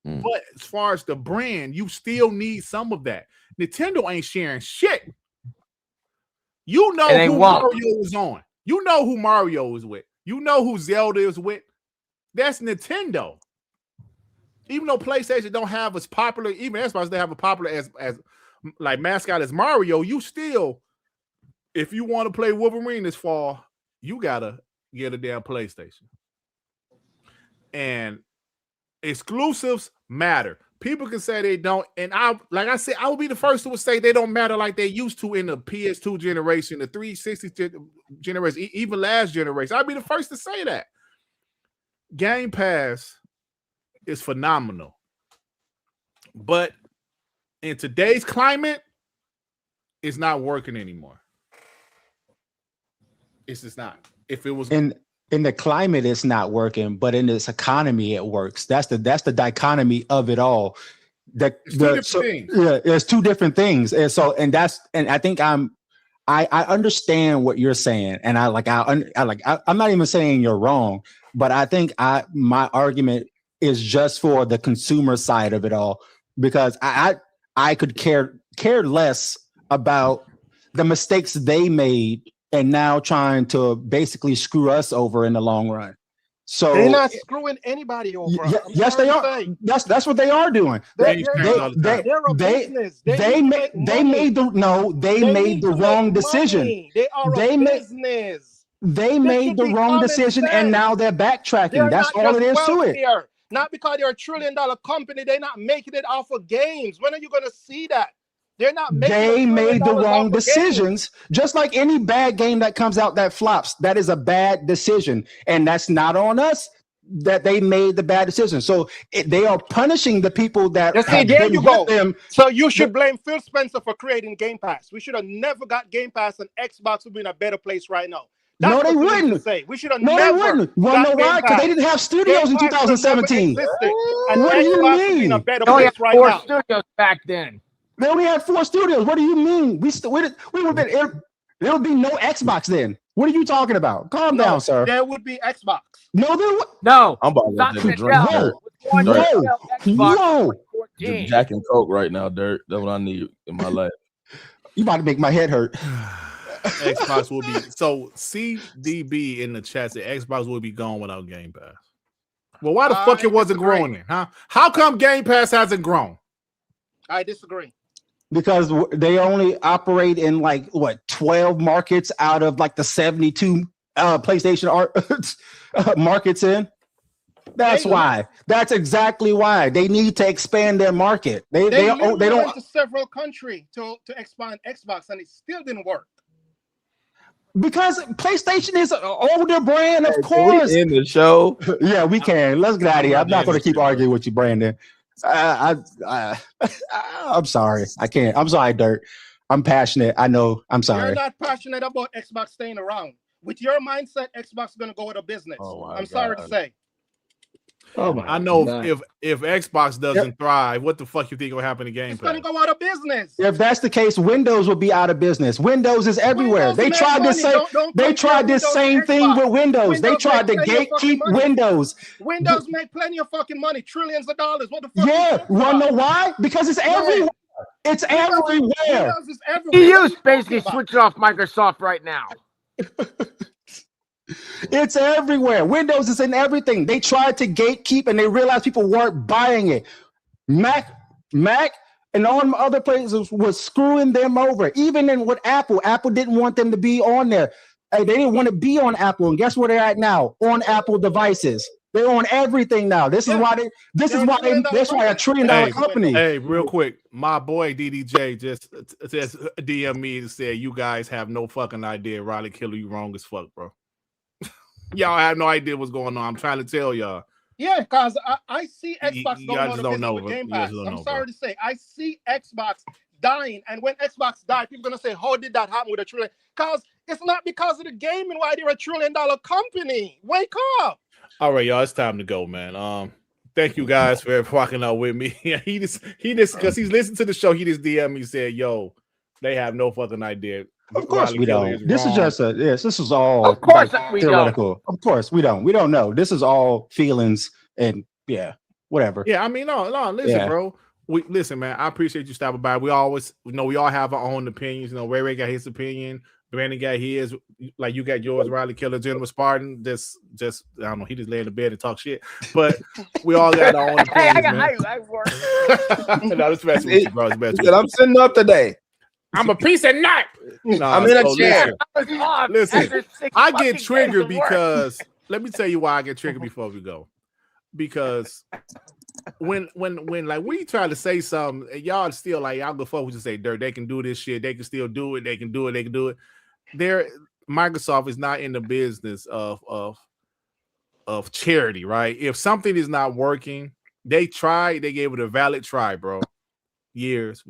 But as far as the brand, you still need some of that. Nintendo ain't sharing shit. You know who Mario is on. You know who Mario is with. You know who Zelda is with. That's Nintendo. Even though PlayStation don't have as popular, even Xbox they have a popular as like mascot as Mario, you still, if you want to play Wolverine this fall, you gotta get a damn PlayStation. And exclusives matter. People can say they don't, and I will be the first to say they don't matter like they used to in the PS2 generation, the 360 generation, even last generation. I'll be the first to say that. Game Pass is phenomenal. But in today's climate, it's not working anymore. It's just not. If it was in the climate, it's not working, but in this economy, it works. That's the dichotomy of it all. It's two different things. And I think I understand what you're saying, and I'm not even saying you're wrong, but I think my argument is just for the consumer side of it all, because I could care less about the mistakes they made and now trying to basically screw us over in the long run. So they're not screwing anybody over. Yes, they are. That's what they are doing. They made the wrong decision. They are a business. They made the wrong decision, and now they're backtracking. That's all it is to it. Not because they're $1 trillion company, they're not making it off of games. When are you going to see that? They're not making They made the wrong decisions. Just like any bad game that comes out that flops, that is a bad decision. And that's not on us that they made the bad decision. So they are punishing the people that there you go. Them. So you should blame Phil Spencer for creating Game Pass. We should have never got Game Pass, and Xbox would be in a better place right now. That's no, they wouldn't. We should have never. They wouldn't. Well, know why? Because they didn't have studios in 2017. And what do you mean? In a better place right now. 4 studios back then. They only had 4 studios. What do you mean? We would have been. There would be no Xbox then. What are you talking about? Calm down, sir. There would be Xbox. No, there would. No. I'm about to drink. No. Just Jack and Coke right now, Dirt. That's what I need in my life. You about to make my head hurt. Xbox will be so CDB in the chat said Xbox will be gone without Game Pass. Well, why the fuck it wasn't growing then, huh? How come Game Pass hasn't grown? I disagree. Because they only operate in 12 markets out of the 72 PlayStation markets in. That's why. That's exactly why they need to expand their market. They don't went to several countries to expand Xbox, and it still didn't work. Because PlayStation is an older brand, of course. In the show. Yeah, we can. Let's get out of here. I'm not going to keep arguing with you, Brandon. I'm sorry. I can't. I'm sorry, Dirt. I'm passionate. I know. I'm sorry. You're not passionate about Xbox staying around. With your mindset, Xbox is going to go out of business. I'm sorry to say. I know if Xbox doesn't thrive, what the fuck you think will happen to Game Pass? It's going to go out of business. If that's the case, Windows will be out of business. Windows is everywhere. Windows They tried this same. They tried this same thing with Windows. They tried to gatekeep Windows. Windows make plenty of fucking money, trillions of dollars. What the fuck? Yeah, wanna know why? Because it's everywhere. It's everywhere. Windows is everywhere. You basically switch off Microsoft right now. It's everywhere. Windows is in everything. They tried to gatekeep and they realized people weren't buying it. Mac, and all them other places was screwing them over. Even in with Apple didn't want them to be on there. Hey, they didn't want to be on Apple. And guess where they're at now? On Apple devices. They're on everything now. That's why a $1 trillion company. Hey, real quick, my boy DDJ just DM me and said, "You guys have no fucking idea. Riley Killer, you wrong as fuck, bro. Y'all have no idea what's going on. I'm trying to tell y'all." Yeah, because I see Xbox y'all just don't know. with Game Pass. I'm sorry to say, I see Xbox dying, and when Xbox died, people are gonna say, "How did that happen with $1 trillion?" Because it's not because of the gaming why they're $1 trillion company. Wake up! All right, y'all, it's time to go, man. Thank you guys for walking out with me. he just because he's listened to the show, he just DM me said, "Yo, they have no fucking idea." Of course we don't. This is just this is all of course we theoretical. Don't. Of course we don't. We don't know. This is all feelings and whatever. Yeah, I mean, no, listen, bro. Listen, man. I appreciate you stopping by. We always, we all have our own opinions. Ray got his opinion. Brandon got his. Like you got yours. Riley Killer, Gentleman Spartan. Just I don't know. He just lay in the bed and talk shit. But we all got our own opinions. I work. No, it's best with you, bro. It's best. I'm sitting up today. I'm a piece of nut. I'm in a chair. Listen, I get triggered because let me tell you why I get triggered before we go. Because when like we try to say something, and y'all still like y'all go fuck with you say Dirt, they can do this shit, they can still do it, they can do it. Microsoft is not in the business of charity, right? If something is not working, they gave it a valid try, bro. Years.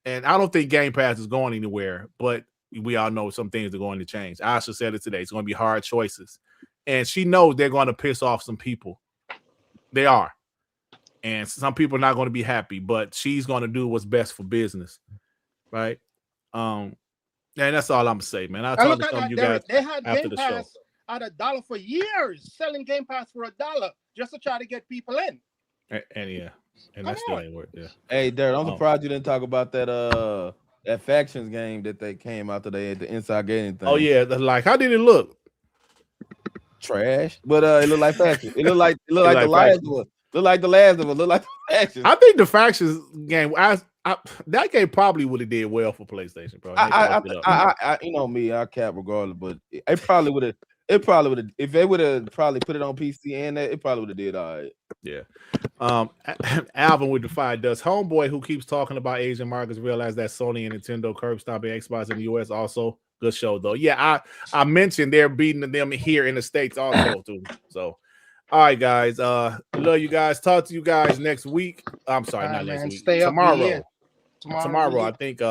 And I don't think Game Pass is going anywhere, but we all know some things are going to change. Asha said it today. It's going to be hard choices. And she knows they're going to piss off some people. They are. And some people are not going to be happy, but she's going to do what's best for business. Right? And that's all I'm going to say, man. I'll talk to some of you guys they had after Game the Pass show. at $1 for years, selling Game Pass for $1 just to try to get people in. And that still ain't work. Yeah. Hey, Dirt, I'm surprised you didn't talk about that factions game that they came out today at the Inside Gaming thing. Oh yeah, like how did it look? Trash, but it looked like factions. It looked like the last of us. Looked like the last of us. Looked like the factions. I think the factions game. That game probably would have did well for PlayStation, bro. I you know me, I cap regardless, but it probably would have. If they would have probably put it on PC and that, it probably would have did all right. Yeah. Alvin with the fire does homeboy who keeps talking about Asian markets realize that Sony and Nintendo curb stomping Xbox in the US also good show though. Yeah, I mentioned they're beating them here in the States also too. So all right, guys. Love you guys. Talk to you guys next week. I'm sorry, not next week. Tomorrow, I think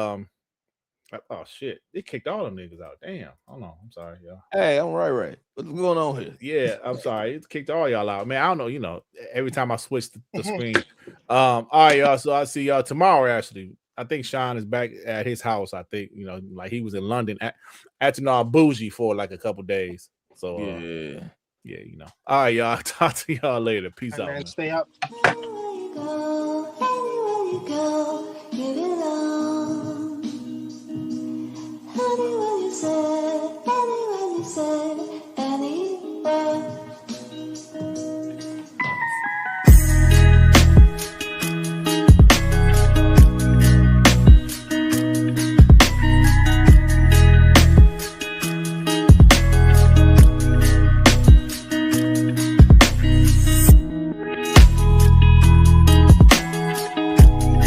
oh shit, they kicked all them niggas out. Damn. Hold on. I'm sorry, y'all. Hey, I'm right. What's going on here? Yeah, I'm sorry. It kicked all y'all out. Man, I don't know, every time I switch the screen. All right, y'all. So I'll see y'all tomorrow, actually. I think Sean is back at his house. I think, like he was in London acting all bougie for like a couple days. So yeah, All right, y'all. Talk to y'all later. Peace out. Man. Stay up. Anywhere you say,